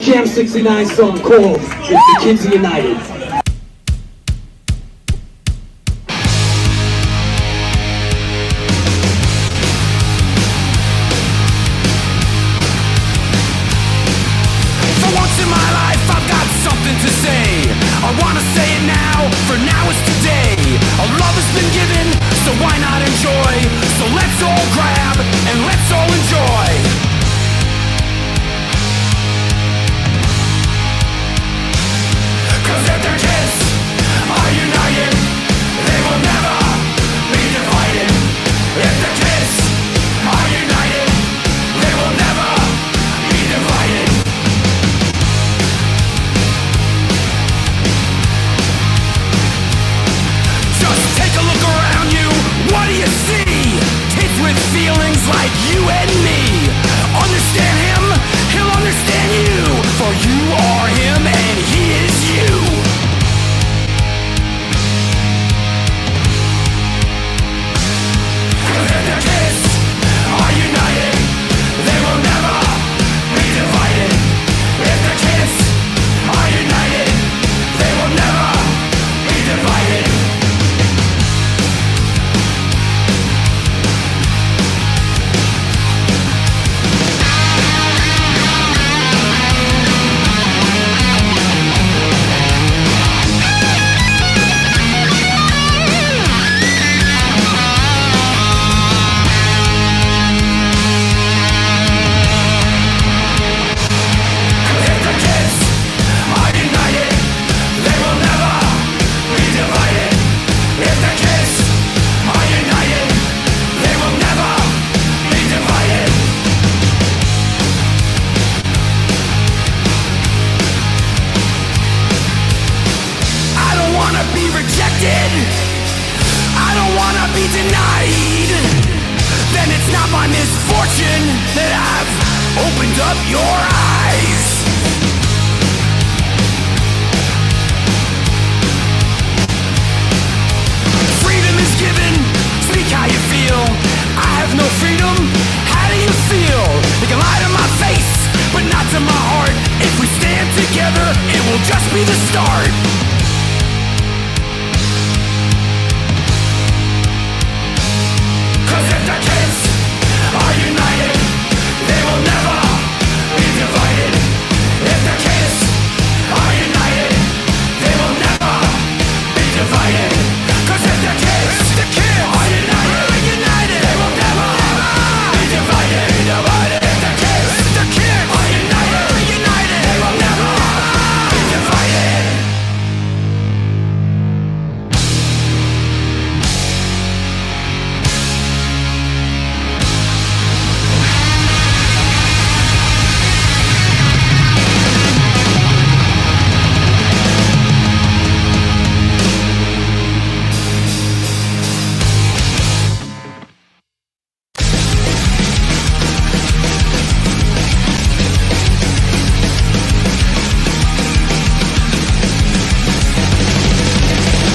Jam 69 song called If the Kids Are United. For once in my life, I've got something to say. I wanna say it now, for now is today. Our love has been given, so why not enjoy? So let's all grab, and let's all enjoy. Cause if their kids are united, they will never be divided. If the kids are united, they will never be divided. Just take a look around you, what do you see? Kids with feelings like you and me. Understand him, he'll understand you. For you are him and he is you. Cause if the kids are united, they will never be divided. If the kids are united, they will never be divided. I don't wanna be denied. Then it's not my misfortune that I've opened up your eyes. Freedom is given, speak how you feel. I have no freedom, how do you feel? They can lie to my face, but not to my heart. If we stand together, it will just be the start. Cause if the kids are united, they will never be divided. If the kids are united, they will never be divided. Cause if the kids are united, they will never be divided. If the kids are united, they will never be divided.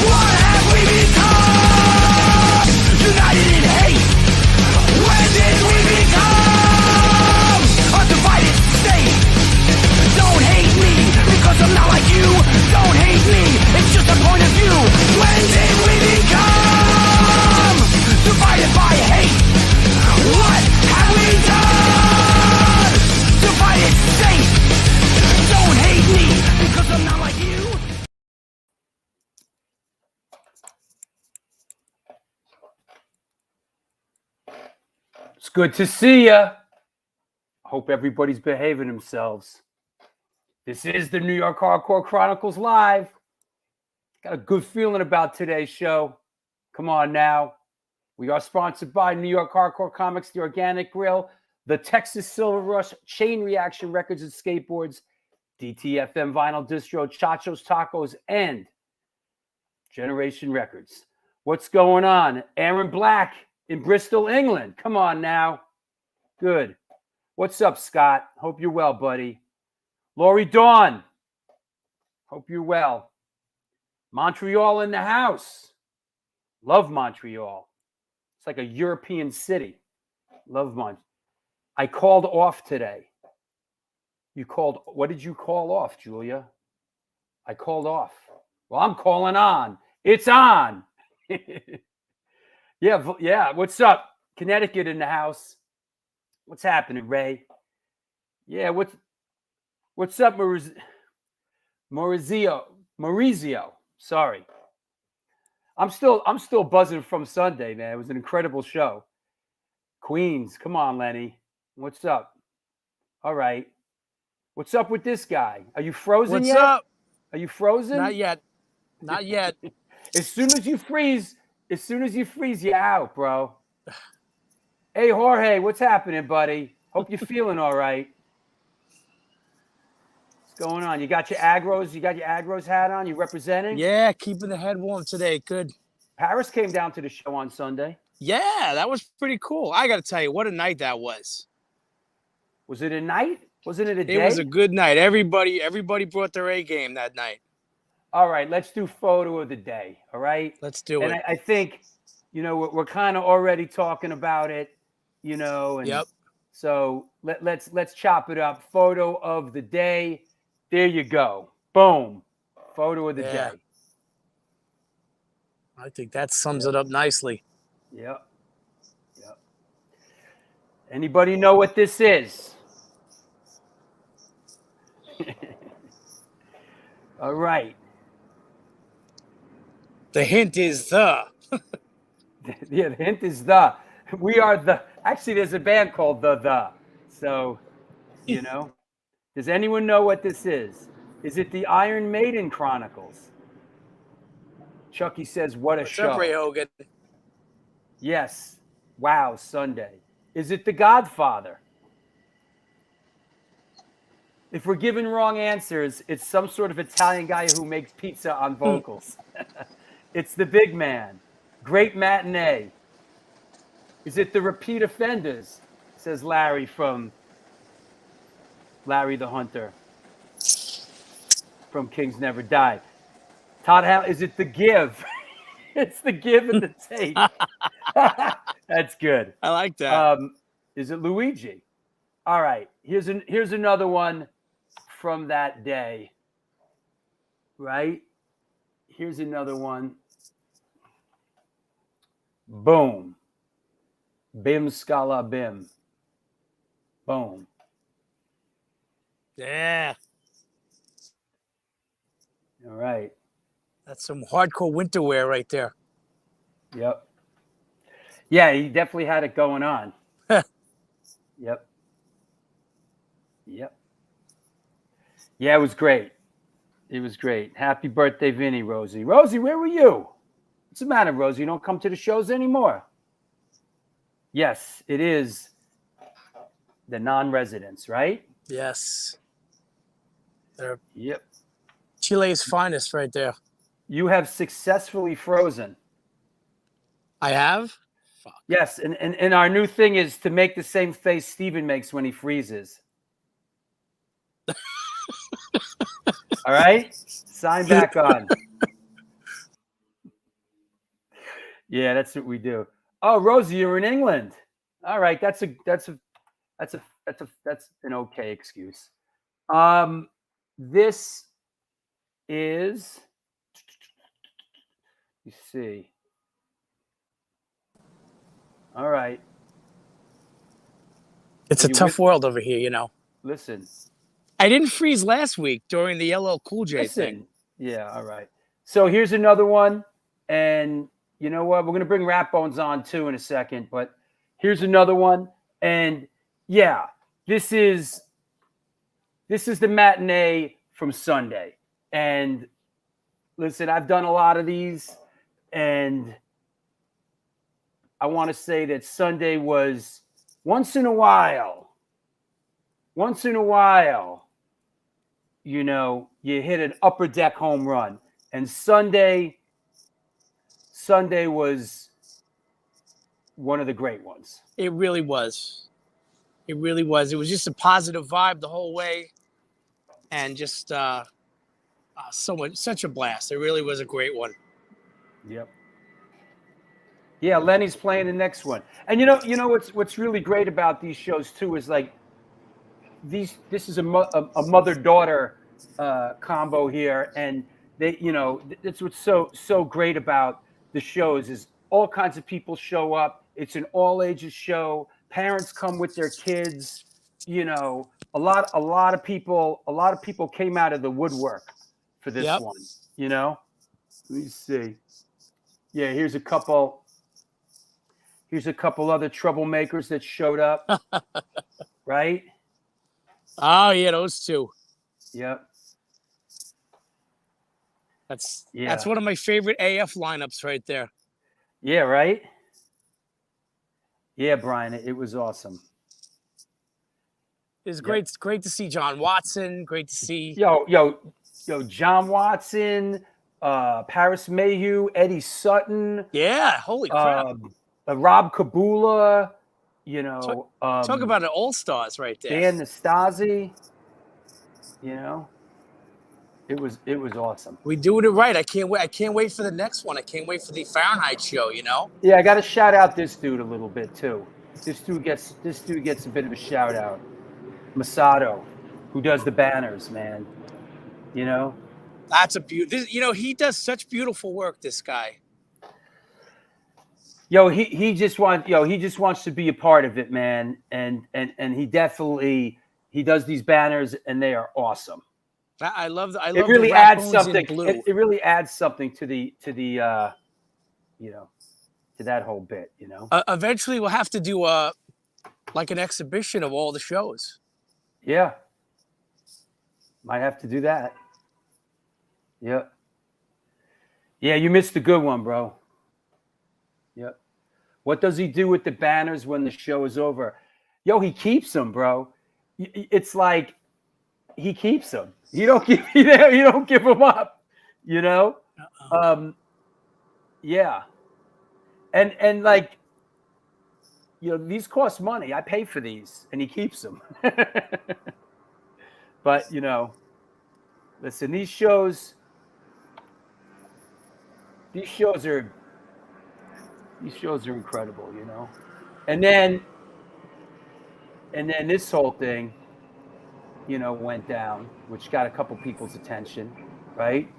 What have we become? United in hate. When did we become a divided state? Don't hate me because I'm not like you. Don't hate me, it's just a point of view. When did we become divided by hate? What have we done? Divided state. Don't hate me because I'm not like you. It's good to see ya. Hope everybody's behaving themselves. This is the New York Hardcore Chronicles Live. Got a good feeling about today's show. Come on now. We are sponsored by New York Hardcore Comics, The Organic Grill, the Texas Silver Rush, Chain Reaction Records and Skateboards, DTFM Vinyl Distro, Chacho's Tacos, and Generation Records. What's going on? Aaron Black in Bristol, England. Come on now. Good. What's up, Scott? Hope you're well, buddy. Lori Dawn. Hope you're well. Montreal in the house. Love Montreal. It's like a European city. Love Montreal. I called off today. You called. What did you call off, Julia? I called off. Well, I'm calling on. It's on. Yeah. What's up? Connecticut in the house. What's happening, Ray? Yeah. What's up, Maurizio? Sorry. I'm still buzzing from Sunday, man. It was an incredible show. Queens, come on, Lenny. What's up? All right. What's up with this guy? Are you frozen yet? What's up? Are you frozen? Not yet. Not yet. As soon as you freeze, you're out, bro. Hey, Jorge, what's happening, buddy? Hope you're feeling all right. What's going on? You got your aggros? You got your aggros hat on? You representing? Yeah, keeping the head warm today. Good. Paris came down to the show on Sunday. Yeah, that was pretty cool. I got to tell you, what a night that was. Was it a night? Wasn't it a day? It was a good night. Everybody brought their A game that night. All right, let's do photo of the day. All right, let's do it. And I think, we're kind of already talking about it, And yep. So let's chop it up. Photo of the day. There you go. Boom. Photo of the day. I think that sums it up nicely. Yep. Anybody know what this is? All right. The hint is the. Yeah, the hint is the. We are the. Actually, there's a band called the. So, Does anyone know what this is? Is it the Iron Maiden Chronicles? Chucky says, "What a What's show!" up, Ray Hogan? Yes. Wow, Sunday. Is it The Godfather? If we're giving wrong answers, it's some sort of Italian guy who makes pizza on vocals. It's The Big Man. Great matinee. Is it The Repeat Offenders? Says Larry from Larry the Hunter from Kings Never Die. Todd Howell, is it The Give? It's The Give and the Take. That's good. I like that. Is it Luigi? All right. Here's another one from that day. Right? Here's another one. Boom. Bim scala bim. Boom. Yeah. All right. That's some hardcore winter wear right there. Yep. Yeah, he definitely had it going on. Yep. Yeah, it was great. Happy birthday, Vinny, Rosie. Rosie, where were you? What's the matter, Rosie? You don't come to the shows anymore? Yes, it is the non-residents, right? Yes. They're Yep. Chile's finest right there. You have successfully frozen. I have? Fuck. Yes, and our new thing is to make the same face Steven makes when he freezes. All right? Sign back on. Yeah, that's what we do. Oh, Rosie, you're in England. All right, that's an okay excuse. This is, you see. All right. It's a tough world over here, Listen. I didn't freeze last week during the LL Cool J thing. Yeah, all right. So here's another one. And you know what? We're going to bring Rat Bones on too in a second. But here's another one. And yeah, this is the matinee from Sunday. And listen, I've done a lot of these. And I want to say that Sunday was once in a while, you hit an upper deck home run. And Sunday was one of the great ones. It really was. It was just a positive vibe the whole way. And just such a blast. It really was a great one. Yep. Yeah, Lenny's playing the next one. And you know what's really great about these shows too is like this is a mother-daughter combo here, and they, that's what's so great about the shows is all kinds of people show up. It's an all ages show. Parents come with their kids. A lot of people came out of the woodwork for this Yep. one. Let me see. Yeah, here's a couple other troublemakers that showed up. Right? Oh yeah, those two. Yep. That's one of my favorite AF lineups right there. Yeah, right? Yeah, Brian, it was awesome. It was great. It's great to see John Watson. Great to see. Yo, John Watson, Paris Mayhew, Eddie Sutton. Yeah, holy crap. Rob Kabula, Talk about an all-stars right there. Dan Nastasi, it was awesome. We doing it right. I can't wait for the next one. I can't wait for the Fahrenheit show, Yeah, I got to shout out this dude a little bit too. This dude gets a bit of a shout out. Masato, who does the banners, man. That's a beautiful. He does such beautiful work, this guy. He just wants to be a part of it, man. And he definitely does these banners, and they are awesome. I love it really adds something. It really adds something to the to that whole bit. Eventually, we'll have to do like an exhibition of all the shows. Yeah, might have to do that. Yep. Yeah, you missed a good one, bro. Yep. What does he do with the banners when the show is over? He keeps them, bro. It's like he keeps them. You don't give them up. Yeah. And like, these cost money. I pay for these, and he keeps them. But listen, these shows are incredible, And then this whole thing, went down, which got a couple people's attention, right?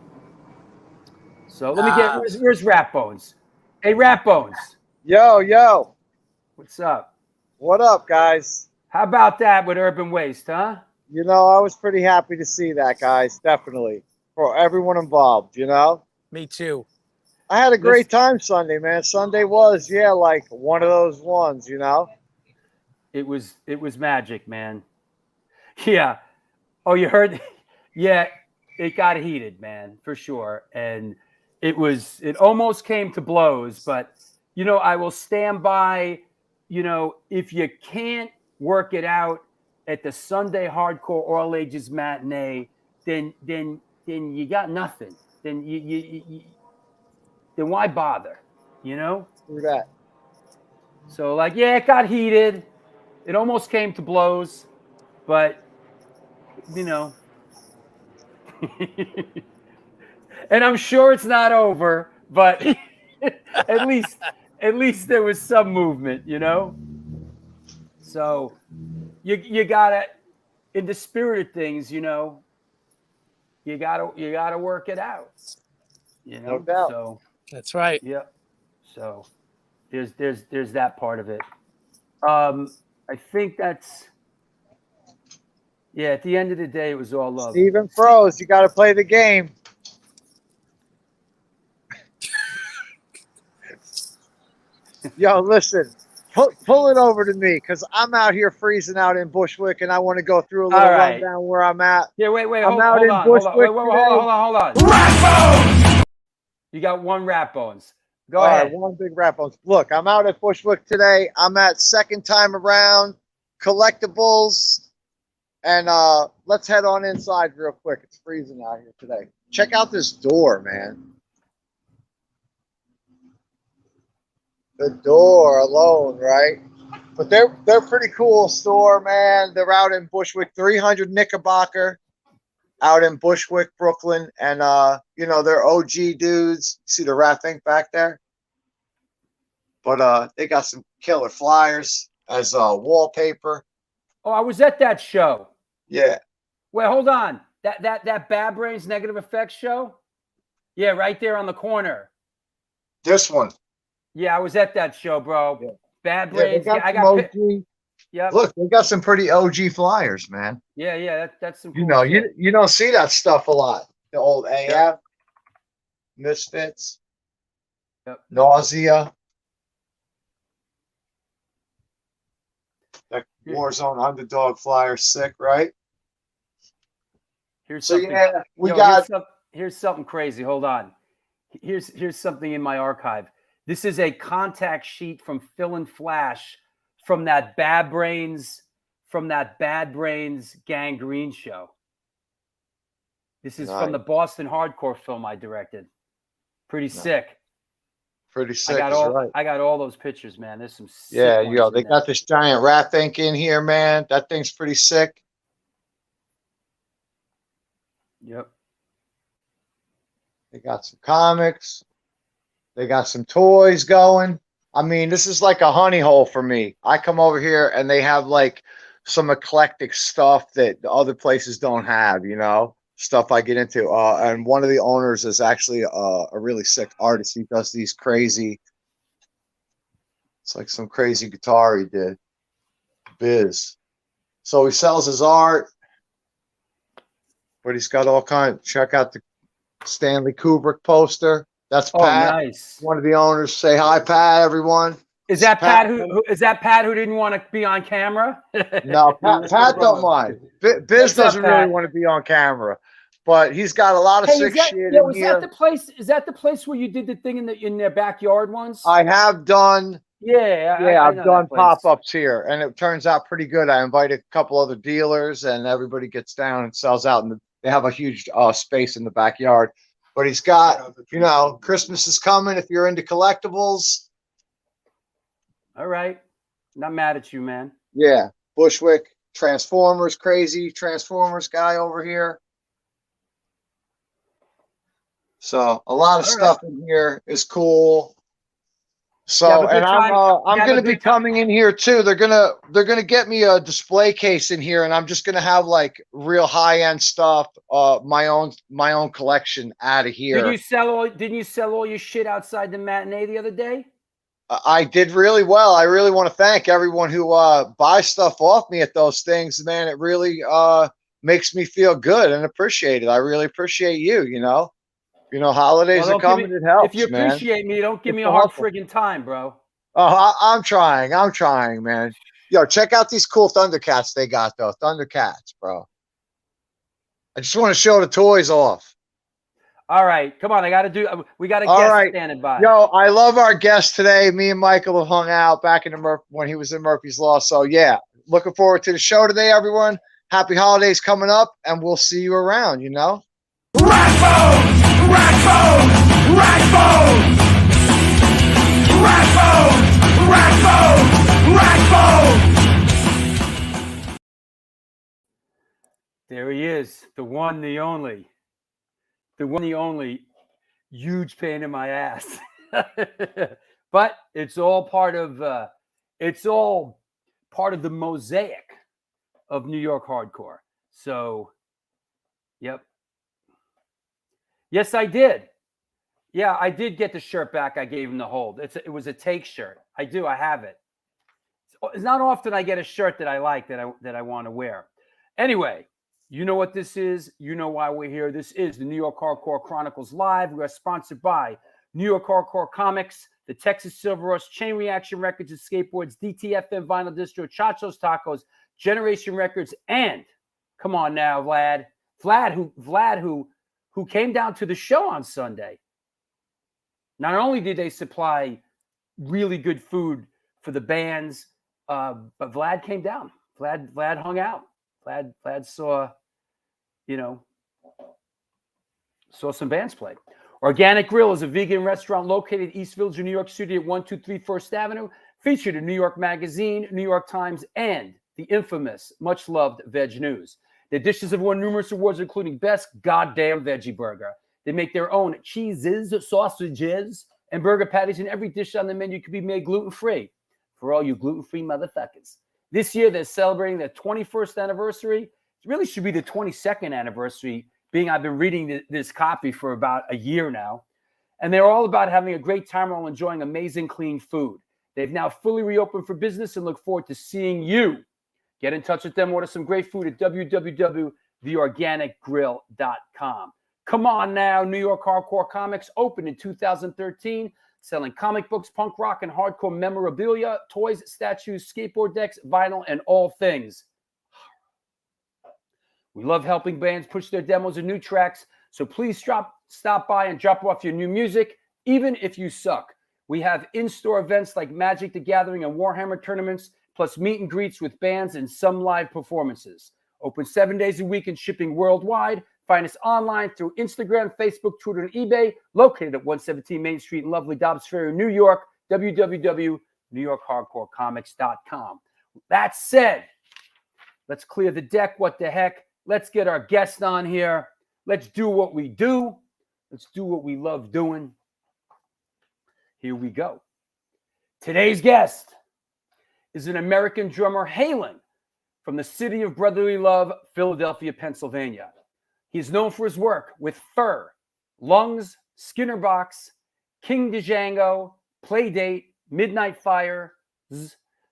So let me get where's Rat Bones? Hey, Rat Bones. Yo. What's up? What up, guys? How about that with Urban Waste, huh? I was pretty happy to see that, guys. Definitely. For everyone involved, Me too. I had a great time Sunday, man. Sunday was, like one of those ones, It was magic, man. Yeah. Oh, you heard? Yeah, it got heated, man, for sure. And it almost came to blows, but I will stand by, if you can't work it out at the Sunday hardcore all ages matinee, then you got nothing. Then then why bother? Through that. So it got heated. It almost came to blows, but and I'm sure it's not over, but at least there was some movement, So you gotta, in the spirit of things, you gotta work it out. No doubt. So that's right. Yep. So there's that part of it. I think that's. Yeah, at the end of the day, it was all love. Steven froze. You got to play the game. Yo, listen. Pull it over to me, because I'm out here freezing out in Bushwick, and I want to go through a little rundown where I'm at. Yeah, wait. I'm out in Bushwick. Hold on. Rat Bones! You got one Rat Bones. Go ahead. Right, one big Rat Bones. Look, I'm out at Bushwick today. I'm at second time around collectibles. And let's head on inside real quick. It's freezing out here today. Check out this door, man. The door alone, right? But they're pretty cool store, man. They're out in Bushwick, 300 Knickerbocker, out in Bushwick, Brooklyn. And, they're OG dudes. See the Rat Inc. back there? But they got some killer flyers as wallpaper. Oh, I was at that show. Yeah. Wait, hold on. That Bad Brains Negative Effects show? Yeah, right there on the corner. This one. Yeah, I was at that show, bro. Yeah. Bad Yeah, they Brains. got I some got OG. Yep. Look, they got some pretty OG flyers, man. Yeah, that's some cool You know, shit. you don't see that stuff a lot. The old AF, Yep. Misfits, Yep. Nausea. That Warzone Underdog flyer, sick, right? Here's So something. yeah, we Yo, got. here's something crazy. Hold on. Here's something in my archive. This is a contact sheet from Phil and Flash from that Bad Brains Gangrene show. This is from the Boston hardcore film I directed. Pretty sick. Pretty sick. I got all those pictures, man. There's some sick Yeah, ones yo, in they there. got this giant rat ink in here, man. That thing's pretty sick. Yep. They got some comics. They got some toys going. I mean, this is like a honey hole for me. I come over here and they have like some eclectic stuff that the other places don't have, you know, stuff I get into. And one of the owners is actually a really sick artist. He does these crazy, it's like some crazy guitar he did. Biz. So he sells his art, but he's got all kinds. Check out the Stanley Kubrick poster. That's Pat, nice. one of the owners. Say hi, Pat, everyone. Is that Pat who didn't want to be on camera? No, Pat don't mind. Biz doesn't really want to be on camera, but he's got a lot of sick shit in here. Is that the place where you did the thing in their backyard once? I have done. I've done pop-ups here, and it turns out pretty good. I invited a couple other dealers, and everybody gets down and sells out, and they have a huge space in the backyard. But he's got, you know, Christmas is coming. If you're into collectibles, all right, not mad at you, man. Yeah, Bushwick Transformers, crazy Transformers guy over here. So a lot of stuff in here is cool. So, and I'm going to be coming in here too. They're going to get me a display case in here, and I'm just going to have like real high end stuff, my own collection out of here. Didn't you sell all your shit outside the matinee the other day? I did really well. I really want to thank everyone who buys stuff off me at those things, man. It really makes me feel good and appreciated. I really appreciate you, you know. You know, holidays are coming. It helps, if you appreciate me, don't give me a hard friggin' time, bro. Oh, I'm trying, man. Yo, check out these cool Thundercats they got, though. Thundercats, bro. I just want to show the toys off. All right, come on. We got a guest standing by. Yo, I love our guest today. Me and Michael have hung out back in when he was in Murphy's Law. So, yeah, looking forward to the show today, everyone. Happy holidays coming up, and we'll see you around, you know? Ragbone! Ragbone! Ragbone! Ragbone! Ragbone! Ragbone! There he is, the one, the only. The one, the only. Huge pain in my ass. But it's all part of the mosaic of New York hardcore. So, yep. Yes, I did. Yeah, I did get the shirt back. I gave him the hold. It was a take shirt. I have it. It's not often I get a shirt that I like that I want to wear. Anyway, you know what this is. You know why we're here. This is the New York Hardcore Chronicles Live. We are sponsored by New York Hardcore Comics, the Texas Silver Rush, Chain Reaction Records and Skateboards, DTFM Vinyl Distro, Chacho's Tacos, Generation Records, and come on now, Vlad who came down to the show on Sunday. Not only did they supply really good food for the bands, but Vlad came down. Vlad hung out. Vlad saw some bands play. Organic Grill is a vegan restaurant located in East Village, New York City at 123 First Avenue, featured in New York Magazine, New York Times, and the infamous, much-loved Veg News. Their dishes have won numerous awards, including Best Goddamn Veggie Burger. They make their own cheeses, sausages, and burger patties, and every dish on the menu can be made gluten-free for all you gluten-free motherfuckers. This year, they're celebrating their 21st anniversary. really should be the 22nd anniversary, being I've been reading this copy for about a year now. And they're all about having a great time while enjoying amazing clean food. They've now fully reopened for business and look forward to seeing you. Get in touch with them. Order some great food at www.theorganicgrill.com. Come on now, New York Hardcore Comics opened in 2013, selling comic books, punk rock, and hardcore memorabilia, toys, statues, skateboard decks, vinyl, and all things. We love helping bands push their demos and new tracks, so please stop by and drop off your new music, even if you suck. We have in-store events like Magic the Gathering and Warhammer tournaments, plus meet and greets with bands and some live performances. Open 7 days a week and shipping worldwide. Find us online through Instagram, Facebook, Twitter, and eBay. Located at 117 Main Street in lovely Dobbs Ferry, New York. www.newyorkhardcorecomics.com. That said, let's clear the deck. What the heck? Let's get our guest on here. Let's do what we do. Let's do what we love doing. Here we go. Today's guest is an American drummer hailing from the city of brotherly love, Philadelphia, Pennsylvania. He's known for his work with Fur, Lungs, Skinner Box, King Django, Playdate, Midnight Fire,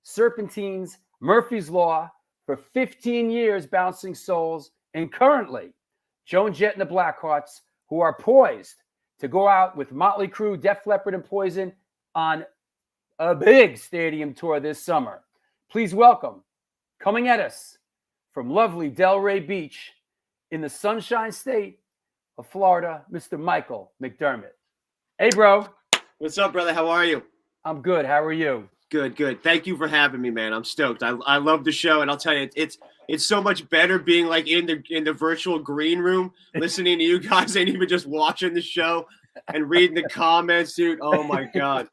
Serpentines, Murphy's Law, for 15 years bouncing souls, and currently Joan, Jett, and the Blackhearts, who are poised to go out with Motley Crue, Def Leppard, and Poison on a big stadium tour this summer. Please welcome, coming at us from lovely Delray Beach in the Sunshine State of Florida, Mr. Michael McDermott. Hey, bro. What's up, brother? How are you? I'm good. How are you? Good, good. Thank you for having me, man. I'm stoked. I love the show, and I'll tell you, it's so much better being like in the virtual green room, listening to you guys, and even just watching the show and reading the comments, dude. Oh my god!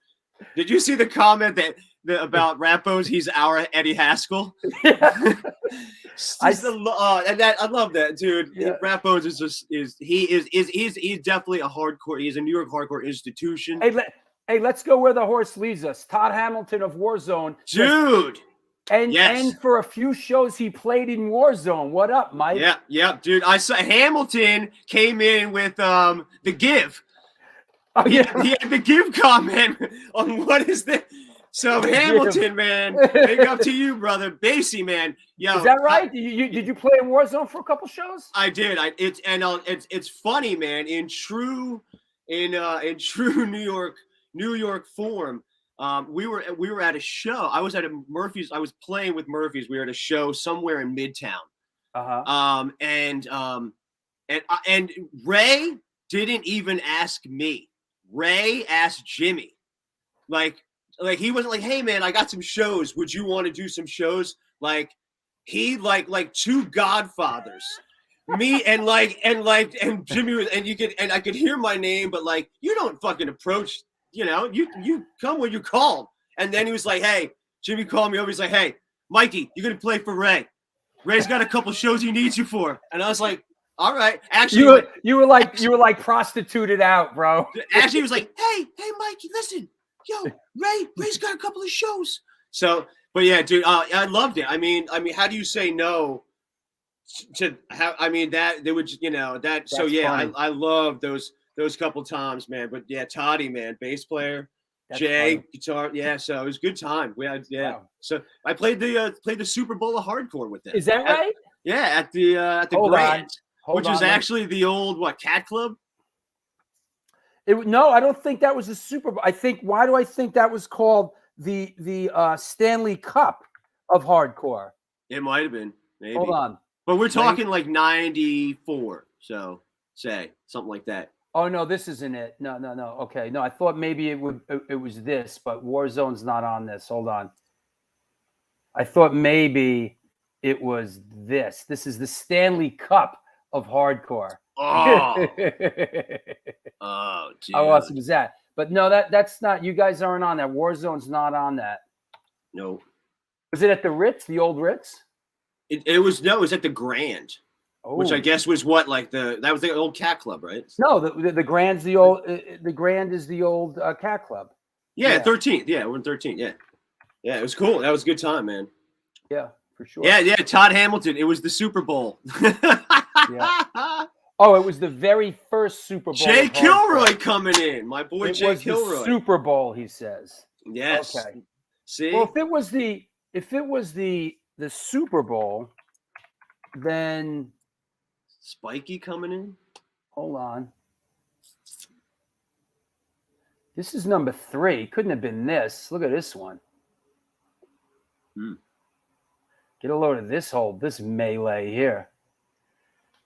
Did you see the comment about Rappos? He's our Eddie Haskell. Yeah. I love that, dude. Yeah. Rappos he's definitely a hardcore. He's a New York hardcore institution. Hey, let's go where the horse leads us. Todd Hamilton of Warzone. Dude. And for a few shows he played in Warzone. What up, Mike? Yeah, dude. I saw Hamilton came in with the give. Oh, yeah. He had the give comment on what is this. So Hamilton, man, big up to you, brother. Basie, man. Yo, is that right? Did you play in Warzone for a couple shows? I did. It's funny, man. In true New York form. We were at a show. I was at a Murphy's. I was playing with Murphy's. We were at a show somewhere in Midtown. And Ray didn't even ask me. Ray asked Jimmy. Like he wasn't like, hey man, I got some shows. Would you want to do some shows? Like he like two godfathers. Me and Jimmy was, and I could hear my name, but like you don't fucking approach. You know, you come when you call. And then he was like, hey, Jimmy called me over. He's like, hey, Mikey, you're going to play for Ray. Ray's got a couple shows he needs you for. And I was like, all right. Actually, you were like prostituted out, bro. Actually, he was like, hey, Mikey, listen. Yo, Ray's got a couple of shows. So, but yeah, dude, I loved it. I mean, how do you say no to how, I mean, that they would, you know, that. That's so yeah, I love those couple times, man. But yeah, Toddy, man, bass player, that's Jay, funny. Guitar. Yeah, so it was a good time. We had, yeah. Wow. So I played the Super Bowl of hardcore with them. Is that right? At the Grand, which is actually the old Cat Club. No, I don't think that was the Super Bowl. Why do I think that was called the Stanley Cup of hardcore? It might have been. Maybe. Hold on. But we're talking like 94. So say something like that. Oh no, this isn't it. No. Okay, no, I thought maybe it was this, but Warzone's not on this. Hold on. I thought maybe it was this. This is the Stanley Cup of hardcore. Oh, oh, dude. How awesome is that? But no, that's not. You guys aren't on that. Warzone's not on that. No. Was it at the Ritz, the old Ritz? It was at the Grand. Oh. Which I guess was that was the old Cat Club, right? No, the Grand's the Grand is the old Cat Club. Yeah, 13th. Yeah, we're in 13th. Yeah, it was cool. That was a good time, man. Yeah, for sure. Yeah, Todd Hamilton. It was the Super Bowl. Yeah. Oh, it was the very first Super Bowl. Jay of hardcore. Kilroy coming in. My boy It Jay was Kilroy. the Super Bowl, he says. Yes. Okay. See? Well, if it was the Super Bowl, then Spiky coming in. hold on. This is number 3. Couldn't have been this. Look at this one. Get a load of this melee here.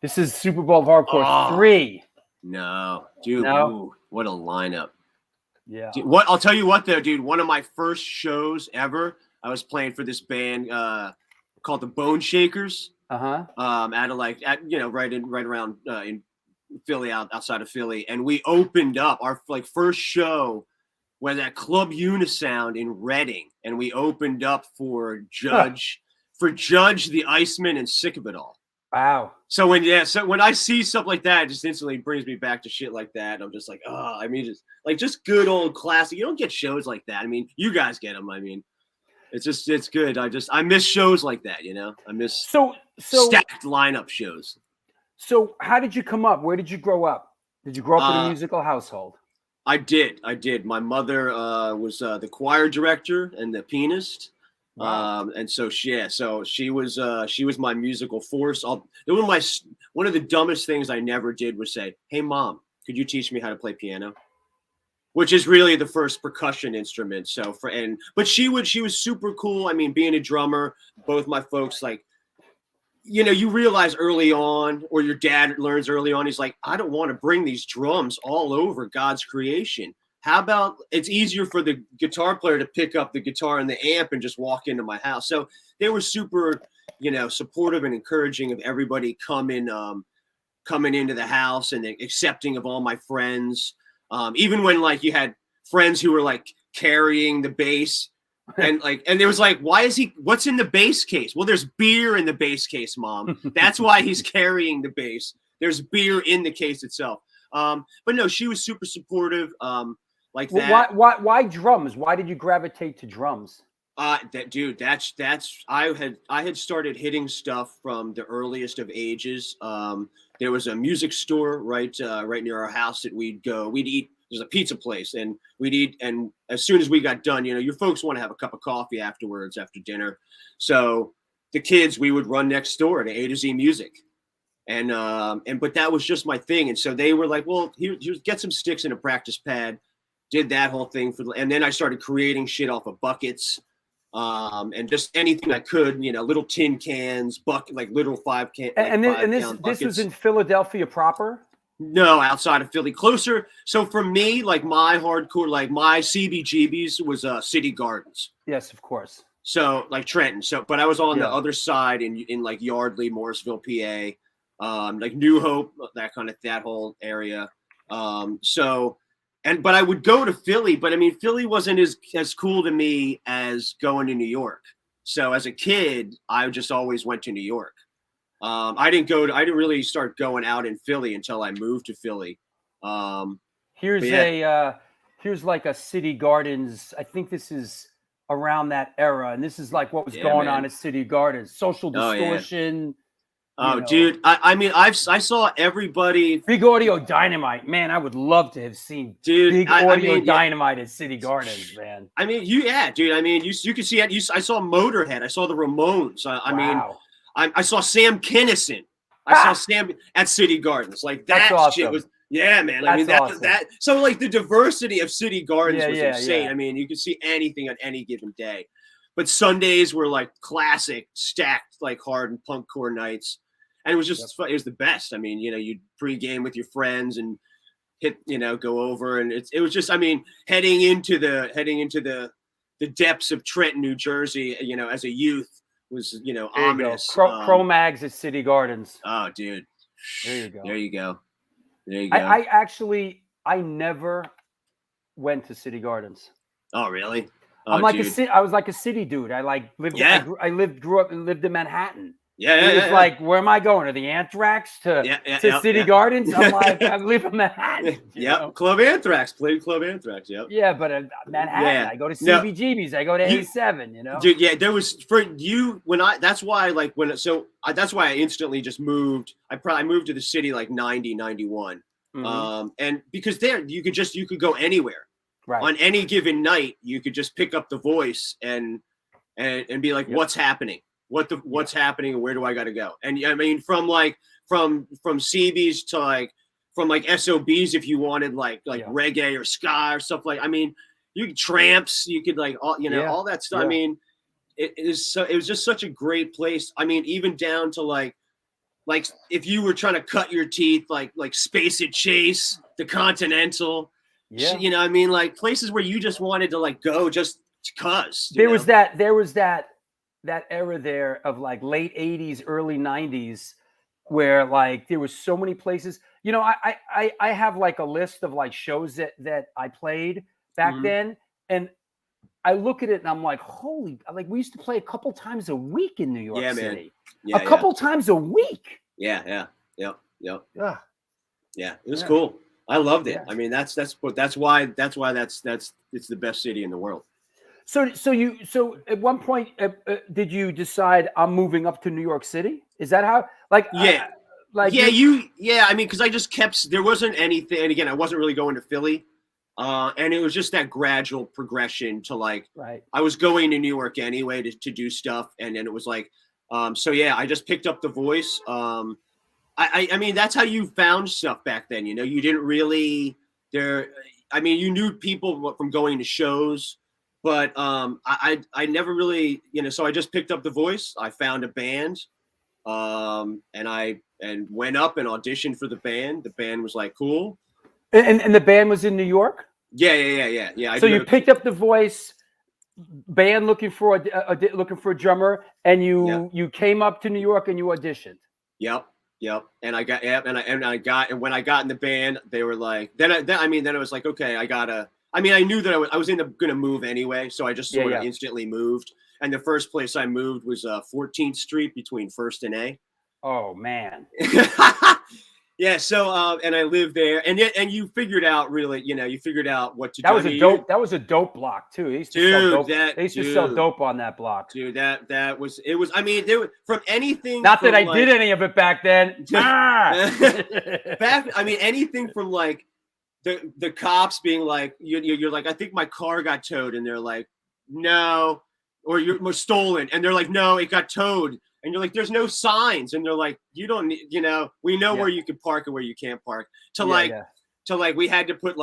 This is Super Bowl of Hardcore 3. No, dude. No? Ooh, what a lineup. Yeah. Dude, what I'll tell you what though, dude. One of my first shows ever, I was playing for this band called the Bone Shakers. Uh-huh. Right around in Philly, outside of Philly, and we opened up our first show was at Club Unisound in Reading, and we opened up for Judge the Iceman and Sick of It All. Wow. So when I see stuff like that, it just instantly brings me back to shit like that. I'm just like, oh, I mean, just good old classic. You don't get shows like that. I mean, you guys get them. I mean, it's good. I miss shows like that. You know, I miss So stacked lineup shows. So how did you come up? Where did you grow up? Did you grow up in a musical household? I did. My mother was the choir director and the pianist. Wow. And so she was my musical force. One of the dumbest things I never did was say, "Hey mom, could you teach me how to play piano?" Which is really the first percussion instrument. But she was super cool. I mean, being a drummer, both my folks, like, you know, you realize early on, or your dad learns early on, he's like, I don't want to bring these drums all over God's creation. How about it's easier for the guitar player to pick up the guitar and the amp and just walk into my house. So they were super, you know, supportive and encouraging of everybody coming into the house and accepting of all my friends. Even when like you had friends who were like carrying the bass and there was like, what's in the bass case? Well, there's beer in the bass case, mom. That's why he's carrying the bass. There's beer in the case itself. But no, she was super supportive. That. Why drums? Why did you gravitate to drums? I had started hitting stuff from the earliest of ages. There was a music store right near our house that we'd eat. There's a pizza place and we'd eat. And as soon as we got done, you know, your folks want to have a cup of coffee afterwards, after dinner. So the kids, we would run next door to A to Z Music. But that was just my thing. And so they were like, well, here, get some sticks and a practice pad. Did that whole thing and then I started creating shit off of buckets. And just anything I could, you know, little tin cans, like little 5 can. And this was in Philadelphia proper? No, outside of Philly, closer. So for me, like my hardcore, like my CBGBs was City Gardens. Yes, of course. So like Trenton. So, but I was on the other side in like Yardley, Morrisville, PA, like New Hope, that whole area. But I would go to Philly, but I mean, Philly wasn't as cool to me as going to New York. So as a kid, I just always went to New York. I didn't really start going out in Philly until I moved to Philly. Here's like a City Gardens. I think this is around that era. And this is like what was going on at City Gardens. Social Distortion. Oh, dude. I mean, I saw everybody. Big Audio Dynamite. Man, I would love to have seen Big Audio Dynamite at City Gardens, man. I mean, dude. I mean, you could see it. I saw Motorhead. I saw the Ramones. I saw Sam Kinison. I saw Sam at City Gardens. Like that shit was, man. I mean, that. So like the diversity of City Gardens was insane. Yeah. I mean, you could see anything on any given day. But Sundays were like classic, stacked, like hard and punk core nights. And it was just, it was the best. I mean, you know, you'd pregame with your friends and go over. And it was just, I mean, heading into the depths of Trenton, New Jersey, you know, as a youth was, you know, ominous. Cro-Mags at City Gardens. Oh, dude. There you go. I never went to City Gardens. Oh, really? I was like a city dude. I lived in Manhattan. Yeah, He was like, "Where am I going? To the Anthrax? To City Gardens?" I'm like, "I live in Manhattan." Yep. Club Anthrax. Played Club Anthrax. Yep. Yeah, but Manhattan. Yeah. I go to No. CBGB's. I go to A7. You know. Dude, yeah, there was for you when that's why that's why I instantly just moved. I moved to the city like 90, 91. And because there you could go anywhere. Right. On any given night, you could just pick up the voice and be like, what's happening? What's happening and where do I got to go? And I mean, from CBs to from SOBs, if you wanted reggae or ska or stuff I mean, you could tramps, you could all that stuff. Yeah. I mean, it was just such a great place. I mean, even down to if you were trying to cut your teeth, like Space and Chase, the Continental, I mean, places where you just wanted to go just cause. There was that era there of late 80s, early 90s where there was so many places. I have a list of shows that I played back then, and I look at it and I'm like, holy, we used to play a couple times a week in New York City. Yeah, a couple times a week. Yeah. Yep. Yeah. Yeah. It was cool. I loved it. Yeah. I mean, that's why it's the best city in the world. So at one point, did you decide I'm moving up to New York City? Is that how? I mean, because I just kept. There wasn't anything, and again, I wasn't really going to Philly, and it was just that gradual progression to Right. I was going to New York anyway to do stuff, and then it was I just picked up the voice. I mean, that's how you found stuff back then. You didn't really I mean, you knew people from going to shows. But I never really, so I just picked up the voice. I found a band, and went up and auditioned for the band. The band was cool. And the band was in New York? Yeah. So you picked up the voice, band looking for a drummer, and you came up to New York and you auditioned. Yep. And I got and when I got in the band, they were then it was okay, I knew that I was going to move anyway, so I just sort of instantly moved. And the first place I moved was 14th Street between First and A. Oh man. Yeah. So and I lived there, and you figured out really, you figured out what to do. That was a dope block too. They used to sell dope on that block. Dude, it was. I mean, there was from anything. Not that I did any of it back then. Anything from the cops being you're I think my car got towed, and they're no, or you're stolen, and they're no, it got towed, and you're there's no signs, and they're you don't need, we know where you can park and where you can't park. To we had to put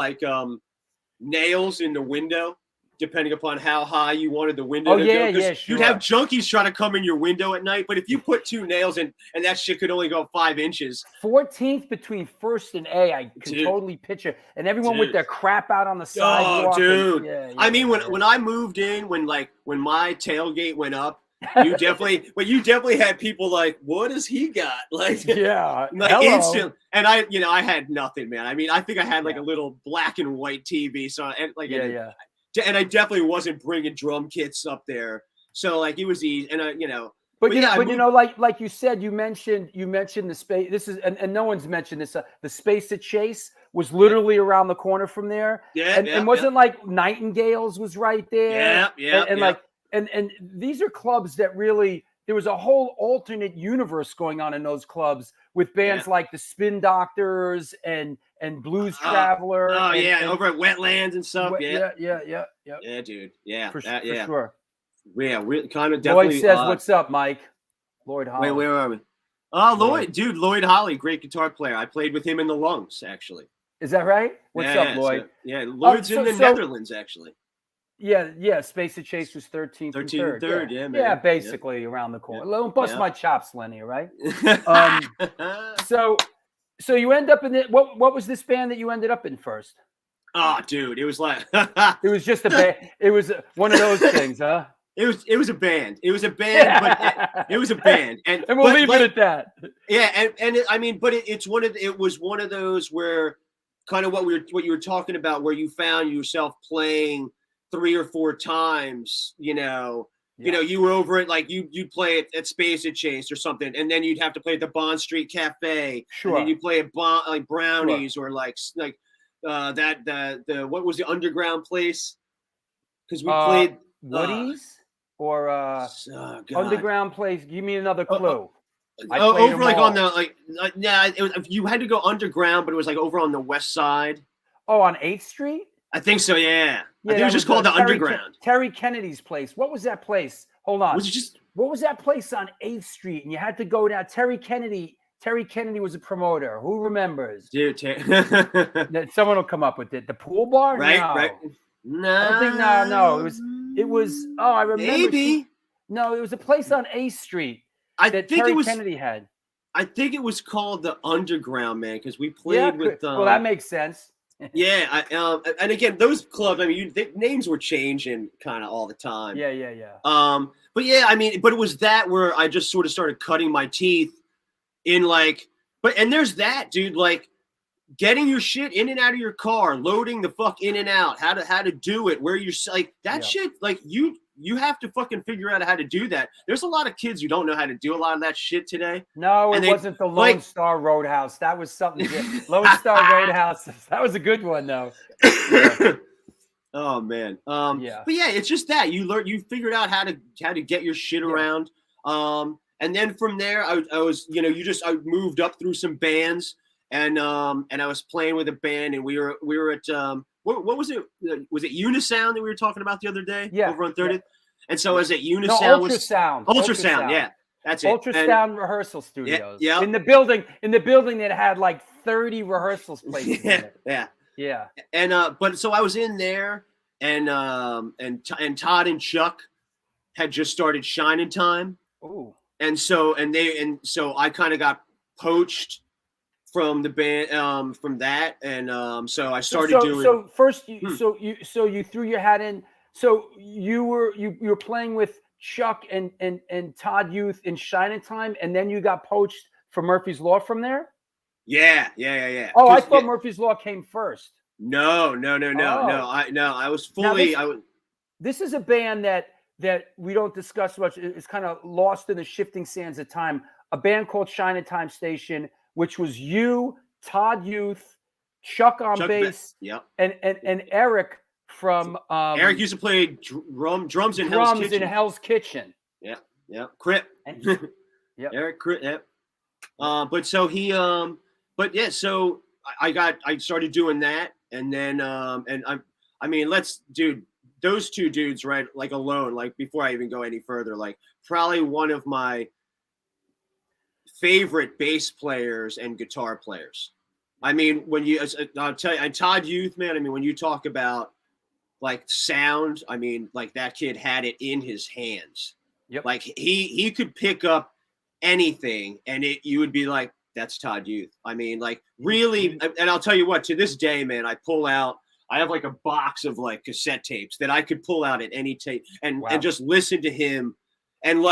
nails in the window depending upon how high you wanted the window to go. Sure. You'd have junkies trying to come in your window at night, but if you put 2 nails in and that shit could only go 5 inches. 14th between First and A, I can totally picture. And everyone with their crap out on the sidewalk. Oh, dude. I mean, when I moved in, when my tailgate went up, you definitely had people what does he got? Instant. And I had nothing, man. I mean, I think I had a little black and white TV. So and I definitely wasn't bringing drum kits up there. So it was easy. And But you said, you mentioned the space. This is, and no one's mentioned this. The Space at Chase was literally around the corner from there. Yeah. And wasn't Nightingale's was right there. Yeah. And these are clubs that really, there was a whole alternate universe going on in those clubs with bands like the Spin Doctors and Blues Traveler. Over at Wetlands and stuff. Yeah, dude. Yeah, for sure. Yeah, we kind of definitely. Lloyd says, "What's up, Mike?" Lloyd Holly. Wait, where are we? Oh, Lloyd Holly, great guitar player. I played with him in the Lungs, actually. Is that right? What's up, Lloyd? Lloyd's in the Netherlands, actually. Yeah. Space at Chase was 13th and 3rd. Yeah, man. Yeah, basically around the corner. Don't bust my chops, Lenny. Right. So you end up in it. What was this band that you ended up in first? Oh, dude, it was it was just a band. It was one of those things, huh? It was a band. It was a band, but it was a band, and we'll leave it at that. Yeah, it was one of those where kind of what you were talking about, where you found yourself playing 3 or 4 times, You know, you were over at like you'd play at Space and Chase or something, and then you'd have to play at the Bond Street Cafe. Sure. And then you play at like Brownies or like the what was the underground place? Because we played Woody's or underground place. Give me another clue. Over like on the it was, you had to go underground, but it was like over on the west side. Oh, on 8th Street? I think so, yeah. I think it was just called the Underground. Terry Kennedy's place. What was that place? Hold on. Was it just what was that place on 8th Street? And you had to go down. Terry Kennedy was a promoter. Who remembers? Dude, someone will come up with it. The pool bar? Right, no. right. No. I don't think no. It was oh, I remember. Maybe. No, it was a place on 8th Street that Terry Kennedy had. I think it was called the Underground, man, because we played with well, that makes sense. Yeah, and again, those clubs. I mean, names were changing kind of all the time. Yeah. But yeah, I mean, but it was that where I just sort of started cutting my teeth in like, and there's that, dude, like getting your shit in and out of your car, loading the fuck in and out, how to do it, where you're like that shit, like you have to fucking figure out how to do that. There's a lot of kids who don't know how to do a lot of that shit today. No, it wasn't the Lone Star Roadhouse. That was something. Lone Star Roadhouse. That was a good one, though. Oh man. But yeah, it's just that you figured out how to get your shit around. And then from there, I was, I moved up through some bands, and I was playing with a band, and we were at what was it? Was it Unisound that we were talking about the other day? Yeah. Over on 30th? Yeah. And so I was at Unisound. No, Ultrasound. Ultrasound, yeah. That's it. Ultrasound rehearsal studios. Yeah. In the building that had like 30 rehearsals places in it. Yeah. And but so I was in there, and Todd and Chuck had just started Shining Time. Ooh. And so I kind of got poached from the band, from that, and so I started doing. So first, you threw your hat in. So you were playing with Chuck and Todd Youth in Shining Time, and then you got poached for Murphy's Law from there. Yeah. Oh, I thought Murphy's Law came first. No. I was fully. This is a band that we don't discuss much. It's kind of lost in the shifting sands of time. A band called Shining Time Station, which was you, Todd Youth, Chuck on bass, and Eric from Eric used to play drums in Hell's Kitchen. Yeah, Crip. Eric Crip. Yeah. But so he so I started doing that, and then those two dudes, right, like alone, like before I even go any further, like probably one of my favorite bass players and guitar players. I mean, I'll tell you, and Todd Youth, man, I mean, when you talk about like sound, I mean, like that kid had it in his hands. Yep. Like he could pick up anything, and you would be like, that's Todd Youth. I mean, like really, and I'll tell you what, to this day, man, I have like a box of like cassette tapes that I could pull out at any tape and just listen to him and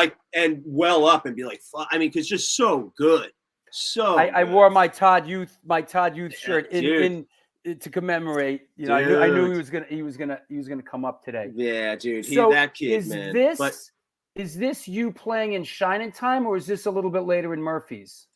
well up and be like, I mean, cause just so good. So I wore my Todd Youth shirt in to commemorate. You know, I knew he was gonna come up today. Yeah, dude. That kid, man. Is this you playing in Shining Time, or is this a little bit later in Murphy's?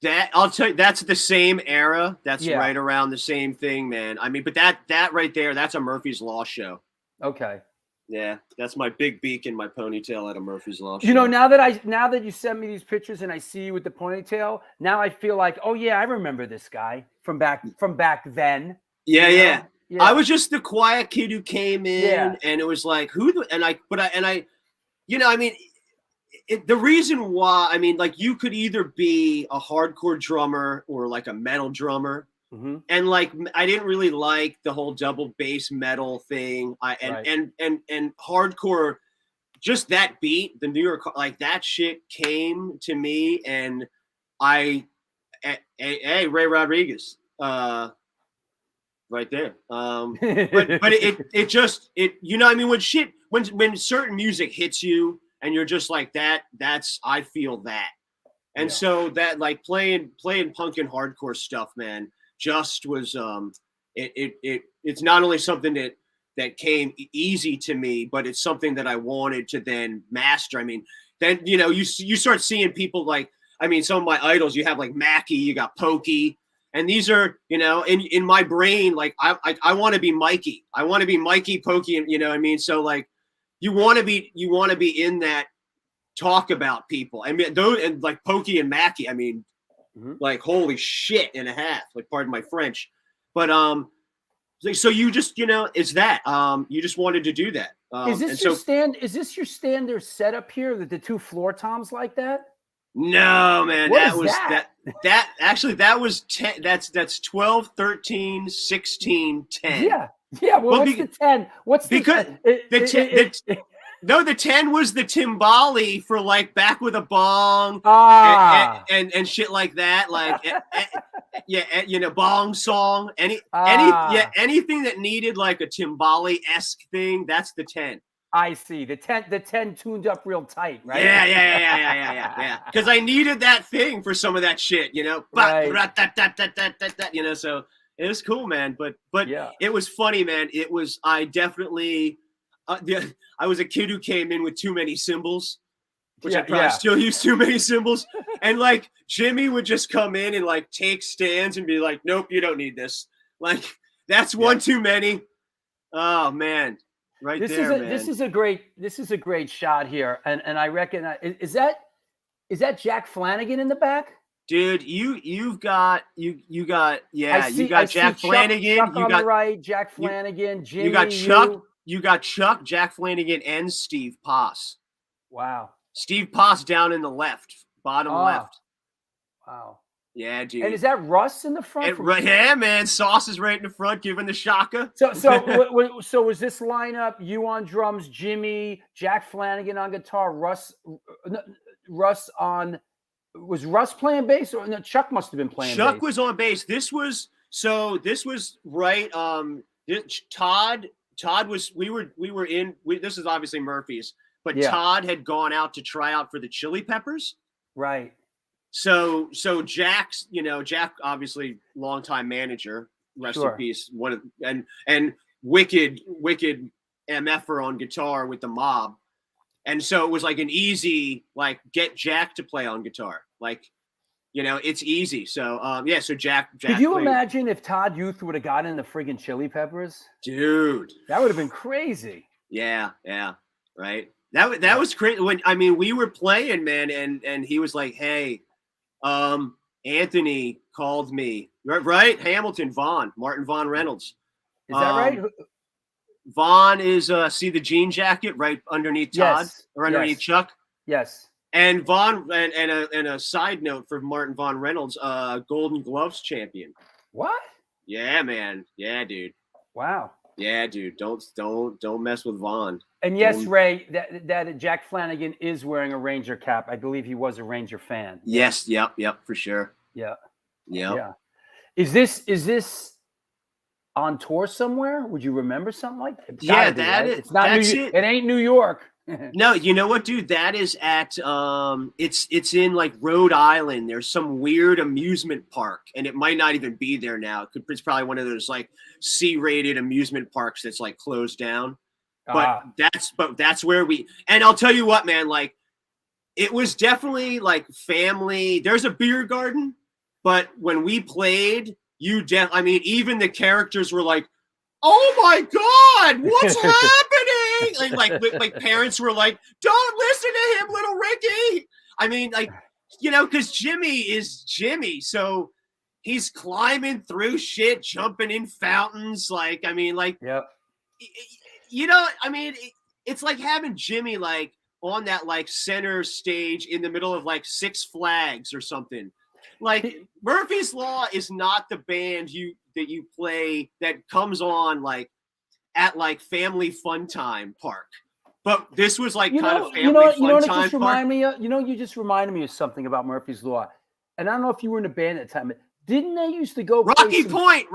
That I'll tell you, that's the same era. That's right around the same thing, man. I mean, but that right there, that's a Murphy's Law show. Okay. Yeah, that's my big beak in my ponytail at a Murphy's Law show. You know, now that you sent me these pictures and I see you with the ponytail, now I feel like, oh yeah, I remember this guy from back then. Yeah. I was just the quiet kid who came in, and it was like the reason why, I mean, like you could either be a hardcore drummer or like a metal drummer. Mm-hmm. And like, I didn't really like the whole double bass metal thing. And hardcore, just that beat, the New York, like that shit came to me, and hey, Ray Rodriguez, right there. But it just, you know, I mean, when certain music hits you and you're just like that's, I feel that. And so that like playing punk and hardcore stuff, man, just was it's not only something that that came easy to me, but it's something that I wanted to then master. I mean, then, you know, you start seeing people like, I mean, some of my idols, you have like Mackie, you got Pokey, and these are, you know, in my brain, like I want to be Mikey. I want to be Mikey, Pokey, and you know what I mean? So like you want to be in that talk about people. I mean, those, and like Pokey and Mackie, I mean, like holy shit and a half, like pardon my French. But so you just, you know, it's that. You just wanted to do that. Is this your standard setup here, that the two floor toms like that? No, man. What that is was that? that actually that was 10. That's 12, 13, 16, 10. Yeah. Yeah. Well, what's the 10? What's because the 10 was the timbali for like back with a bong and shit like that. Like you know, bong song. Anything that needed like a timbali-esque thing, that's the 10. I see. The 10 tuned up real tight, right? Yeah. Because I needed that thing for some of that shit, you know. Right. You know, so it was cool, man. But yeah, it was funny, man. It was, I definitely, I was a kid who came in with too many cymbals, which I probably still use too many cymbals. And like Jimmy would just come in and like take stands and be like, nope, you don't need this. Like that's one too many. Oh man. Right this there, man. This is a great shot here, and I reckon is that Jack Flanagan in the back, dude? You got Jack Flanagan. Chuck on the right, Jack Flanagan, Jimmy. You got Chuck. You got Chuck, Jack Flanagan, and Steve Poss. Wow. Steve Poss down in the left, bottom left. Wow. Yeah, dude. And is that Russ in the front? Yeah, man. Sauce is right in the front, giving the shaka. So was this lineup? You on drums, Jimmy, Jack Flanagan on guitar, Russ on. Was Russ playing bass, or no? Chuck must have been playing. Chuck bass. was on bass. This was right. Todd was. We were in. This is obviously Murphy's, but Todd had gone out to try out for the Chili Peppers. Right. So Jack's, you know, Jack obviously longtime manager, rest in peace. And wicked MFer on guitar with the Mob, and so it was like an easy like get Jack to play on guitar, like, you know, it's easy. So so Jack. Could you imagine if Todd Youth would have gotten in the friggin' Chili Peppers, dude? That would have been crazy. Yeah, right. That was crazy. When we were playing, man, and he was like, hey. Anthony called me, right? Hamilton, Martin Vaughn Reynolds. Is that right? Vaughn is, see the jean jacket right underneath Todd or underneath Chuck? Yes. And Vaughn, and a side note for Martin Vaughn Reynolds, Golden Gloves champion. What? Yeah, man. Yeah, dude. Wow. Yeah, dude. Don't mess with Vaughn. And yes, Ray, that Jack Flanagan is wearing a Ranger cap. I believe he was a Ranger fan. Yes. Yep. For sure. Yeah. Yeah. Is this on tour somewhere? Would you remember something like that? Yeah, that is. It's not it ain't New York. No, you know what, dude? That is at it's in like Rhode Island. There's some weird amusement park, and it might not even be there now. It's probably one of those like C-rated amusement parks that's like closed down. But that's where and I'll tell you what, man, like it was definitely like family. There's a beer garden, but when we played, even the characters were like, oh my God, what's happening? Like parents were like, don't listen to him, little Ricky. I mean, like, you know, because Jimmy is Jimmy. So he's climbing through shit, jumping in fountains. Like, I mean, like, you know, I mean, it's like having Jimmy like on that like center stage in the middle of like Six Flags or something. Like Murphy's Law is not the band that you play that comes on like at like family fun time park. But this was like kind of family fun time park. You just reminded me of something about Murphy's Law. And I don't know if you were in a band at the time, but didn't they used to go Rocky Point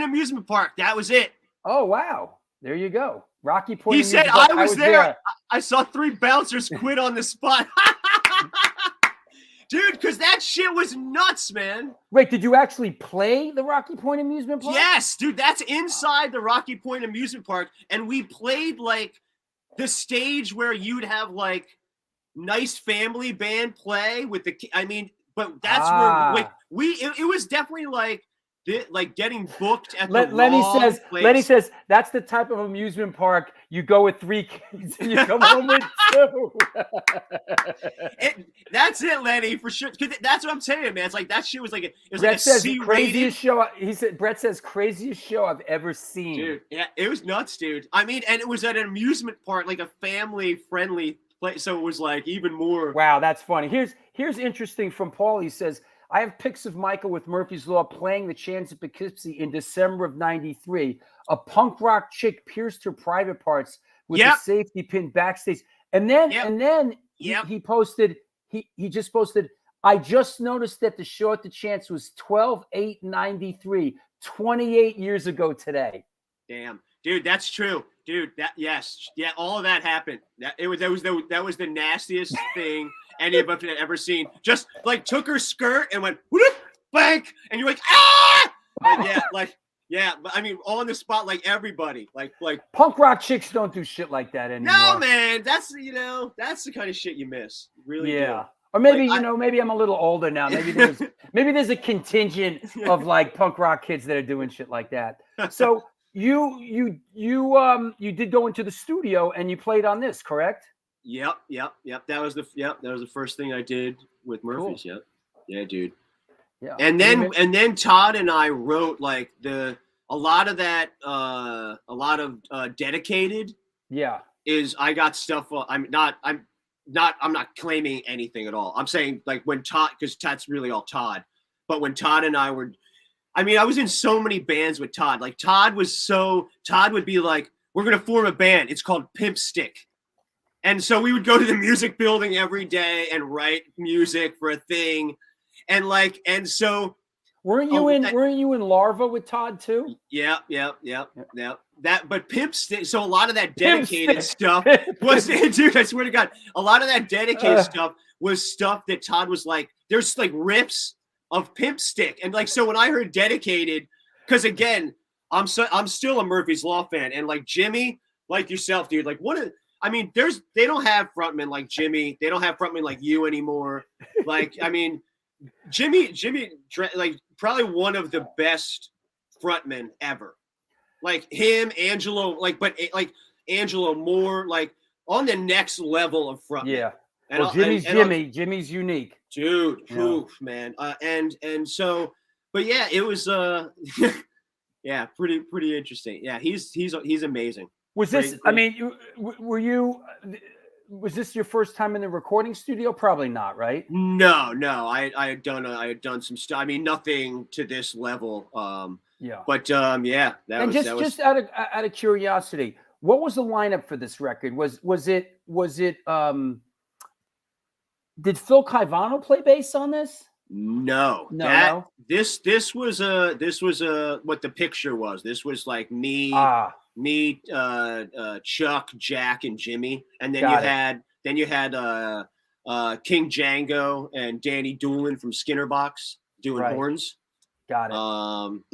Amusement Park? That was it. Oh wow. There you go. Rocky Point. He said I was there. I saw 3 bouncers quit on the spot. Dude, because that shit was nuts, man. Wait, did you actually play the Rocky Point amusement park? Yes, dude, that's inside the Rocky Point amusement park, and we played like the stage where you'd have like nice family band play with the. I mean, but that's where like it was definitely like getting booked at the Lenny says. place. Lenny says that's the type of amusement park you go with 3 kids and you come home with 2. That's it, Lenny, for sure. 'Cause that's what I'm saying, man. It's like that shit was like it was Brett like a says C craziest show. He said Brett says craziest show I've ever seen. Dude, yeah, it was nuts, dude. I mean, and it was at an amusement park, like a family-friendly place, so it was like even more. Wow, that's funny. Here's interesting from Paul. He says, I have pics of Michael with Murphy's Law playing the chants at Poughkeepsie in December of '93. A punk rock chick pierced her private parts with a safety pin backstage. And then he posted, he just posted, I just noticed that the show at the Chance was 12/8/93, 28 years ago today. Damn, dude, that's true, dude. All of that happened. That was the nastiest thing any of us had ever seen. Just like took her skirt and went whoop, blank, and you're like but I mean, on the spot, like everybody, like punk rock chicks don't do shit like that anymore. No, man, that's the kind of shit you miss. Really, do. Or maybe maybe I'm a little older now. Maybe there's a contingent of like punk rock kids that are doing shit like that. So you did go into the studio and you played on this, correct? Yep. That was the first thing I did with Murphy's. Cool. Yep. Yeah, dude. Yeah. And then Todd and I wrote like a lot of Dedicated. Yeah. Is I got stuff. I'm not claiming anything at all. I'm saying like when Todd, because Todd's really all Todd. But when Todd and I were, I mean, I was in so many bands with Todd. Like Todd would be like, we're gonna form a band. It's called Pimp Stick. And so we would go to the music building every day and write music for a thing. And so weren't you in Larva with Todd too? Yeah. But Pimp Stick, so a lot of that Dedicated stuff was dude, I swear to God, a lot of that Dedicated stuff was stuff that Todd was like, there's like riffs of Pimp Stick. And like so when I heard Dedicated, because again, I'm still a Murphy's Law fan, and like Jimmy, like yourself, dude, like they don't have frontmen like Jimmy, they don't have frontmen like you anymore. Like, I mean, Jimmy, like probably one of the best frontmen ever. Like him, Angelo, but Angelo more like on the next level of frontman. Yeah. Well, Jimmy's unique, dude. Yeah. Oof, man. And so, but yeah, it was yeah, pretty interesting. Yeah, he's amazing. Was this? I mean, was this your first time in the recording studio? Probably not, right? No. I had done some stuff. I mean, nothing to this level. But yeah. Just out of curiosity, what was the lineup for this record? Was it? Did Phil Caivano play bass on this? No. This was what the picture was. This was like me. Me, Chuck, Jack, and Jimmy, and then you had King Django and Danny Doolin from Skinnerbox doing horns. Got it.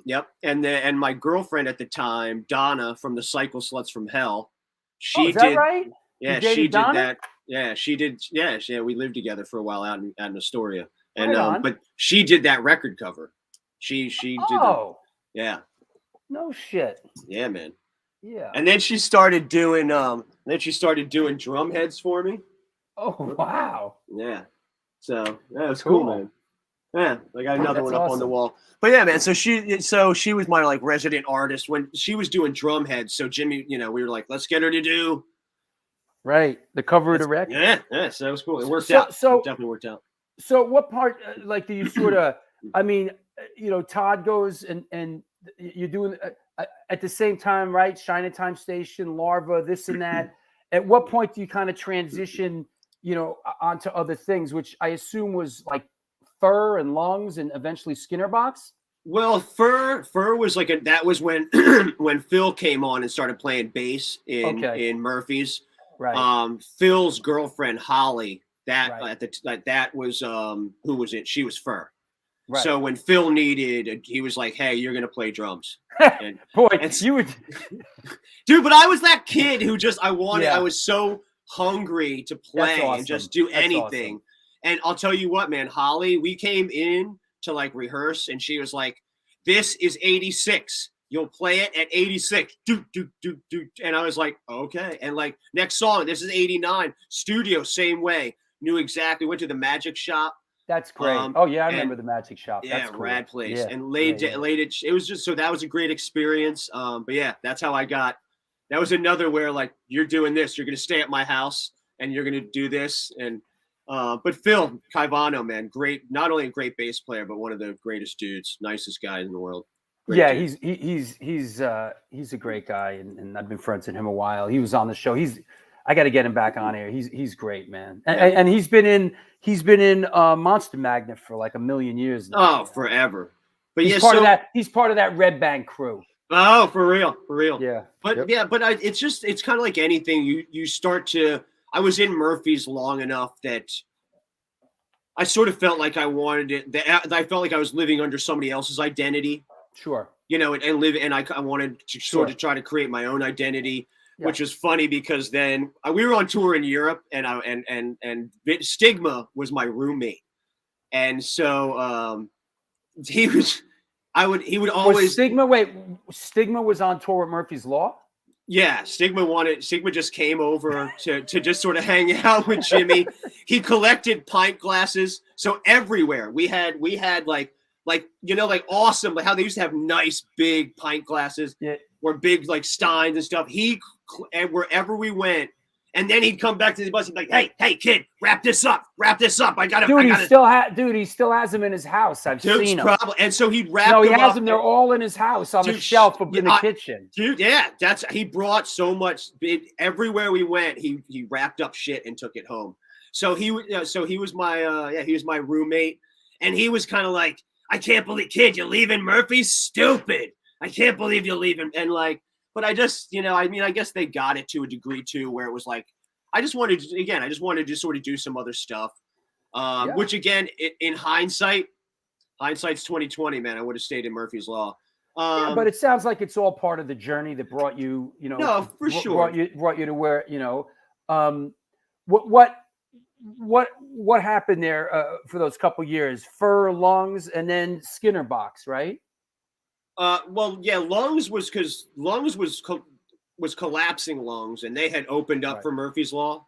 Yep. And my girlfriend at the time, Donna from the Cycle Sluts from Hell, she is that right? Yeah, she did that. Yeah, she did. Yeah, we lived together for a while out in Astoria, and but she did that record cover. She did. Oh. Yeah. No shit. Yeah, man. Yeah. And then she started doing drum heads for me. Oh wow. Yeah. So that was cool, man. Yeah, I got another one up on the wall. But yeah, man, so she was my like resident artist when she was doing drum heads. So Jimmy, we were like, let's get her to do the cover of the record. Yeah, so that was cool. It worked out. So it definitely worked out. So what part like do you sort of I mean, Todd goes and you're doing at the same time, right? Chinatown Station, Larva, this and that. At what point do you kind of transition, onto other things, which I assume was like Fur and Lungs and eventually Skinnerbox? Well, Fur was that was when when Phil came on and started playing bass in Murphy's. Right. Phil's girlfriend Holly, That Right. that was who was it? She was Fur. Right. So when Phil needed, he was like, "Hey, you're gonna play drums." And, Boy, and you would. dude, but I was that kid who just I Yeah. was so hungry to play That's awesome. and just do That's anything. awesome. And I'll tell you what, man, Holly, we came in to like rehearse, and she was like, "This is 86. You'll play it at 86." Do do do do. And I was like, "Okay." And like next song, this is 89. Studio, same way. Knew exactly. Went to the Magic Shop. That's great. Oh yeah, I and- remember the Magic Shop. Yeah, That's cool. rad place. Yeah. And laid it. It was just so that was a great experience. But yeah, that's how I got. That was another where like you're doing this, you're gonna stay at my house and you're gonna do this. And but Phil Caivano, man, great, not only a great bass player, but one of the greatest dudes, nicest guys in the world. Great Yeah, dude. he's a great guy, and I've been friends with him a while. He was on the show. I got to get him back on here. He's great, man. And he's been in Monster Magnet for like a million years now. Oh, forever. But He's yeah, part so of that. He's part of that Red Band crew. oh, for real. Yeah. But Yep. yeah, but it's kind of like anything. You start to. I was in Murphy's long enough that I sort of felt like I wanted it. That I felt like I was living under somebody else's identity, Sure. you know, and live. And I wanted to sort Sure. of try to create my own identity, Yeah. which was funny because then we were on tour in Europe, and Stigma was my roommate, and so he was. He would always Was Stigma. Wait, Stigma was on tour with Murphy's Law. Yeah, Stigma just came over to just sort of hang out with Jimmy. He collected pint glasses. So everywhere we had like you know, like awesome, like how they used to have nice big pint glasses, Yeah. or big like steins and stuff. And wherever we went, and then he'd come back to the bus and be like, hey kid, wrap this up. I gotta He still has them in his house. I've seen them. Probably. And so he'd wrap No, he them has up. them. They're all in his house on the shelf up in the kitchen. Dude, yeah, he brought so much. Everywhere we went, he wrapped up shit and took it home. So he was my roommate, and he was kind of like, I can't believe, kid, you're leaving Murphy, stupid. I can't believe you're leaving, and like, but I just, I guess they got it to a degree too, where it was like, I just wanted to sort of do some other stuff, which again, in hindsight's 2020, man, I would have stayed in Murphy's Law. But it sounds like it's all part of the journey that brought you, no, for sure, brought you to where, what happened there for those couple years? Fur, Lungs, and then Skinner Box, right? Well, yeah, Lungs was because Lungs was collapsing Lungs, and they had opened up for Murphy's Law.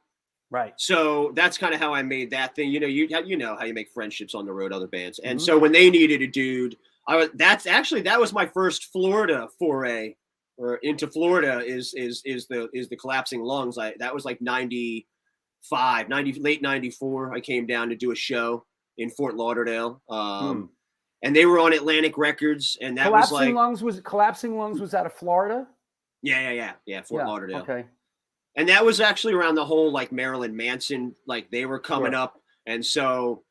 Right. So that's kind of how I made that thing. You know how you make friendships on the road, other bands. And so when they needed a dude, that was my first Florida foray, or into Florida is the collapsing Lungs. That was like 95, late 94. I came down to do a show in Fort Lauderdale. And they were on Atlantic Records, and that Collapsing Lungs was out of Florida. Yeah, Fort Lauderdale. Okay. And that was actually around the whole like Marilyn Manson, like they were coming up, and so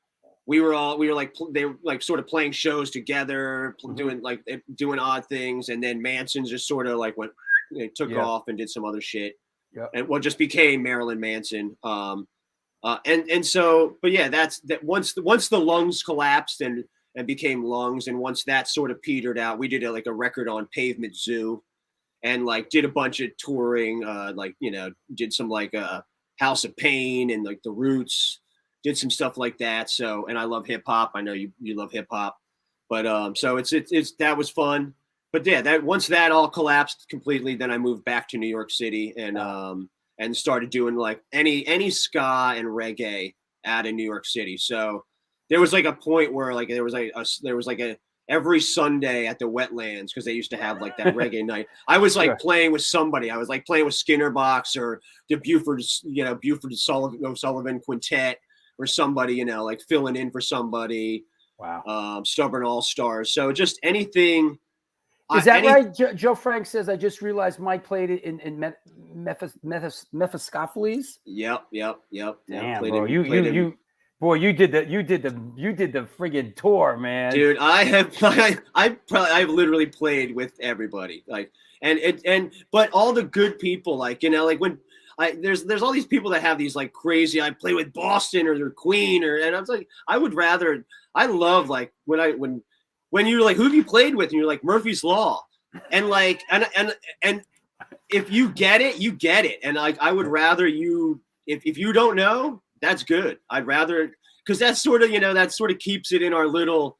they were like sort of playing shows together, doing odd things, and then Manson just sort of like took off and did some other shit, and just became Marilyn Manson. And so, but yeah, that's that. Once the Lungs collapsed and became Lungs, and once that sort of petered out, we did a record on Pavement Zoo. And like did a bunch of touring, did some like House of Pain and like the Roots, did some stuff like that. So, and I love hip hop. I know you love hip hop, but so it's that was fun. But yeah, that once that all collapsed completely, then I moved back to New York City and started doing like any ska and reggae out in New York City. So there was like a point where like there was like every Sunday at the Wetlands, because they used to have like that reggae night. I was like playing with somebody. I was like playing with Skinner Box or the Buford Sullivan Quintet or somebody, like filling in for somebody. Wow. Stubborn All Stars. So just anything. Is that right? Joe Frank says, I just realized Mike played it in Mephistopheles. Yep. Damn, bro. Boy, you did the friggin' tour, man. Dude, I've literally played with everybody, like, but all the good people, like, like when there's all these people that have these like crazy, I play with Boston or they're Queen and I'm like, I love like when you're like, who have you played with? And you're like Murphy's Law. And like, and if you get it, you get it. And like, I would rather you, if you don't know, that's good. I'd rather, because that's sort of, that sort of keeps it in our little,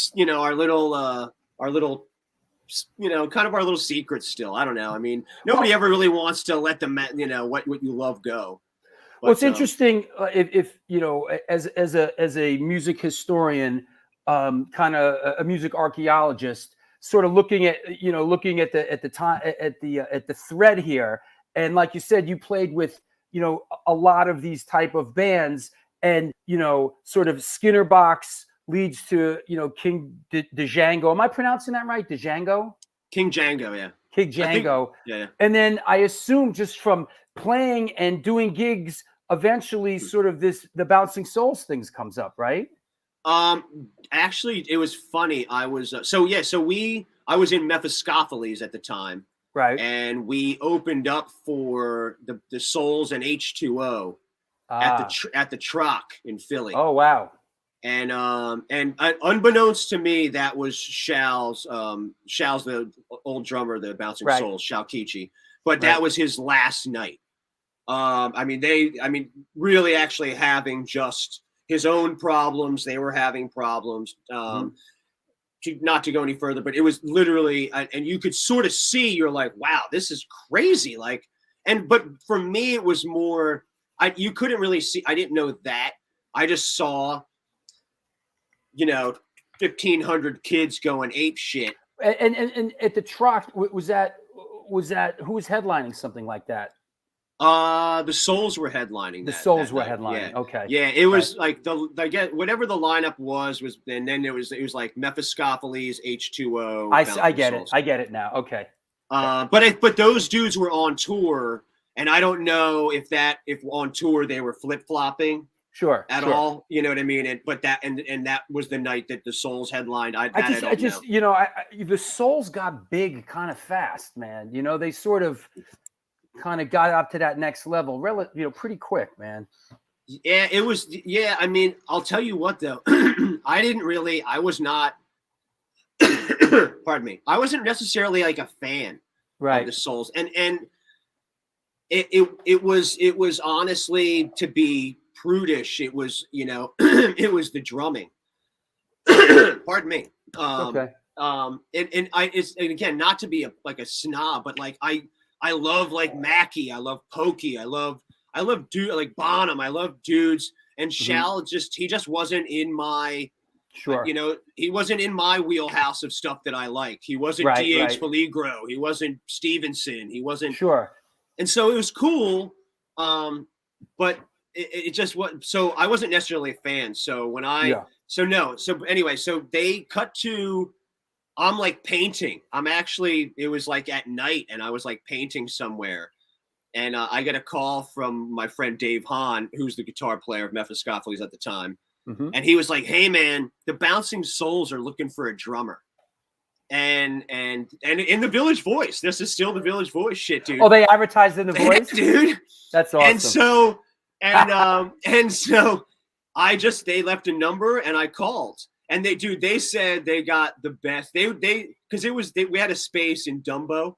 kind of our little secrets still. I don't know. I mean, nobody ever really wants to let them, what you love go. But, well, it's interesting if as a music historian, kind of a music archaeologist, sort of looking at the thread here, and like you said, you played with a lot of these type of bands, and sort of Skinner Box leads to King Django. Am I pronouncing that right? Django? King Django, yeah. King Django. Yeah. And then I assume just from playing and doing gigs, eventually sort of the Bouncing Souls things comes up, right? Actually, it was funny. I was I was in Mephistopheles at the time, right? And we opened up for the Souls and H2O at the Troc in Philly. Oh wow! And unbeknownst to me, that was Shal's the old drummer, the Bouncing Souls, Shal Kichi. But that was his last night. Really actually having just his own problems. They were having problems. Not to go any further, but it was literally, and you could sort of see, you're like, wow, this is crazy. Like, but for me, it was more, you couldn't really see, I didn't know that. I just saw, 1,500 kids going ape shit. And at the Troc, was that who was headlining something like that? The Souls were headlining. The Souls were headlining. Yeah. Okay. Yeah, it was like whatever the lineup was, and then it was like Mephistopheles, H2O. I get it. I get it now. Okay. But those dudes were on tour, and I don't know if on tour they were flip flopping. Sure. All, you know what I mean? But that was the night that the Souls headlined. The Souls got big kind of fast, man. They sort of kind of got up to that next level, pretty quick, man. Yeah, it was. Yeah, I mean, I'll tell you what though, I was not. Pardon me. I wasn't necessarily like a fan of the Souls, and it was honestly, to be prudish, it was it was the drumming. Pardon me. Okay. And again, not to be a snob, but like I love like Mackie, I love Pokey, I love dude like Bonham, I love dudes, and Shal he just wasn't in my he wasn't in my wheelhouse of stuff that I like. He wasn't D.H. Peligro, he wasn't Stevenson, he wasn't and so it was cool, but it just was, so I wasn't necessarily a fan. So when so they cut to, I'm like painting. It was like at night, and I was like painting somewhere. And I get a call from my friend Dave Hahn, who's the guitar player of Mephistopheles at the time. And he was like, hey man, the Bouncing Souls are looking for a drummer. And in the Village Voice, this is still the Village Voice shit, dude. Oh, they advertised in the Voice? Dude. That's awesome. And so they left a number and I called. And they said they got the best. Because we had a space in Dumbo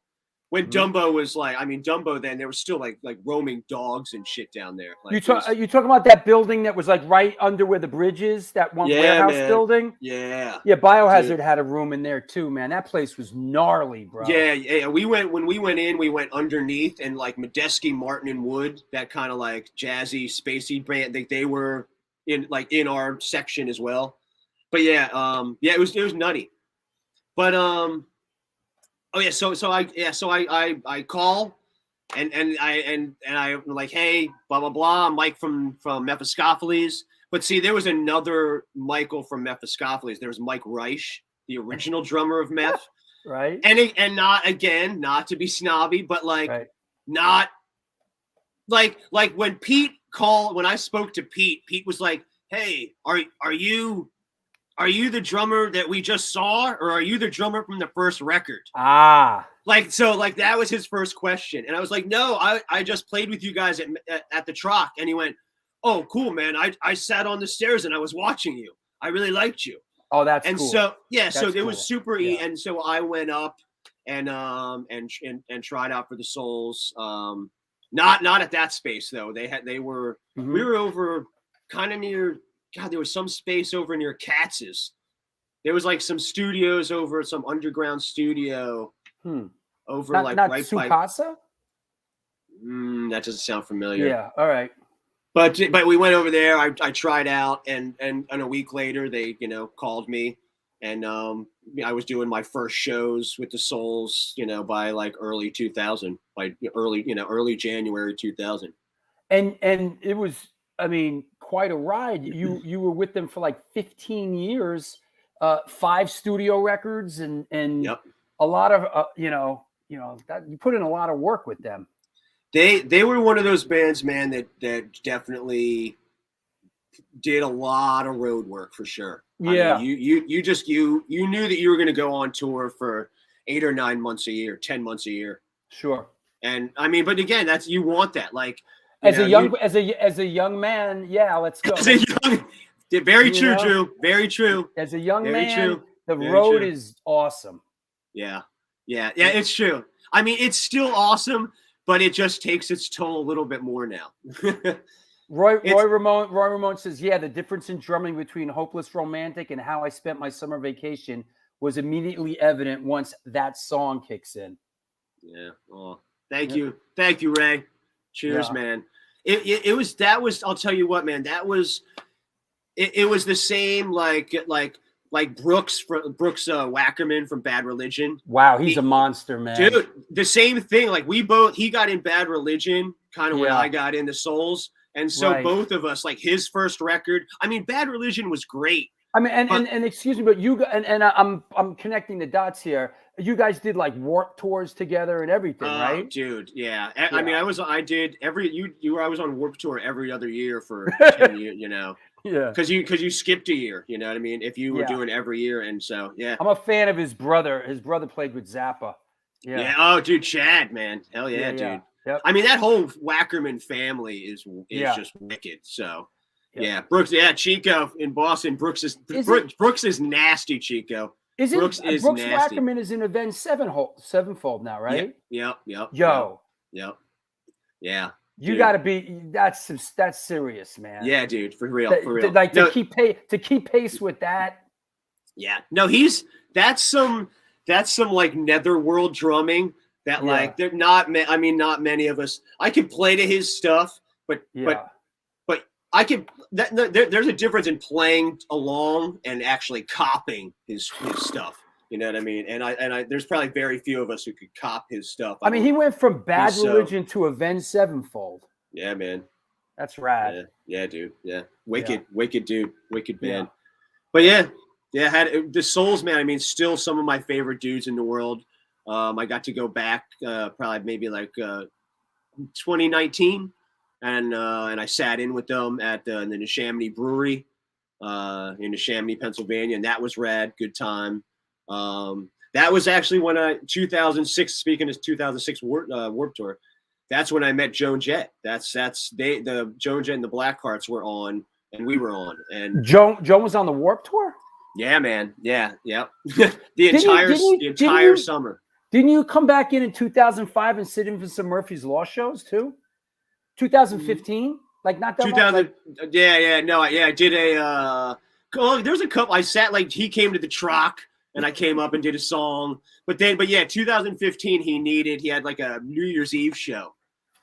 when Dumbo was like, Dumbo then there was still like roaming dogs and shit down there. Like, you talking about that building that was like right under where the bridge is, that one warehouse building? Yeah. Yeah, Biohazard had a room in there too, man. That place was gnarly, bro. Yeah. When we went in, we went underneath, and like Medeski, Martin and Wood, that kind of like jazzy, spacey band, they were in our section as well. But it was nutty. But so I call and I'm like, hey, blah blah blah, I'm Mike from Mephistopheles. But see, there was another Michael from Mephistopheles. There was Mike Reich, the original drummer of Meph. Right. And not to be snobby, but not like when when I spoke to Pete was like, hey, are you the drummer that we just saw, or are you the drummer from the first record? like that was his first question, and I was like, no, I just played with you guys at the Troc, and he went, oh, cool, man. I sat on the stairs and I was watching you. I really liked you. Oh, that's and cool. so yeah, so That's it cool. was super Yeah. and so I went up and tried out for the Souls. Not at that space though. We were over kind of near. God, there was some space over near Katz's. There was like some studios over some underground studio over not like not right by. Tsukasa? That doesn't sound familiar. Yeah. All right. But we went over there. I tried out, and a week later they called me, and I was doing my first shows with the Souls, by like early 2000, early January 2000. And it was, I mean, quite a ride. You were with them for like 15 years, 5 studio records, and Yep. a lot of that you put in a lot of work with them. They were one of those bands, man, that definitely did a lot of road work for sure. Yeah. I mean, you knew that you were going to go on tour for 8 or 9 months a year, 10 months a year. Sure. And I mean, but again, you want that, like as a young man, yeah, let's go. Very true, Drew. Very true. As a young Very man, true. the Very road true. is awesome. Yeah, it's true. I mean, it's still awesome, but it just takes its toll a little bit more now. Roy Ramon says, yeah, the difference in drumming between Hopeless Romantic and How I Spent My Summer Vacation was immediately evident once that song kicks in. Yeah. Oh, thank you, Ray. Cheers, man. It was I'll tell you what, man. That was it was the same like Brooks Wackerman from Bad Religion. Wow, he's a monster, man. Dude, the same thing. Like he got in Bad Religion kind of when I got into Souls. And so both of us, like his first record, I mean, Bad Religion was great. I mean, and excuse me, but I'm connecting the dots here. You guys did like Warped tours together and everything, right? Dude, yeah. I mean, I was on Warped Tour every other year for 10 years, Yeah. Because you skipped a year, you know what I mean? If you were doing every year, and so yeah. I'm a fan of his brother. His brother played with Zappa. Yeah. Yeah. Oh, dude, Chad, man. Hell yeah, dude. Yeah. Yep. I mean, that whole Wackerman family is just wicked. So yeah, Brooks. Yeah, Chico in Boston. Brooks is nasty. Chico. Brooks nasty. Wackerman is in Avenged Sevenfold now, right? Yep. Yo. Yep. Yeah. You got to be. That's serious, man. Yeah, dude. For real. Like to keep pace with that. Yeah. No, that's some like netherworld drumming that like they're not. I mean, not many of us. I could play to his stuff, but I could. There's a difference in playing along and actually copying his stuff. You know what I mean? And I there's probably very few of us who could cop his stuff. I mean, he went from Bad Religion to Avenged Sevenfold. Yeah, man. That's rad. Yeah, dude. Yeah. Wicked dude. Wicked band. But yeah, had the Souls, man. I mean, still some of my favorite dudes in the world. I got to go back probably maybe like 2019, and I sat in with them at the Neshaminy Brewery in Neshaminy, Pennsylvania, and that was rad. Good time. That was actually when 2006. Speaking of 2006 Warped Tour, that's when I met Joan Jett. The Joan Jett and the Blackhearts were on, and we were on. And Joan was on the Warped Tour. Yeah, man. Yeah. the entire summer. Didn't you come back in 2005 and sit in for some Murphy's Law shows too? 2015, like not that 2000. long. I did a. There's a couple. I sat like he came to the Troc. And I came up and did a song, but 2015 he had like a New Year's Eve show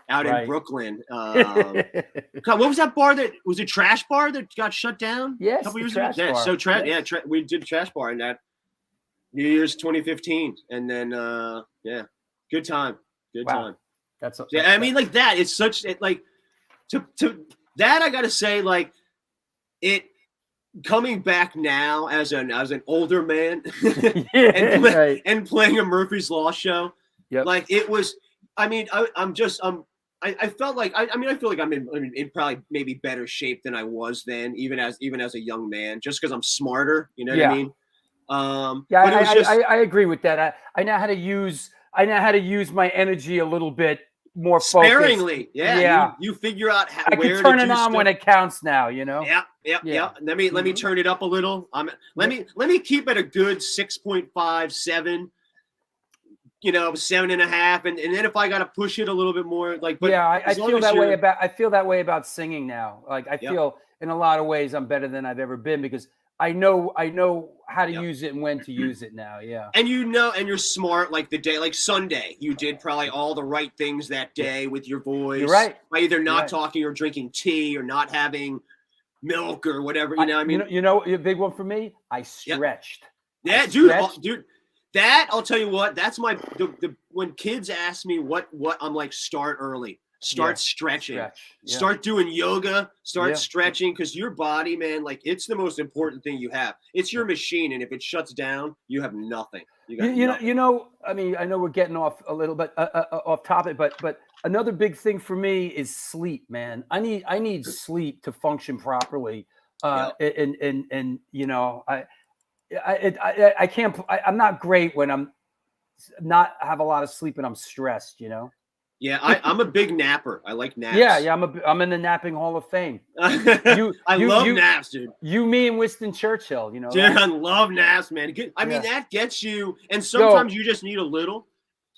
out in Brooklyn. God, what was that bar that was a Trash Bar that got shut down? Yes, a couple years ago. We did Trash Bar in that New Year's 2015, and then good time. That's I mean, like that. It's such like to that I gotta say, like it. Coming back now as an older man and playing a Murphy's Law show, like it was. I mean, I felt like I feel like I'm in probably maybe better shape than I was then, even as a young man, just because I'm smarter. You know what I mean? I agree with that. I know how to use I know how to use my energy a little bit more focused. Sparingly. Yeah. Yeah. You figure out how, I where can turn to it do on stuff. when it counts now, you know? Yeah. Yeah. Let me turn it up a little. Let me keep it a good 6.5, 7. 7.5, and then if I got to push it a little bit more, like, but yeah, I as long feel as that way you're- about. I feel that way about singing now. Like I Yep. feel in a lot of ways I'm better than I've ever been because I know how to Yep. use it and when to use it now. Yeah. and and you're smart. Like the day, like Sunday, you did probably all the right things that day with your voice. You're right. By either not right. talking or drinking tea or not having milk or whatever. I mean, a big one for me. I stretched. Yeah, dude. That I'll tell you what. That's my when kids ask me what I'm like, start early. Start stretching. Start doing yoga. Start stretching because your body, man, like it's the most important thing you have. It's your machine, and if it shuts down, you have nothing. I mean, I know we're getting off a little bit off topic, but another big thing for me is sleep, man. I need sleep to function properly. And I can't. I'm not great when I'm not have a lot of sleep and I'm stressed. Yeah, I'm a big napper. I like naps. Yeah. I'm in the napping Hall of Fame. I love naps, dude. You, me, and Winston Churchill. Dude, I love naps, man. I mean, that gets you, and sometimes you just need a little.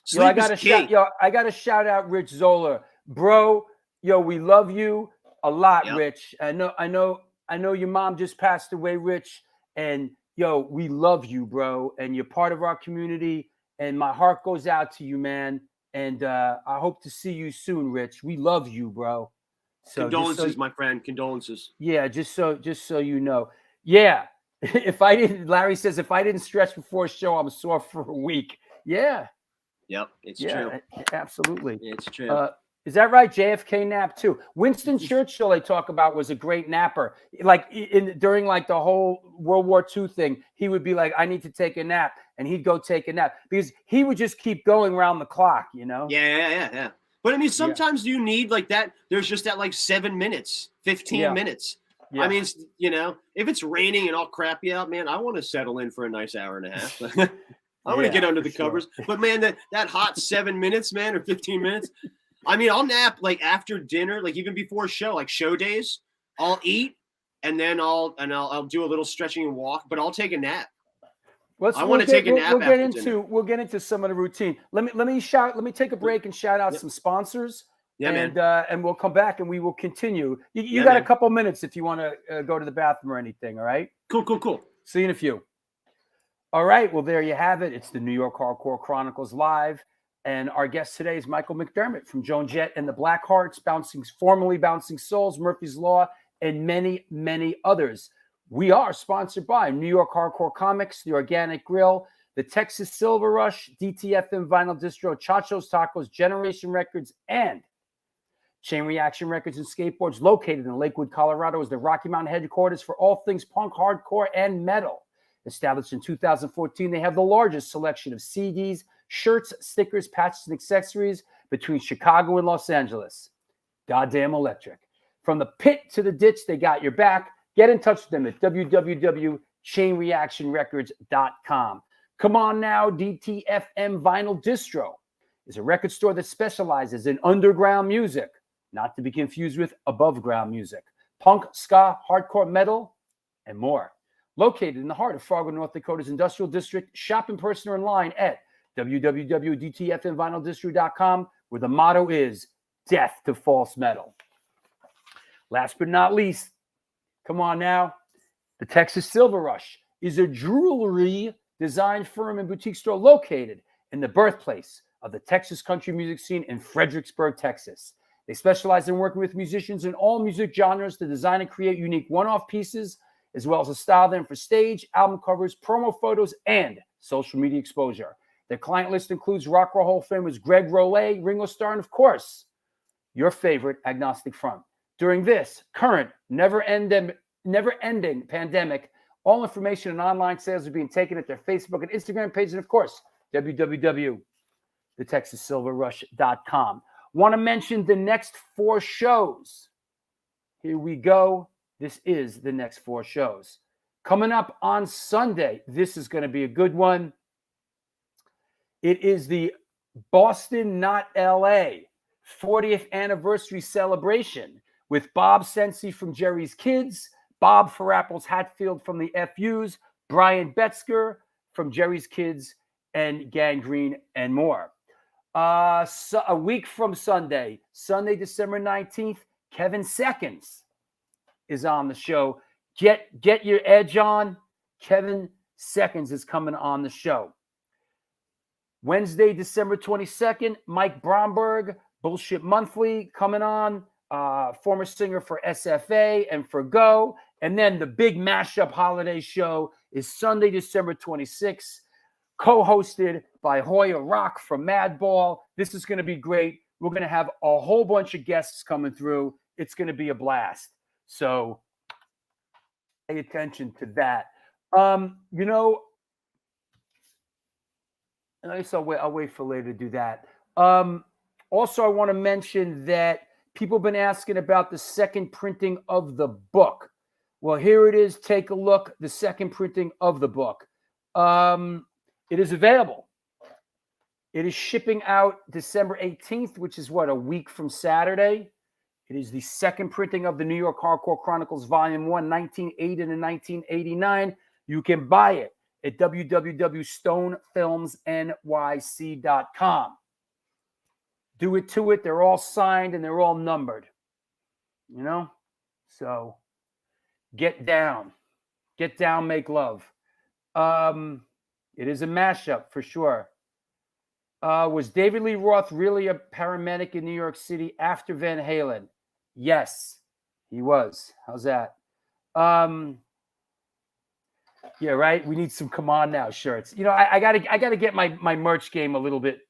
Sleep is key. I gotta shout out Rich Zola, bro. We love you a lot, Rich. I know your mom just passed away, Rich, and we love you, bro, and you're part of our community. And my heart goes out to you, man. And I hope to see you soon, Rich. We love you, bro. So condolences, my friend. Condolences. Yeah, just so you know. Yeah. Larry says, if I didn't stretch before a show, I'm sore for a week. Yeah. Yep, it's true. Absolutely. It's true. Is that right? JFK nap too. Winston Churchill, they talk about, was a great napper. Like during like the whole World War II thing, he would be like, I need to take a nap. And he'd go take a nap because he would just keep going around the clock, Yeah. But I mean, sometimes you need like that. There's just that like 7 minutes, 15 minutes. Yeah. I mean, if it's raining and all crappy out, man, I want to settle in for a nice hour and a half. I want to get under the covers. But man, that hot 7 minutes, man, or 15 minutes. I mean, I'll nap like after dinner, like even before a show, like show days. I'll eat and then I'll do a little stretching and walk, but I'll take a nap. I want to take a nap. We'll get into some of the routine. Let me take a break and shout out some sponsors. Yeah, and we'll come back and we will continue. You got a couple minutes if you want to go to the bathroom or anything. All right. Cool. See you in a few. All right. Well, there you have it. It's the New York Hardcore Chronicles Live. And our guest today is Michael McDermott from Joan, Jett, and the Blackhearts, formerly Bouncing Souls, Murphy's Law, and many, many others. We are sponsored by New York Hardcore Comics, The Organic Grill, the Texas Silver Rush, DTFM Vinyl Distro, Chacho's Tacos, Generation Records, and Chain Reaction Records and Skateboards, located in Lakewood, Colorado, is the Rocky Mountain headquarters for all things punk, hardcore, and metal. Established in 2014, they have the largest selection of CDs, shirts, stickers, patches, and accessories between Chicago and Los Angeles. Goddamn electric. From the pit to the ditch, they got your back. Get in touch with them at www.chainreactionrecords.com. Come on now, DTFM Vinyl Distro is a record store that specializes in underground music, not to be confused with above ground music, punk, ska, hardcore metal, and more. Located in the heart of Fargo, North Dakota's industrial district, shop in person or online at www.dtfmvinyldistro.com, where the motto is death to false metal. Last but not least, come on now, the Texas Silver Rush is a jewelry design firm and boutique store located in the birthplace of the Texas country music scene in Fredericksburg, Texas. They specialize in working with musicians in all music genres to design and create unique one-off pieces, as well as to style them for stage, album covers, promo photos, and social media exposure. Their client list includes Rock and Roll Hall of Famers Greg Rollet, Ringo Starr, and of course, your favorite Agnostic Front. During this current never-ending pandemic, all information and online sales are being taken at their Facebook and Instagram page, and of course, www.thetexassilverrush.com. Want to mention the next 4 shows. Here we go. This is the next 4 shows. Coming up on Sunday, this is going to be a good one. It is the Boston, Not LA, 40th anniversary celebration with Bob Sensi from Jerry's Kids, Bob Farapples Hatfield from the FUs, Brian Betzger from Jerry's Kids, and Gangrene, and more. So a week from Sunday, December 19th, Kevin Seconds is on the show. Get your edge on. Kevin Seconds is coming on the show. Wednesday, December 22nd, Mike Bromberg, Bullshit Monthly, coming on. Former singer for SFA and for Go. And then the big mashup holiday show is Sunday, December 26th, co-hosted by Hoya Rock from Madball. This is going to be great. We're going to have a whole bunch of guests coming through. It's going to be a blast. So pay attention to that. You know, and I guess I'll wait for later to do that. Also, I want to mention that people have been asking about the second printing of the book. Well, here it is. Take a look. The second printing of the book. It is available. It is shipping out December 18th, which is what, a week from Saturday. It is the second printing of the New York Hardcore Chronicles Volume 1, 1980 to 1989. You can buy it at www.stonefilmsnyc.com. Do it to it. They're all signed and they're all numbered. You know? So get down. Get down, make love. It is a mashup for sure. Was David Lee Roth really a paramedic in New York City after Van Halen? Yes, he was. How's that? Yeah, right. We need some "Come On Now" shirts. You know, I gotta get my merch game a little bit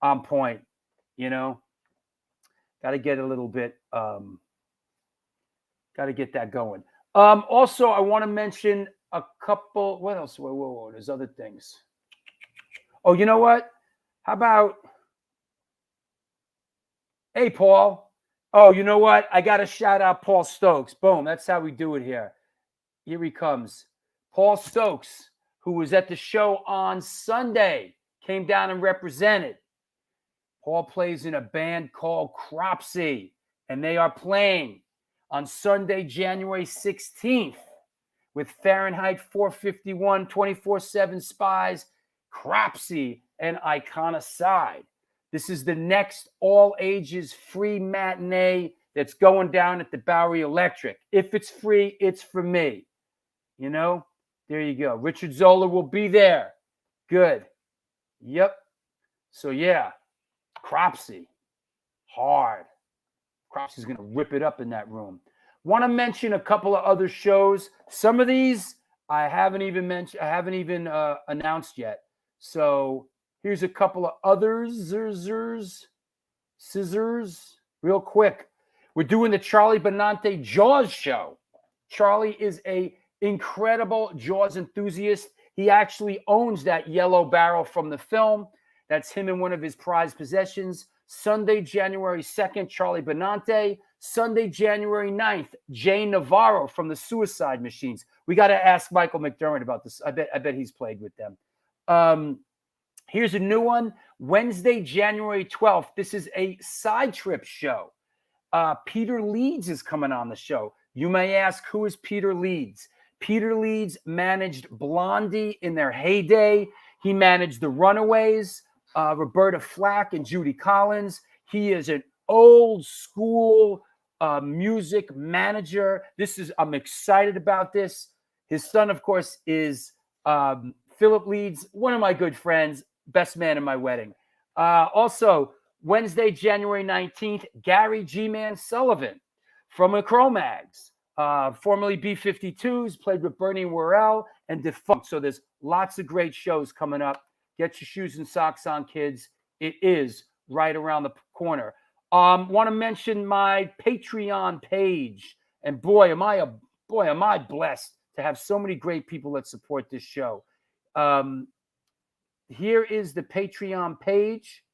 on point. You know, gotta get a little bit. Gotta get that going. Also, I want to mention a couple. What else? Whoa. There's other things. Oh, you know what? How about? Hey, Paul. Oh, you know what? I got to shout out Paul Stokes. Boom. That's how we do it here. Here he comes. Paul Stokes, who was at the show on Sunday, came down and represented. Paul plays in a band called Cropsy, and they are playing on Sunday, January 16th with Fahrenheit 451, 24/7 Spies, Cropsy, and Iconicide. This is the next all-ages free matinee that's going down at the Bowery Electric. If it's free, it's for me. You know? There you go. Richard Zola will be there. Good. Yep. So, yeah. Cropsy. Hard. Cropsy's going to rip it up in that room. Want to mention a couple of other shows. Some of these I haven't even announced yet. So here's a couple of others. Scissors. Real quick. We're doing the Charlie Benante Jaws show. Charlie is a incredible Jaws enthusiast. He actually owns that yellow barrel from the film. That's him in one of his prized possessions. Sunday, January 2nd, Charlie Benante. Sunday, January 9th, Jay Navarro from the Suicide Machines. We got to ask Michael McDermott about this. I bet he's played with them. Here's a new one. Wednesday, January 12th. This is a side trip show. Peter Leeds is coming on the show. You may ask, who is Peter Leeds? Peter Leeds managed Blondie in their heyday. He managed the Runaways, Roberta Flack and Judy Collins. He is an old school music manager. I'm excited about this. His son, of course, is Philip Leeds, one of my good friends, best man in my wedding. Also, Wednesday, January 19th, Gary G-Man Sullivan from the Cro-Mags, formerly B-52s, played with Bernie Worrell and Defunct. So there's lots of great shows coming up. Get your shoes and socks on, kids. It is right around the corner. Want to mention my Patreon page. And boy, am I blessed to have so many great people that support this show. Here is the Patreon page.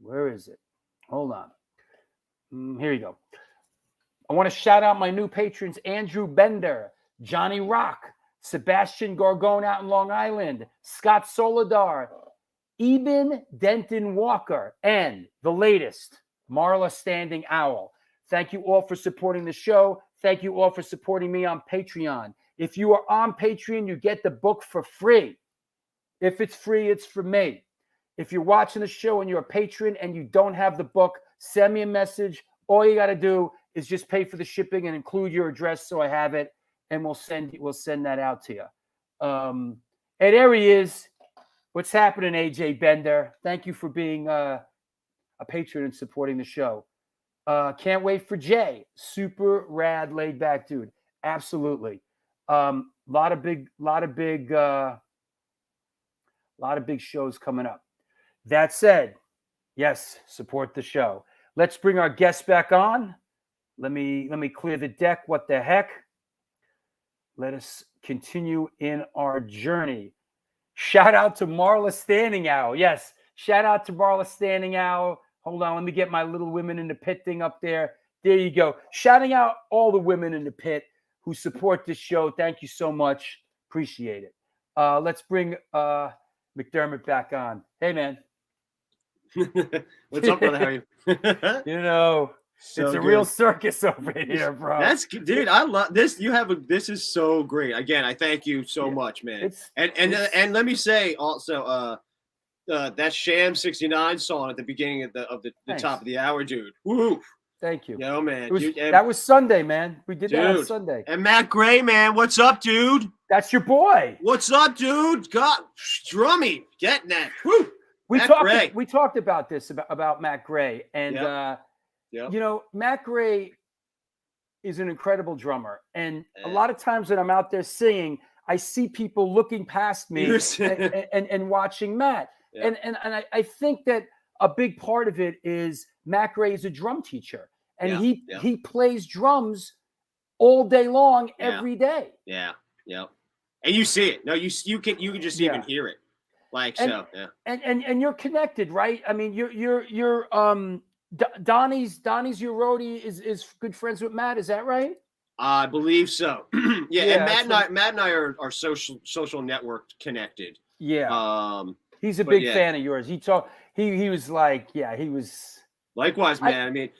Where is it? Hold on. Here you go. I want to shout out my new patrons, Andrew Bender, Johnny Rock, Sebastian Gorgon out in Long Island, Scott Soledar, Eben Denton Walker, and the latest, Marla Standing Owl. Thank you all for supporting the show. Thank you all for supporting me on Patreon. If you are on Patreon, you get the book for free. If it's free, it's for me. If you're watching the show and you're a patron and you don't have the book, send me a message. All you got to do is just pay for the shipping and include your address so I have it, and we'll send that out to you. And there he is. What's happening, AJ Bender? Thank you for being a patron and supporting the show. Can't wait for Jay. Super rad, laid back dude. Absolutely. Lot of big shows coming up. That said, yes, support the show. Let's bring our guests back on. Let me clear the deck. What the heck? Let us continue in our journey. Shout out to Marla Standing Owl. Yes, shout out to Marla Standing Owl. Hold on, let me get my Little Women in the Pit thing up there. There you go. Shouting out all the women in the pit who support this show. Thank you so much. Appreciate it. Let's bring McDermott back on. Hey, man. What's up, brother? How are you? So it's a real circus over here, bro. That's dude. I love this. This is so great. Again, I thank you so much, man. And let me say also, that Sham 69 song at the beginning of the top of the hour, dude. Woo! Thank you. Yo, man. That was Sunday, man. We did that on Sunday. And Matt Gray, man, what's up, dude? That's your boy. What's up, dude? God, drummy, getting that. Woo! We talked about this about Matt Gray, and Matt Gray is an incredible drummer, and a lot of times when I'm out there singing, I see people looking past me and watching Matt, and I think that a big part of it is Matt Gray is a drum teacher, and he plays drums all day long, every day. Yeah. And you see it. No, you can just even hear it. And you're connected, right? I mean, you're Donnie's your roadie is good friends with Matt. Is that right? I believe so. And Matt and I are social network connected. Yeah. He's a big fan of yours. He was like, he was. Likewise, man. I mean,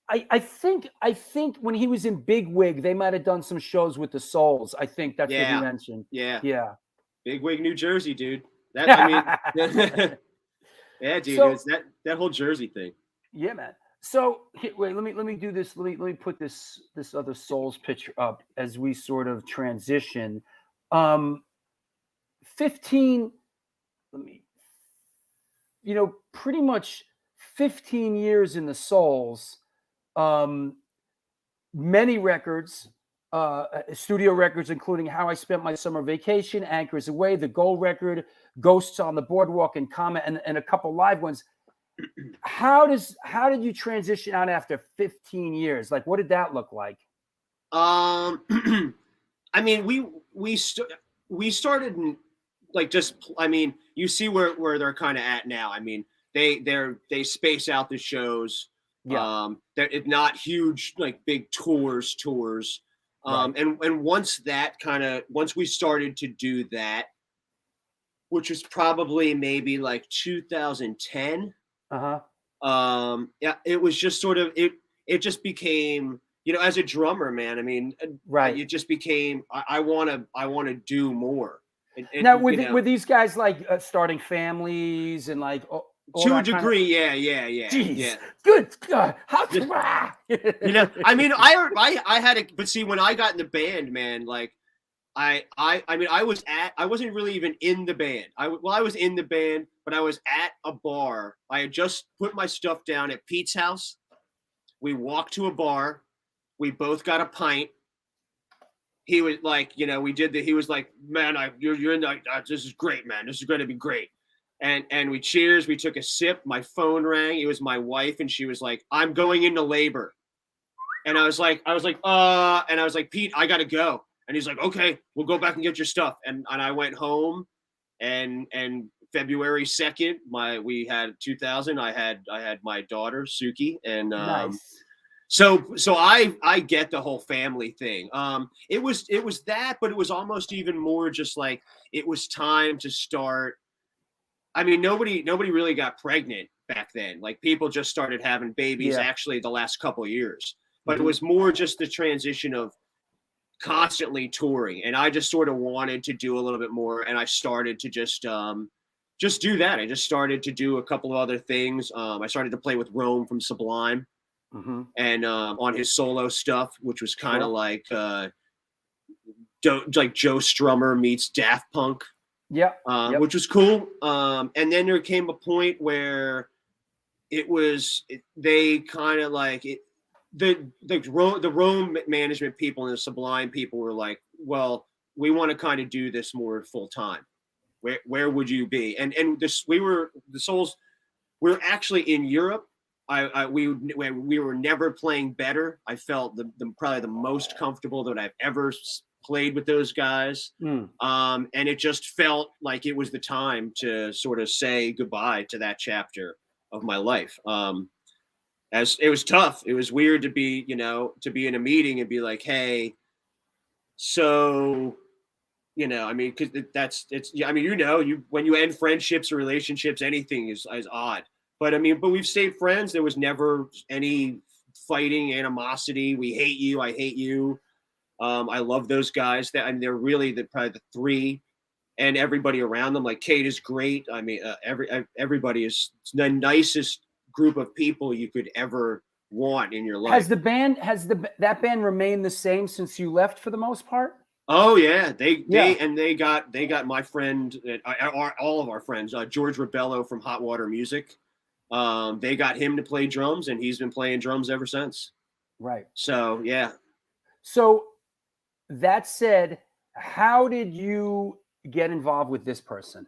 I think when he was in Big Wig, they might have done some shows with the Souls. I think that's what he mentioned. Yeah. Big Wig, New Jersey, dude. Yeah, dude. So, it's that whole Jersey thing. Yeah, man. So wait, let me do this. Let me put this other Souls picture up as we sort of transition. 15. Pretty much 15 years in the Souls. Many records. Studio records, including How I Spent My Summer Vacation, Anchors Away, The Gold Record, Ghosts on the Boardwalk, and Comet, and a couple live ones. How did you transition out after 15 years? Like, what did that look like? I mean, we started like you see where they're kind of at now. I mean, they space out the shows. They're not huge, like big tours. Right. And once we started to do that, which was probably maybe like 2010. It was just sort of it just became, as a drummer, man. I mean, right. It just became I want to do more. Now with these guys like starting families and like to a degree, yeah. Jeez, yeah. Good God, how I mean, I had it, but see, when I got in the band, man, like, I wasn't really even in the band. I was in the band, but I was at a bar. I had just put my stuff down at Pete's house. We walked to a bar. We both got a pint. He was like, he was like, man, you're in the, this is great, man. This is going to be great. And we cheers. We took a sip. My phone rang. It was my wife, and she was like, "I'm going into labor." And I was like, "Pete, I gotta go." And he's like, "Okay, we'll go back and get your stuff." And I went home, and February 2nd, we had 2000. I had my daughter Suki, and nice. So I get the whole family thing. It was that, but it was almost even more just like it was time to start I mean, nobody really got pregnant back then. Like people just started having babies actually the last couple of years. But it was more just the transition of constantly touring, and I just sort of wanted to do a little bit more, and I started to just do that. I just started to do a couple of other things. I started to play with Rome from Sublime, and on his solo stuff, which was kind of like Joe Strummer meets Daft Punk. Which was cool. And then there came a point where they kind of like it. The Rome management people and the Sublime people were like, well, we want to kind of do this more full time. Where would you be? And the Souls. We're actually in Europe. We were never playing better. I felt probably the most comfortable that I've ever played with those guys. And it just felt like it was the time to sort of say goodbye to that chapter of my life. As it was tough. It was weird to be in a meeting and be like, hey, so, I mean, because when you end friendships or relationships, anything is odd. But I mean, we've stayed friends. There was never any fighting, animosity. We hate you. I hate you. I love those guys. They're really probably the three, and everybody around them. Like Kate is great. I mean, everybody is the nicest group of people you could ever want in your life. That band remained the same since you left for the most part? Oh yeah, they got my friend, all of our friends, George Rebello from Hot Water Music. They got him to play drums, and he's been playing drums ever since. Right. So yeah. So that said, how did you get involved with this person?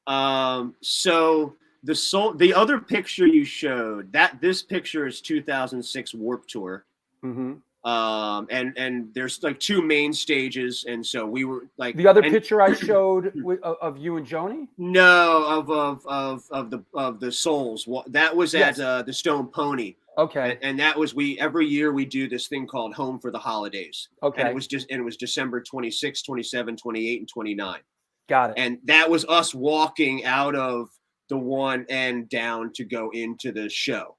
So the other picture you showed, this picture is 2006 Warped Tour. And there's like two main stages, and so we were like the other picture I showed of you and Joni. No, of the Souls. That was at the Stone Pony. Okay. And that was every year we do this thing called Home for the Holidays. Okay. And it was December 26, 27, 28, and 29. Got it. And that was us walking out of the one end down to go into the show.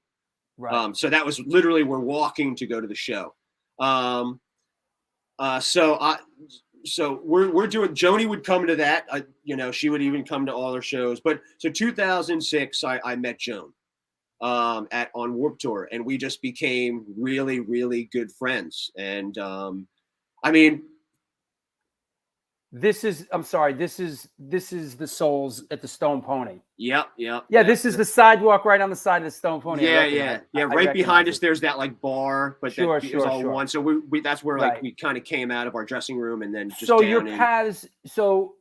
Right. So that was literally we're walking to go to the show. So we're doing. Joni would come to that. She would even come to all our shows. But so 2006, I met Joan on Warped Tour, and we just became really, really good friends. And I mean. This is the Souls at the Stone Pony. Yep. Yeah, this is the sidewalk right on the side of the Stone Pony. Yeah. Right behind us, there's that like bar, but it was all one. So we that's where like we kind of came out of our dressing room and then just. So your paths. So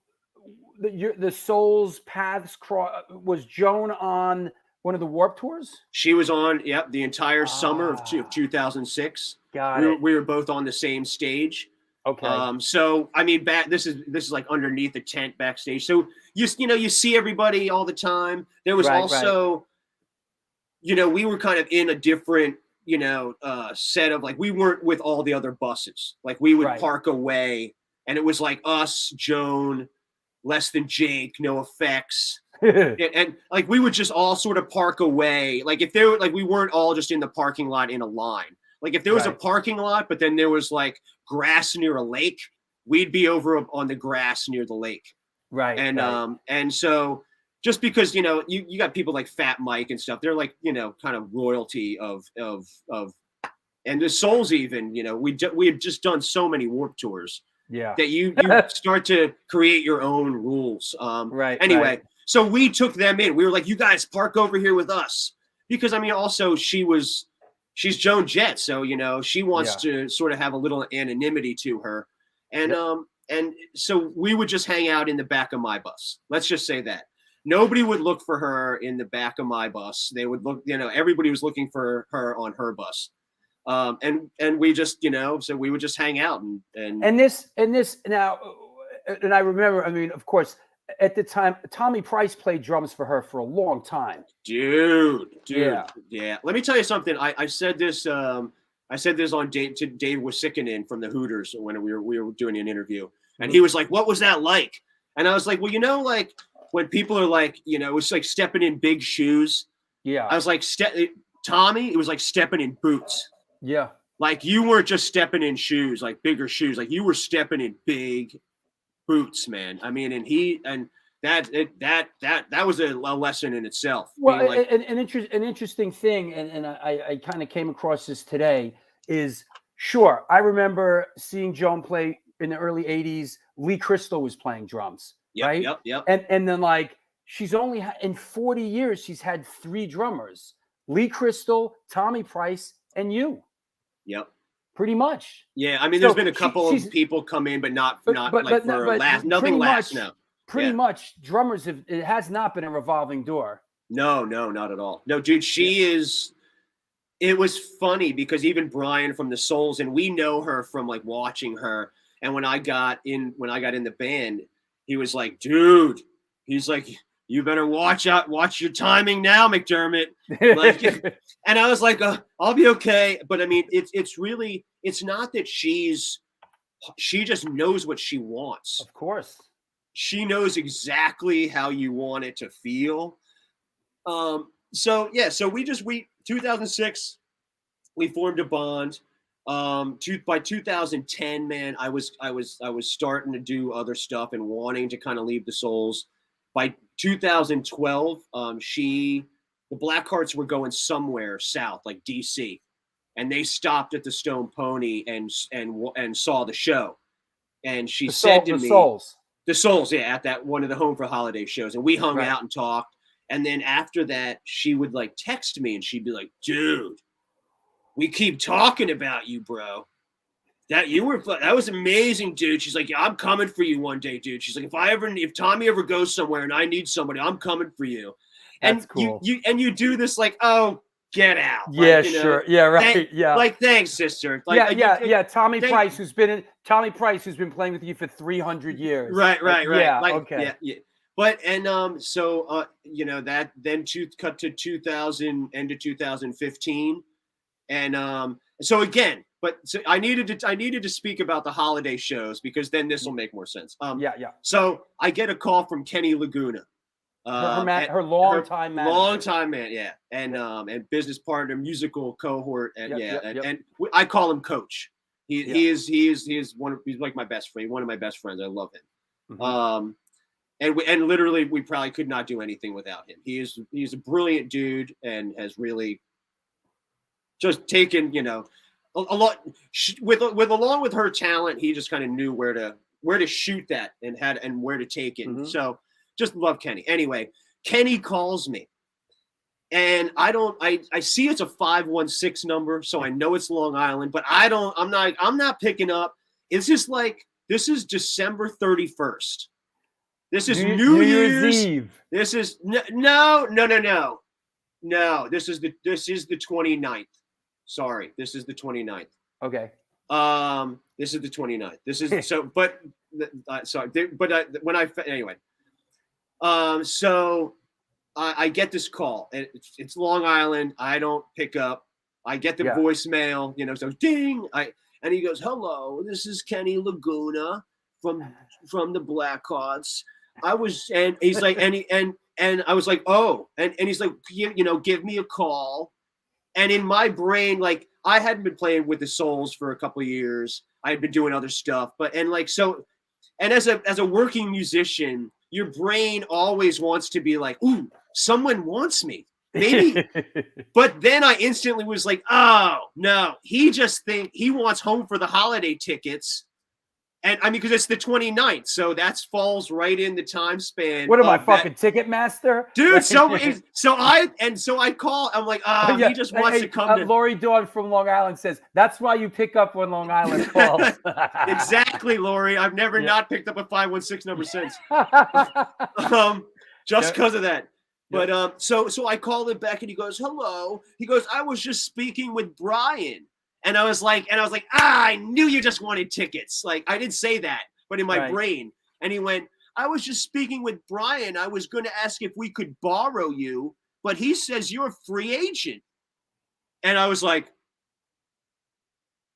the Souls paths cross. Was Joan on one of the Warped Tours? She was on. Yep, the entire summer of 2006. Got it. We were both on the same stage. Okay. So I mean, this is like underneath the tent backstage. So you see everybody all the time. There was also, we were kind of in a different, set of like we weren't with all the other buses. Like we would park away, and it was like us, Joan, Less Than Jake, No Effects, and like we would just all sort of park away. Like if there we weren't all just in the parking lot in a line. Like if there was a parking lot, but then there was like grass near a lake, we'd be over on the grass near the lake. Right. And so just because, you got people like Fat Mike and stuff, they're like, kind of royalty of and the Souls even, we had just done so many Warped Tours that you start to create your own rules. Anyway, so we took them in. We were like, you guys park over here with us. Because I mean, also she's Joan Jett, so she wants to sort of have a little anonymity to her, and so we would just hang out in the back of my bus. Let's just say that nobody would look for her in the back of my bus. They would look, everybody was looking for her on her bus, and we just, so we would just hang out and this now, and I remember, I mean, of course. At the time, Tommy Price played drums for her for a long time. Dude. Yeah. Let me tell you something. I said this. I said this on Dave Wasickinen from the Hooters when we were doing an interview, and he was like, "What was that like?" And I was like, "Well, like when people are like, you know, it's like stepping in big shoes. Yeah. I was like, Tommy, it was like stepping in boots. Yeah. Like you weren't just stepping in shoes, like bigger shoes. Like you were stepping in big boots, man. I mean, that was a lesson in itself. Well, Like, an interesting thing, and I kind of came across this today, is sure, I remember seeing Joan play in the early 80s. Lee Crystal was playing drums, right? Yep. And then like she's only in 40 years, she's had 3 drummers: Lee Crystal, Tommy Price, and you. Yep. Pretty much. Yeah, I mean, So there's been a couple of people come in, but nothing lasts now. Pretty much, drummers it has not been a revolving door. No, not at all. No, dude, she is. It was funny because even Brian from the Souls, and we know her from like watching her. And when I got in the band, he was like, dude, he's like, you better watch your timing now, McDermott. Like, and I was like, I'll be okay. But I mean, it's not that she just knows what she wants. Of course. She knows exactly how you want it to feel. So 2006, we formed a bond. By 2010, man, I was starting to do other stuff and wanting to kind of leave the Souls. By 2012, the Blackhearts were going somewhere south, like DC, and they stopped at the Stone Pony and saw the show. And she said to me, the Souls, yeah, at that one of the Home for Holiday shows, and we hung out and talked. And then after that, she would like text me, and she'd be like, "Dude, we keep talking about you, bro. That was amazing, dude." She's like, "Yeah, I'm coming for you one day, dude." She's like, if Tommy ever goes somewhere and I need somebody, I'm coming for you." That's and cool. you do this like, oh, get out. Yeah, like, sure. Yeah, right. Yeah. Like, thanks, sister. Like, yeah. Tommy Price, who's been playing with you for 300 years. Right. Yeah. Like, okay. Yeah. But so you know, that then cut to 2000 into 2015, and so again, so I needed to speak about the holiday shows because then this will make more sense. Yeah. So I get a call from Kenny Laguna, her longtime man, yeah, and business partner, musical cohort, and and I call him Coach. He's like my best friend, one of my best friends. I love him. Mm-hmm. And literally, we probably could not do anything without him. He's a brilliant dude and has really just taken, you know, a lot along with her talent. He just kind of knew where to shoot that and where to take it. Mm-hmm. So just love Kenny. Anyway, Kenny calls me, and I see it's a 516 number, so I know it's Long Island, but I'm not picking up. It's just like, this is December 31st. This is New Year's Eve. This is no. This is the 29th. Sorry, this is the 29th. Okay. This is the 29th. This is so, but sorry, but anyway. So I get this call, and it's Long Island. I don't pick up. I get the voicemail, you know, so ding. And he goes, "Hello, this is Kenny Laguna from the Blackhearts." And he's like, and I was like, "Oh," and he's like, you know, give me a call. And in my brain, like, I hadn't been playing with the Souls for a couple of years. I had been doing other stuff, and as a working musician, your brain always wants to be like, "Ooh, someone wants me, maybe." But then I instantly was like, "Oh no, he wants Home for the Holiday tickets." And I mean, because it's the 29th, so that falls right in the time span. What am I, fucking Ticketmaster? Dude, so I call, I'm like, he just wants to come to. Lori Dawn from Long Island says, that's why you pick up when Long Island calls. Exactly, Lori. I've never not picked up a 516 number since. Just because of that. But so I called him back, and he goes, "Hello." He goes, "I was just speaking with Brian." And I was like, I knew you just wanted tickets. Like, I didn't say that, but in my brain. And he went, "I was just speaking with Brian. I was going to ask if we could borrow you, but he says you're a free agent." And I was like,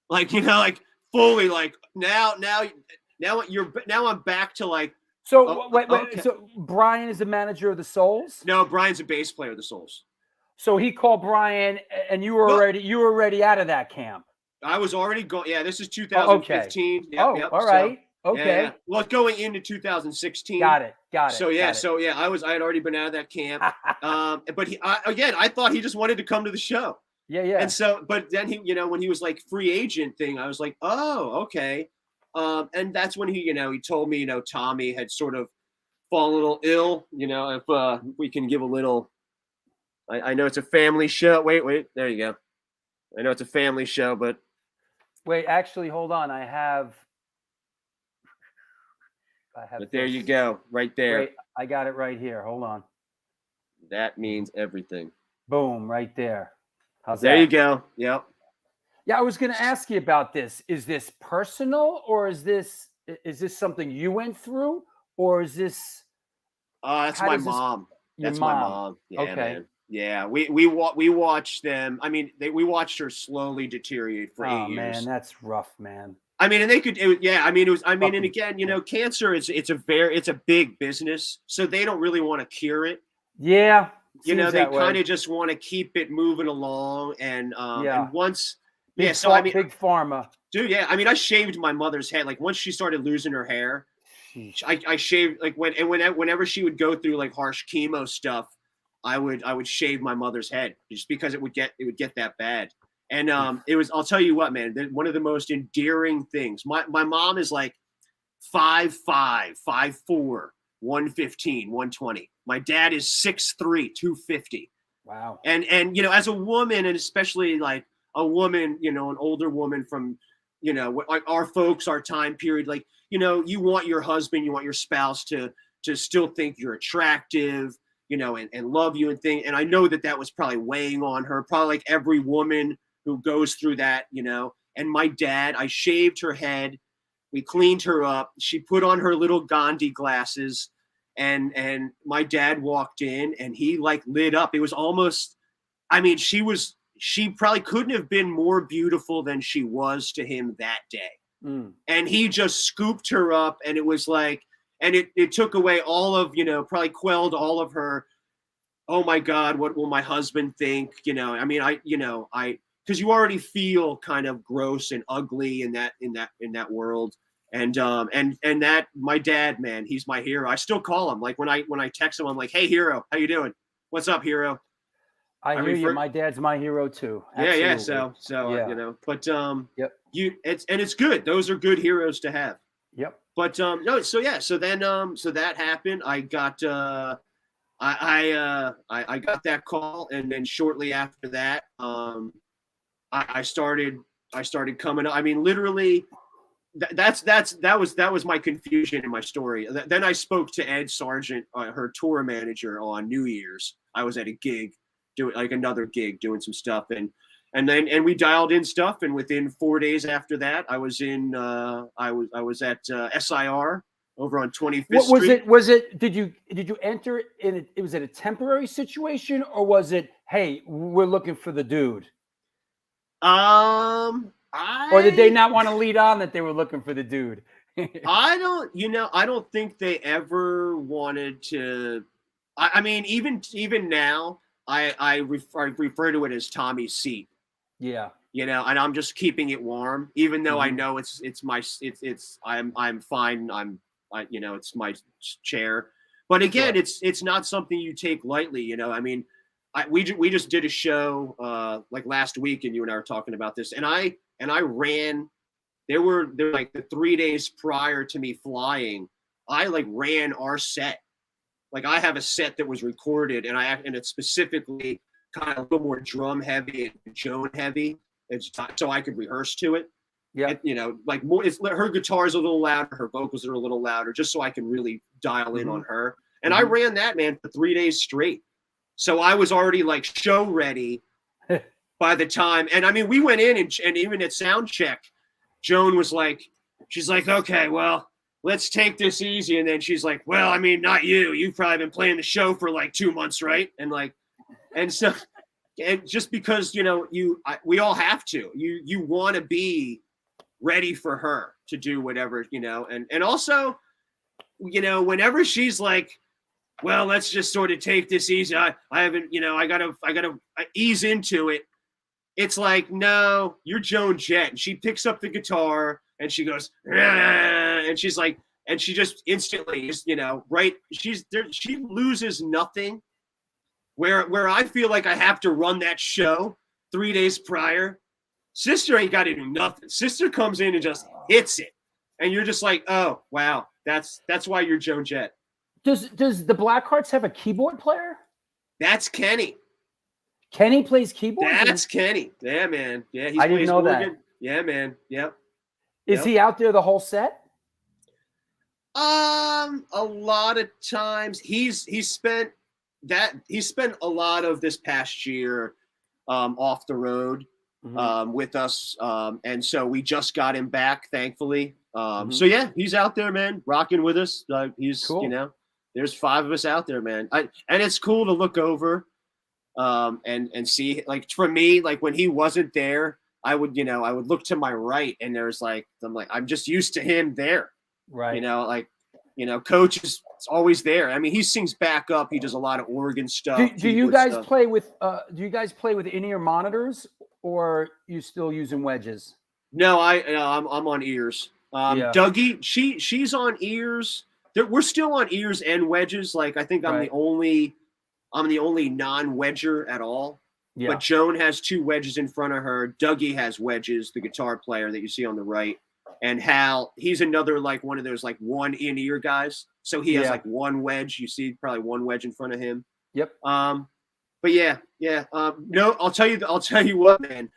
you know, like fully like now I'm back to like So Oh, wait. okay. So Brian is the manager of the Souls. No, Brian's a bass player of the Souls. So he called Brian, and you were Well- already out of that camp. I was already going. Yeah, this is Oh, okay. 2015. Oh, Yep. all right. So, Okay. Yeah. Well, going into 2016. Got it. So yeah, I had already been out of that camp. But I thought he just wanted to come to the show. Yeah. And so, but then he, when he was like free agent thing, I was like, oh, okay. And that's when he told me, Tommy had sort of fallen a little ill. If we can give a little. I know it's a family show. Wait, there you go. I know it's a family show, but wait, actually, hold on. I have. But there you go, right there. Wait, I got it right here. Hold on. That means everything. Boom, right there. How's there that? you go. Yep. Yeah, I was going to ask you about this. Is this personal, or is this something you went through, or is this? That's my mom. That's my mom. Yeah, okay. Man. Yeah, we watched them. I mean, we watched her slowly deteriorate for 8 years. Oh man, that's rough, man. I mean, and they could. And again, cancer it's a big business, so they don't really want to cure it. Yeah. They kind of just want to keep it moving along, and once. Big pharma. Dude, yeah. I mean, I shaved my mother's head. Like once she started losing her hair, I shaved whenever she would go through like harsh chemo stuff, I would shave my mother's head just because it would get that bad. And I'll tell you what, man, one of the most endearing things. My mom is like 5'5", 5'4", 115, 120. My dad is 6'3", 250. Wow. And as a woman, and especially like a woman, an older woman from, our folks, our time period, like, you want your husband, you want your spouse to still think you're attractive, and love you and thing. And I know that was probably weighing on her, probably like every woman who goes through that, and my dad, I shaved her head. We cleaned her up. She put on her little Gandhi glasses, and my dad walked in and he like lit up. It was almost, I mean, she probably couldn't have been more beautiful than she was to him that day. And he just scooped her up, and it was like, and it took away all of, probably quelled all of her, oh my God, what will my husband think? I mean, because you already feel kind of gross and ugly in that world. And that my dad, man, he's my hero. I still call him. Like when I text him, I'm like, hey hero, how you doing? What's up, hero? I hear you. My dad's my hero too. Absolutely. Yeah. So yeah. But yep. It's good. Those are good heroes to have. Yep. But no. So yeah. So then so that happened. I got I got that call, and then shortly after that, I started coming up. I mean, literally. That was my confusion in my story. Then I spoke to Ed Sargent, her tour manager, on New Year's. I was at a gig, doing like another gig, doing some stuff, and we dialed in stuff. And within 4 days after that, I was in. I was at SIR over on 25th Street. Was it? Did you enter in? Was it a temporary situation, or was it? Hey, we're looking for the dude. Or did they not want to lead on that they were looking for the dude? I don't think they ever wanted to. I mean, even now, I refer to it as Tommy's seat. Yeah. And I'm just keeping it warm, even though I know I'm fine. It's my chair. But again, it's not something you take lightly. I mean, we just did a show like last week, and you and I were talking about this, and I ran. There were like the 3 days prior to me flying, I like ran our set. Like I have a set that was recorded, and it's specifically kind of a little more drum heavy and Joan heavy. It's so I could rehearse to it. Yeah. Like more. Her guitar's a little louder, her vocals are a little louder, just so I can really dial in on her. And I ran that, man, for 3 days straight. So I was already like show ready by the time. And I mean, we went in and even at sound check, Joan was like, she's like, okay, well, let's take this easy. And then she's like, well, I mean, not you. You've probably been playing the show for like 2 months, right? And so, and just because, we all have to. You want to be ready for her to do whatever, and also, you know, whenever she's like, well, let's just sort of take this easy. I haven't, you know, I gotta ease into it. It's like, no, you're Joan Jett. And she picks up the guitar and she goes, and she's like, and she just instantly is, you know, right. She's there. She loses nothing. Where I feel like I have to run that show 3 days prior. Sister ain't got to do nothing. Sister comes in and just hits it. And you're just like, oh, wow. That's why you're Joan Jett. Does the Blackhearts have a keyboard player? That's Kenny. Kenny plays keyboard? That's Kenny. Yeah, man. Yeah, I didn't know that. Yeah, man. Yep. Is he out there the whole set? A lot of times he's spent a lot of this past year off the road with us. And so we just got him back, thankfully. So yeah, he's out there, man, rocking with us. He's cool. You know, there's 5 of us out there, man. And it's cool to look over and see, like, for me, like when he wasn't there, I would look to my right and I'm just used to him there. Right. You know, like, you know, coach is always there. I mean, he sings back-up. He does a lot of organ stuff. Do you guys play with in-ear monitors, or you still using wedges? No, I'm on ears. Dougie, she's on ears. We're still on ears and wedges. Like, I think I'm the only non-wedger at all. Yeah. But Joan has 2 wedges in front of her. Dougie has wedges, the guitar player that you see on the right. And Hal, he's another, like, one of those, like, one in-ear guys. So he has like 1 wedge. You see probably 1 wedge in front of him. Yep. But yeah. No, I'll tell you what, man.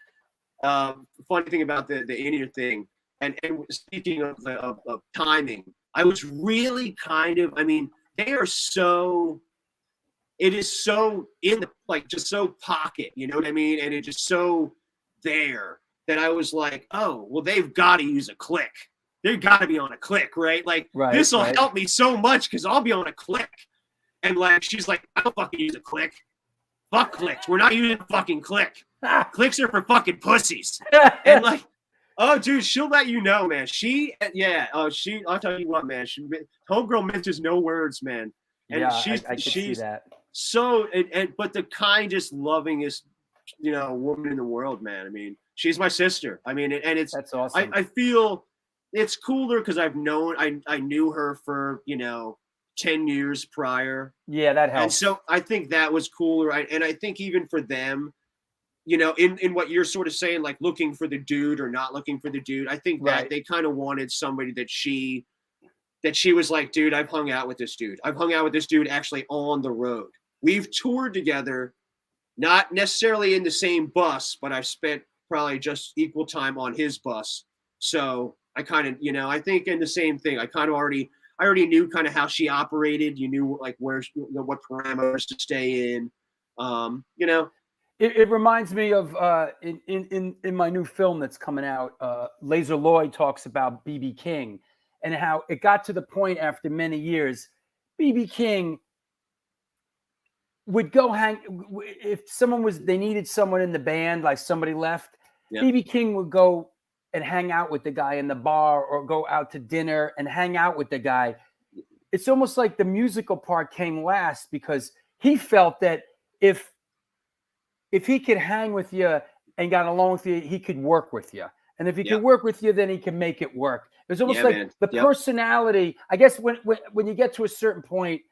Funny thing about the in-ear thing, and speaking of timing, I was really they are so. It is so in the, like, just so pocket, you know what I mean? And it's just so there that I was like, oh, well, they've got to use a click. They've got to be on a click, right? Like, this will help me so much because I'll be on a click. And, like, she's like, I don't fucking use a click. Fuck clicks. We're not using a fucking click. Clicks are for fucking pussies. And, like, oh, dude, she'll let you know, man. I'll tell you what, man. Homegirl minces no words, man. And I can see that. So, but the kindest, lovingest, you know, woman in the world, man. I mean, she's my sister. I mean, that's awesome. I feel it's cooler because I knew her for, you know, 10 years prior. Yeah, that helps. And so I think that was cooler. And I think even for them, you know, in what you're sort of saying, like looking for the dude or not looking for the dude, I think that they kind of wanted somebody that she was like, dude, I've hung out with this dude. I've hung out with this dude actually on the road. We've toured together, not necessarily in the same bus, but I've spent probably just equal time on his bus. So I kind of, you know, I think in the same thing, I already knew kind of how she operated. You knew like what parameters to stay in. You know, it reminds me of in my new film that's coming out. Laser Lloyd talks about B.B. King and how it got to the point after many years, B.B. King would go hang if they needed someone in the band, like somebody left. B.B. King would go and hang out with the guy in the bar or go out to dinner and hang out with the guy. It's almost like the musical part came last because he felt that if he could hang with you and got along with you, he could work with you. And if he could work with you, then he can make it work. It's almost like the personality. I guess when you get to a certain point,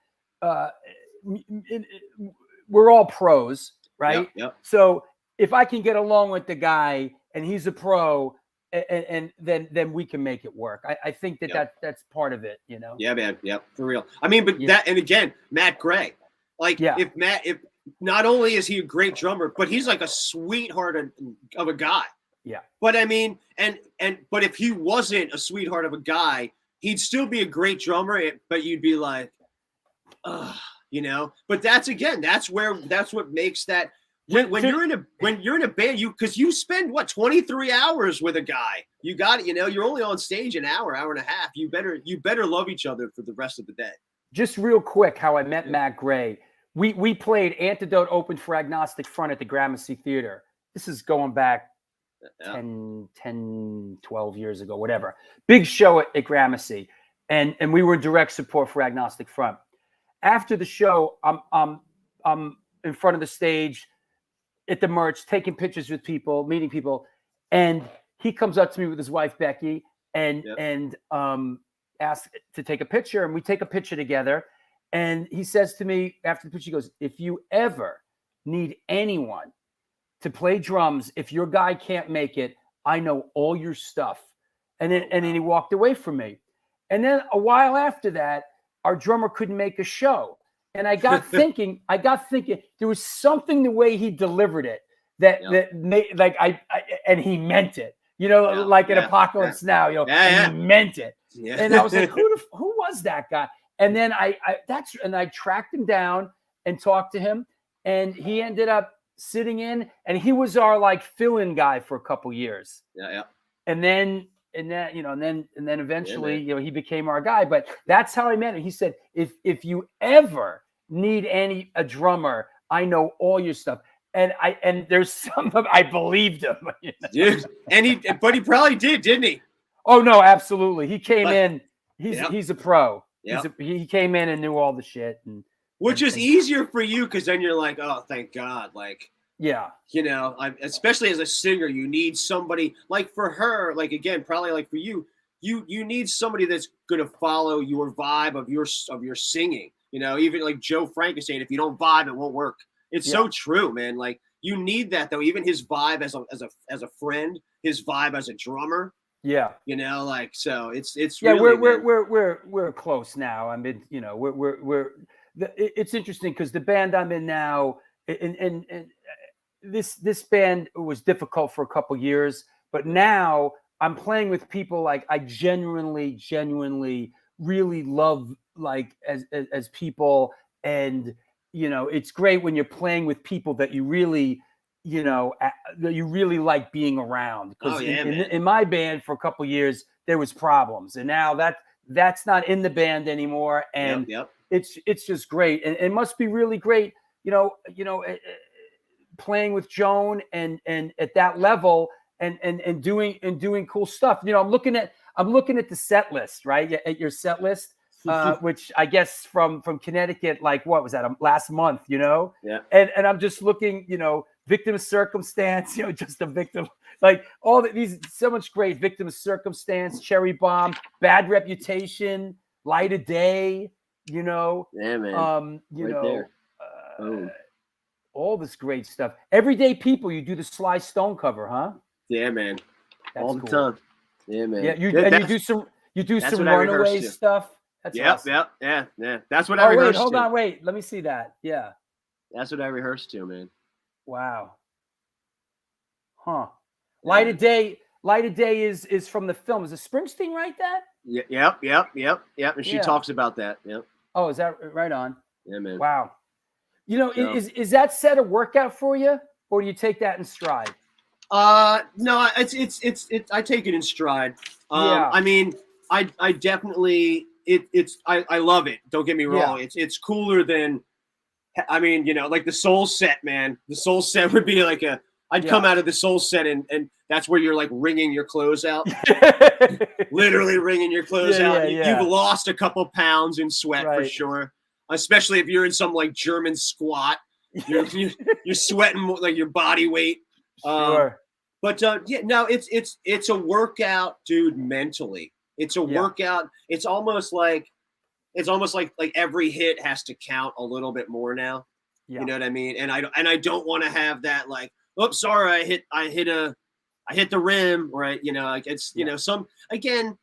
we're all pros, right? So if I can get along with the guy and he's a pro, and then we can make it work. I think that's part of it, you know? Yeah, man. Yeah, for real. I mean, but that, and again, Matt Gray, like if not only is he a great drummer, but he's like a sweetheart of a guy. Yeah. But I mean, but if he wasn't a sweetheart of a guy, he'd still be a great drummer, but you'd be like, you know, but that's what makes that when you're in a band, because you spend 23 hours with a guy, you got it, you know, you're only on stage an hour and a half. You better love each other for the rest of the day. Just real quick, how I met Matt Gray. We played Antidote open for Agnostic Front at the Gramercy Theater. This is going back 10, 12 years ago, whatever. Big show at Gramercy. and we were in direct support for Agnostic Front. After the show, I'm in front of the stage at the merch, taking pictures with people, meeting people, and he comes up to me with his wife Becky and asks to take a picture, and we take a picture together. And he says to me after the picture, he goes, "If you ever need anyone to play drums, if your guy can't make it, I know all your stuff." And then he walked away from me. And then a while after that, our drummer couldn't make a show. And I got thinking, there was something the way he delivered it that made, like and he meant it, like in Apocalypse Now, and he meant it. Yeah. And I was like, who was that guy? And then I tracked him down and talked to him, and he ended up sitting in, and he was our like fill-in guy for a couple years. Yeah. And then eventually, he became our guy. But that's how I met him. He said, if you ever need a drummer, I know all your stuff. And there's some of I believed him. Dude, but he probably did, didn't he? Oh no, absolutely. He came in. He's a pro. Yep. He came in and knew all the shit, which is easier for you because then you're like, oh, thank God, like. Yeah. Especially as a singer, you need somebody like for her, like again, probably like for you, you need somebody that's going to follow your vibe of your singing. Even like Joe Frank is saying, if you don't vibe, it won't work. It's so true, man. Like you need that though. Even his vibe as a friend, his vibe as a drummer. Yeah. So it's really, we're close now. I mean, it's interesting because the band I'm in now, and this band was difficult for a couple years, but now I'm playing with people like I genuinely really love, like as people, and it's great when you're playing with people that you really like being around, because in my band for a couple years there was problems, and now that's not in the band anymore, and it's just great, and it must be really great playing with Joan and at that level and doing cool stuff. I'm looking at the set list, right? At your set list, which I guess from Connecticut, like what was that last month? Yeah. And I'm just looking, Victim of Circumstance, just a victim, like all these, so much great. Victim of Circumstance, Cherry Bomb, Bad Reputation, Light of Day, Yeah, man. There. All this great stuff. Everyday People, you do the Sly Stone cover, huh? Yeah, man. That's all the cool. time. Yeah, man. Yeah, you do some Runaway stuff. That's awesome. Yeah. That's what I rehearsed. Hold on, wait. Let me see that. Yeah. That's what I rehearsed to, man. Wow. Huh. Yeah. Light of Day is from the film. Is it Springsteen write that? Yep. And she talks about that. Yep. Oh, is that right on? Yeah, man. Wow. Is that set a workout for you, or do you take that in stride? No, it's I take it in stride. I mean, I definitely I love it. Don't get me wrong. Yeah. It's cooler than, I mean, like the Soul set, man. The Soul set would be like I'd come out of the Soul set and that's where you're like wringing your clothes out, literally wringing your clothes out. You've lost a couple pounds in sweat for sure. Especially if you're in some like German squat, you're sweating like your body weight. Sure. But it's a workout, dude. Mentally, it's a workout. It's almost like every hit has to count a little bit more now. Yeah. You know what I mean? And I don't want to have that like, oops, sorry, I hit the rim, right? Like it's some again.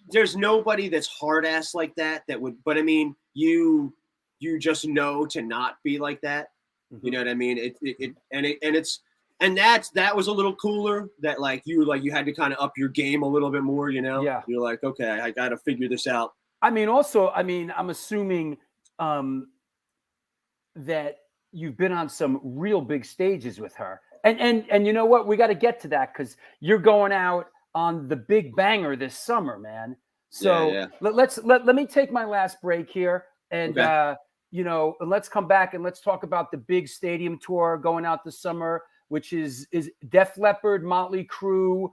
There's nobody that's hard ass like that would, but I mean, you just know to not be like that. Mm-hmm. You know what I mean? That was a little cooler, that like you had to kind of up your game a little bit more, Yeah. You're like, okay, I got to figure this out. I mean, I'm assuming that you've been on some real big stages with her. And you know what? We got to get to that because you're going out on the big banger this summer, man. So let me take my last break here, and let's come back and let's talk about the big stadium tour going out this summer, which is Def Leppard, Motley Crue,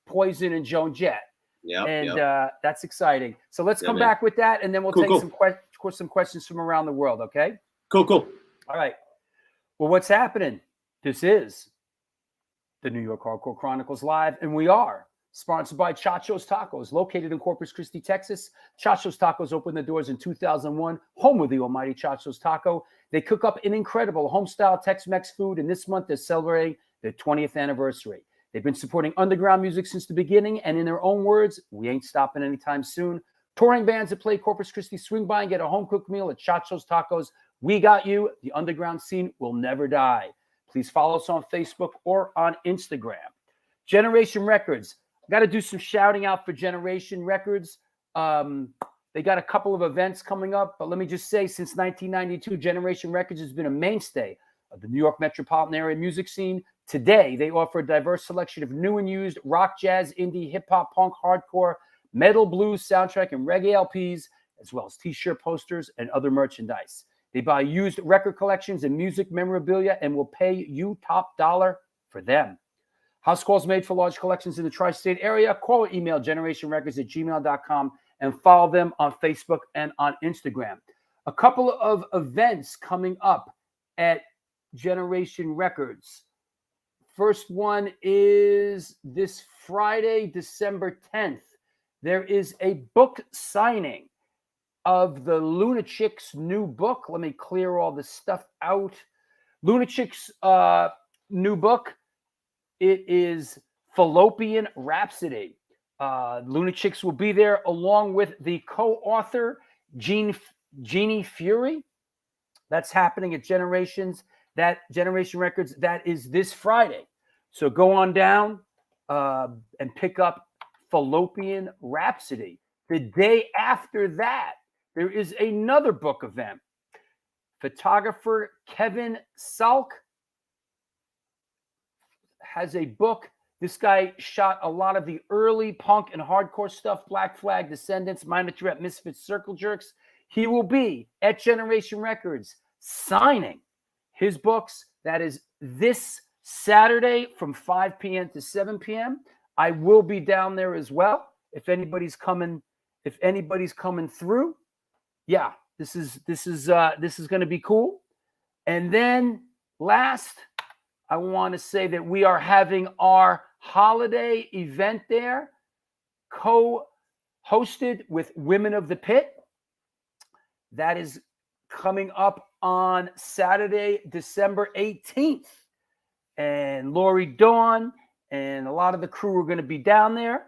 Poison, and Joan Jett. Yeah. And that's exciting. So let's come man. back with that, and then we'll Cool, take cool. some questions from around the world. Okay. Cool. All right. Well, what's happening? This is the New York Hardcore Chronicles Live, and we are sponsored by Chacho's Tacos, located in Corpus Christi, Texas. Chacho's Tacos opened the doors in 2001, home of the almighty Chacho's Taco. They cook up an incredible home-style Tex-Mex food, and this month they're celebrating their 20th anniversary. They've been supporting underground music since the beginning, and in their own words, we ain't stopping anytime soon. Touring bands that play Corpus Christi, swing by and get a home-cooked meal at Chacho's Tacos. We got you. The underground scene will never die. Please follow us on Facebook or on Instagram. Generation Records. Got to do some shouting out for Generation Records. They got a couple of events coming up, but let me just say, since 1992, Generation Records has been a mainstay of the New York metropolitan area music scene. Today, they offer a diverse selection of new and used rock, jazz, indie, hip-hop, punk, hardcore, metal, blues, soundtrack, and reggae LPs, as well as T-shirt posters and other merchandise. They buy used record collections and music memorabilia and will pay you top dollar for them. House calls made for large collections in the tri-state area. Call or email generationrecords@gmail.com and follow them on Facebook and on Instagram. A couple of events coming up at Generation Records. First one is this Friday, December 10th. There is a book signing of the Lunatics' new book. Let me clear all this stuff out. Lunatics' new book. It is Fallopian Rhapsody. Lunatics will be there along with the co-author, Jeannie Fury. That's happening at Generation Records. That is this Friday. So go on down and pick up Fallopian Rhapsody. The day after that, there is another book event. Photographer Kevin Salk has a book. This guy shot a lot of the early punk and hardcore stuff, Black Flag, Descendants, Minor Threat, Misfits, Circle Jerks. He will be at Generation Records signing his books. That is this Saturday from 5 p.m. to 7 p.m. I will be down there as well. If anybody's coming through, yeah, this is going to be cool. And then last, I want to say that we are having our holiday event there, co-hosted with Women of the Pit. That is coming up on Saturday, December 18th. And Lori Dawn and a lot of the crew are going to be down there.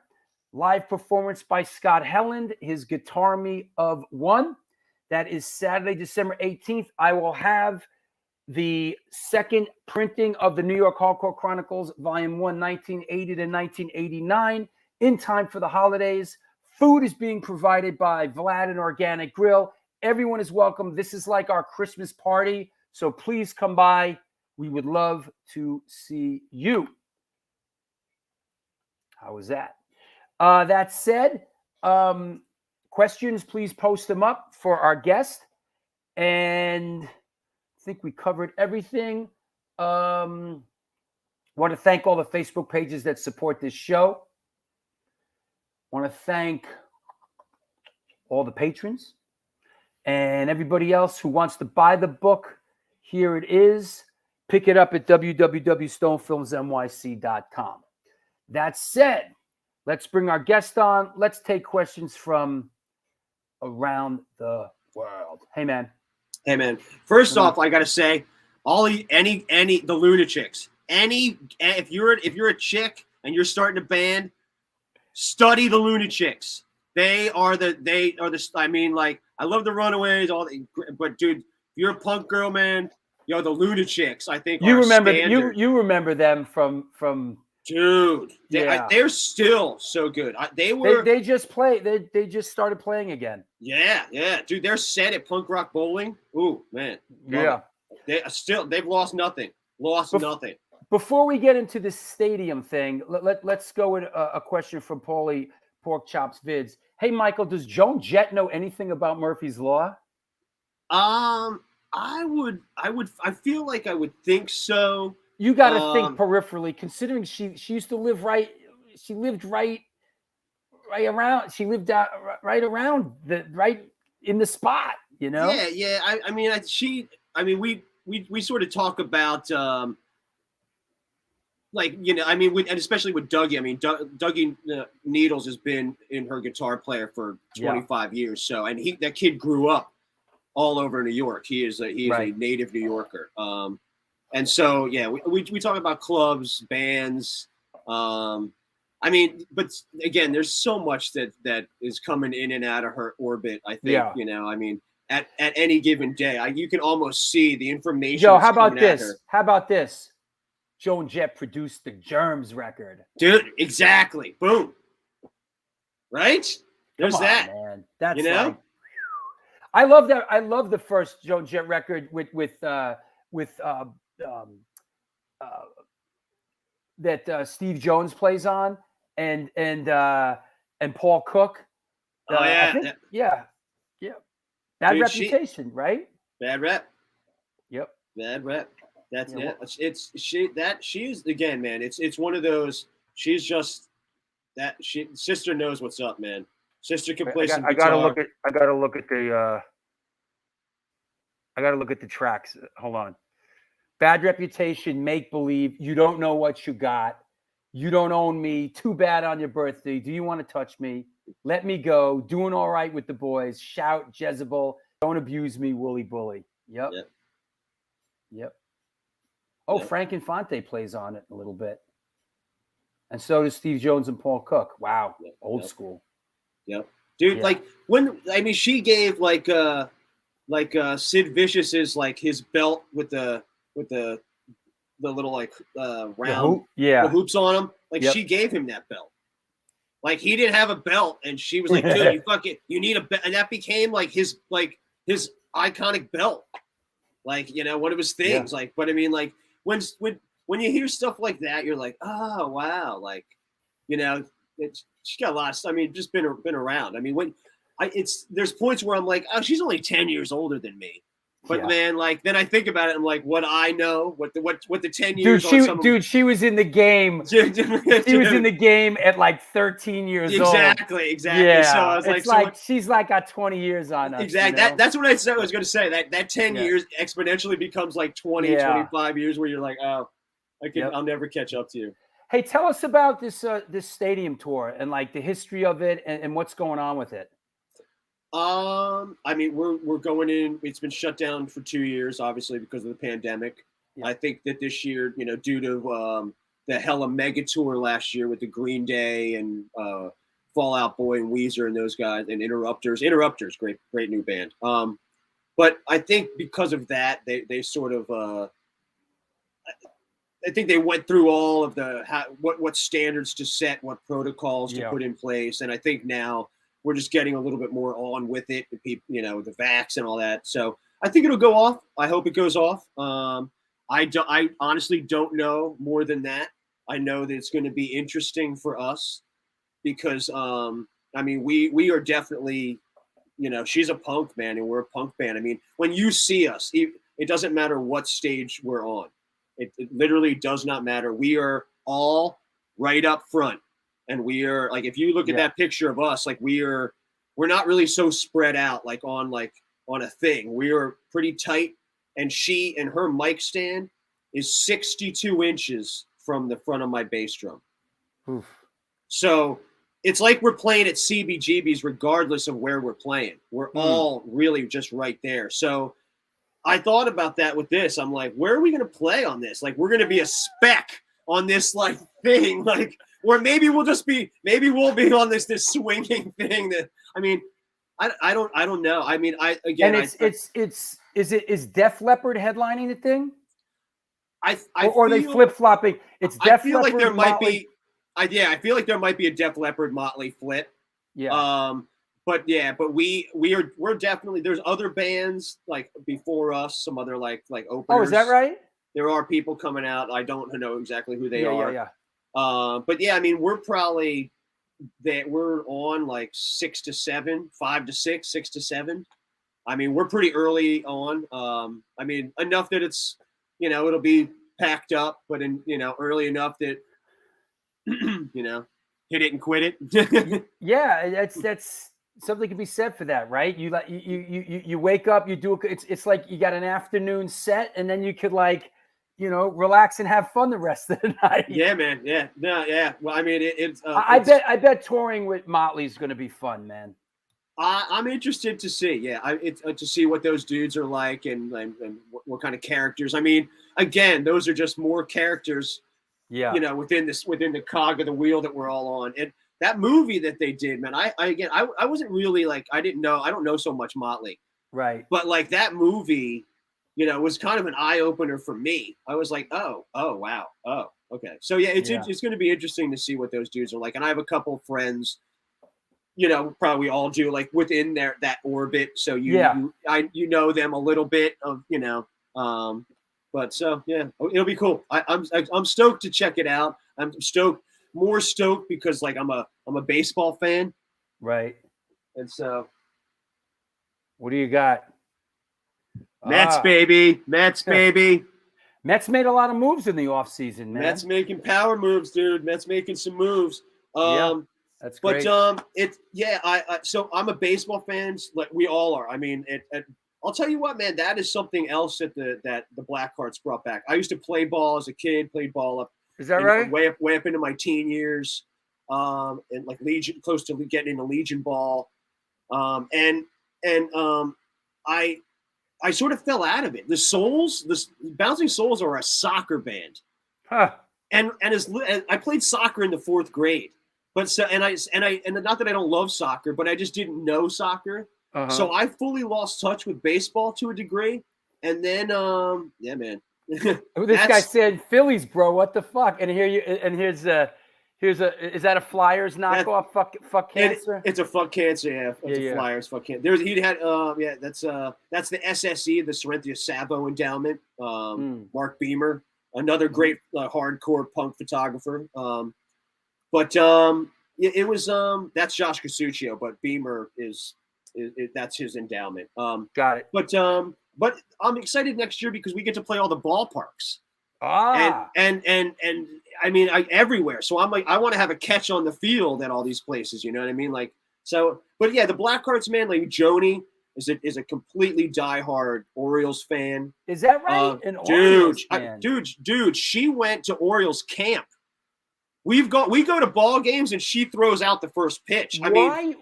Live performance by Scott Helland, his Guitar Me of One. That is Saturday, December 18th. I will have the second printing of the New York Hardcore Chronicles, Volume 1, 1980 to 1989, in time for the holidays. Food is being provided by Vlad and Organic Grill. Everyone is welcome. This is like our Christmas party, so please come by. We would love to see you. How was that? That said, questions, please post them up for our guest. And I think we covered everything. Want to thank all the Facebook pages that support this show. Want to thank all the patrons and everybody else who wants to buy the book. Here it is. Pick it up at www.stonefilmsnyc.com. That said, let's bring our guest on. Let's take questions from around the world. Hey, man. Hey, man. First off, I got to say, the Lunatics, if you're a chick and you're starting a band, study the Lunatics. I love the Runaways, but dude, if you're a punk girl, man, the Lunatics, I think you are remember standard. you remember them from dude. Yeah. They're still so good. They just started playing again. Yeah, dude. They're set at Punk Rock Bowling. Ooh, man. Yeah. They've lost nothing. Nothing. Before we get into this stadium thing, let's go with a question from Paulie Pork Chops Vids. Hey, Michael, does Joan Jett know anything about Murphy's Law? I feel like I would think so. You got to think peripherally, considering she used to live right. She lived right right around. She lived out right around right in the spot. You know. Yeah. I mean, we sort of talk about like, you know, I mean, and especially with Dougie. I mean, Dougie Needles has been in her guitar player for 25 years. So, and that kid grew up all over New York. He is a native New Yorker. And so, yeah, we talk about clubs, bands. I mean, but again, there's so much that is coming in and out of her orbit. I think, you know, I mean, at any given day, you can almost see the information. Yo, how about this? How about this? Joan Jett produced the Germs record. Dude, exactly. Boom. Right? There's that. Man. That's, you know? Like, I love that. I love the first Joan Jett record with that Steve Jones plays on and Paul Cook. Yeah. Bad Reputation, right? Bad Rep. Yep. Bad Rep. That's she's again, man. It's one of those. She's just that. Sister knows what's up, man. Sister can play some guitar. I gotta look at the tracks. Hold on. Bad Reputation, Make Believe, You Don't Know What You Got, You Don't Own Me, Too Bad on Your Birthday, Do You Want to Touch Me, Let Me Go, Doing All Right with the Boys, Shout, Jezebel, Don't Abuse Me, Wooly Bully. Yep. Oh, Frank Infante plays on it a little bit. And so does Steve Jones and Paul Cook. Wow. Old school. Yep. Dude, like she gave like Sid Vicious's like his belt with the little like round the hoops on him. Like she gave him that belt. Like he didn't have a belt and she was like, dude, you need a belt. And that became like his iconic belt. Like, you know, one of his things. Yeah. Like, but I mean, like when you hear stuff like that, you're like, oh wow, like, you know, she got a lot of stuff. I mean, just been around. I mean, there's points where I'm like, oh, she's only 10 years older than me. But man, like then I think about it, I'm like, what I know, what the 10 years. She was in the game. She was in the game at like 13 years old. Exactly. Yeah. So I was she's like got 20 years on us. Exactly. You know? That's what I was going to say. That 10 years exponentially becomes like 20, 25 years where you're like, oh, I'll never catch up to you. Hey, tell us about this stadium tour and like the history of it and what's going on with it. I mean, we're going in. It's been shut down for 2 years, obviously because of the pandemic. Yeah. I think that this year, you know, due to the hella mega tour last year with the Green Day and Fall Out Boy and Weezer and those guys and Interrupters, great new band. But I think because of that, they sort of. I think they went through all of what standards to set, what protocols to put in place, and I think now we're just getting a little bit more on with it, you know, the vax and all that. So I think it'll go off. I hope it goes off. I honestly don't know more than that. I know that it's going to be interesting for us because, I mean, we are definitely, you know, she's a punk man and we're a punk band. I mean, when you see us, it doesn't matter what stage we're on. It literally does not matter. We are all right up front. And we are like, if you look at that picture of us, like we're not really so spread out like on a thing. We are pretty tight. And her mic stand is 62 inches from the front of my bass drum. Oof. So it's like we're playing at CBGB's regardless of where we're playing. We're all really just right there. So I thought about that with this. I'm like, where are we going to play on this? Like, we're going to be a speck on this like thing, like. Or maybe we'll be on this swinging thing that, I mean, I don't know. I mean, is Def Leppard headlining the thing? Or are they flip-flopping? It's Def Leppard. Like there might be, I feel like there might be a Def Leppard Motley flip. Yeah. But we're definitely, there's other bands like before us, some other like openers. Oh, is that right? There are people coming out. I don't know exactly who they are. Yeah. But yeah, I mean, we're on like 6 to 7, 5 to 6, 6 to 7. I mean, we're pretty early on. I mean, enough that it's, you know, it'll be packed up, but early enough that, you know, hit it and quit it. Yeah, that's something can be said for that, right? You like you wake up, you do it's like you got an afternoon set, and then you could like, relax and have fun the rest of the night. Yeah, man. Yeah, no, yeah. Well, I mean, it's. I bet touring with Motley is going to be fun, man. I'm interested to see, to see what those dudes are like and what kind of characters. I mean, again, those are just more characters, within the cog of the wheel that we're all on. And that movie that they did, man, I wasn't really like, I don't know so much Motley, right? But like that movie, was kind of an eye opener for me. I was like, oh wow, oh okay. So yeah, it's going to be interesting to see what those dudes are like. And I have a couple friends. Probably all do like within that orbit. So you know them a little bit of, but so, yeah, it'll be cool. I'm stoked to check it out. I'm more stoked because like, I'm a baseball fan. Right. And so. What do you got? Mets, baby. Mets, baby. Mets made a lot of moves in the offseason, man. Mets making power moves, dude. Mets making some moves. That's great. So I'm a baseball fan, like we all are. I mean, I'll tell you what, man, that is something else that the Blackhearts brought back. I used to play ball as a kid, played ball up. Is that right? Way up into my teen years, and like Legion, close to getting into Legion ball, I sort of fell out of it. The Bouncing Souls are a soccer band, and I played soccer in the 4th grade. But so and not that I don't love soccer, but I just didn't know soccer. So I fully lost touch with baseball to a degree. And then man. This guy said Phillies, bro. What the fuck? And here's is that a Flyers knockoff? Fuck cancer. It's a fuck cancer, yeah. It's a Flyers fuck cancer. That's the SSE, the Serentia Sabo Endowment. Mark Beamer, another great hardcore punk photographer. But it was that's Josh Casuccio, but Beamer is that's his endowment. Got it. But I'm excited next year because we get to play all the ballparks. And I mean everywhere. So I'm like, I want to have a catch on the field at all these places. You know what I mean? Like so. But yeah, the Blackhearts, man, like Joni is a completely diehard Orioles fan. Is that right? Dude, she went to Orioles camp. We go to ball games and she throws out the first pitch. Why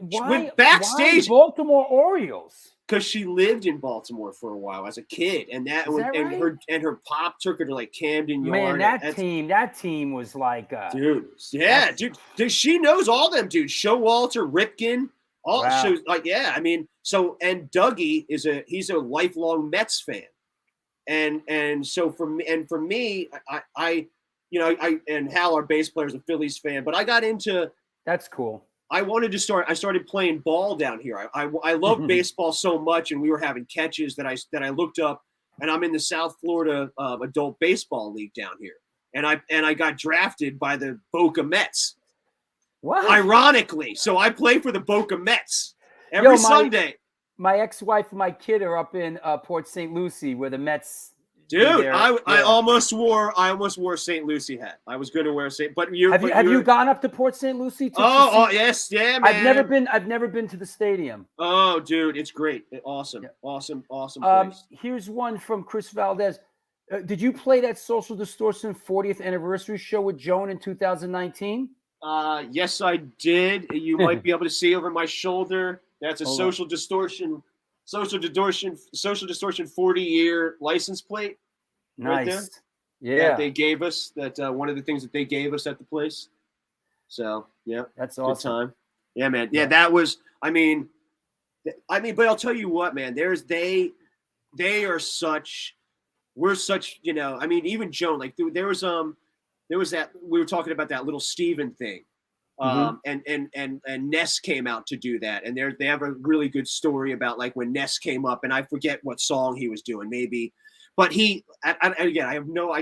backstage Baltimore Orioles? Because she lived in Baltimore for a while as a kid, and her pop took her to like Camden Yard. Man, that team was like, dude. She knows all them dudes. Showalter, Ripken, all shows. Like, yeah, I mean, so and Dougie he's a lifelong Mets fan, and so for me, I and Hal, our bass player, is a Phillies fan, but I got into. That's cool. I started playing ball down here. I love baseball so much, and we were having catches that I looked up, and I'm in the South Florida adult baseball league down here, and I got drafted by the Boca Mets. What? Ironically, so I play for the Boca Mets every Sunday. My ex-wife and my kid are up in Port St. Lucie, where the Mets. Dude, I almost wore a St. Lucie hat. I was going to wear but have you gone up to Port St. Lucie? Yes, yeah, man. I've never been to the stadium. Oh, dude, it's great, awesome, awesome place. Here's one from Chris Valdez. Did you play that Social Distortion 40th anniversary show with Joan in 2019? Yes, I did. You might be able to see over my shoulder. That's a Social Distortion 40-year license plate. Nice. Right there. Yeah. That they gave us. That one of the things that they gave us at the place. So yeah, that's awesome. Good time. Yeah, man. Yeah, that was. I mean, but I'll tell you what, man. They are such. We're such. I mean, even Joan. Like there was that we were talking about that little Steven thing. And Ness came out to do that, and they have a really good story about like when Ness came up, and I forget what song he was doing, maybe, but I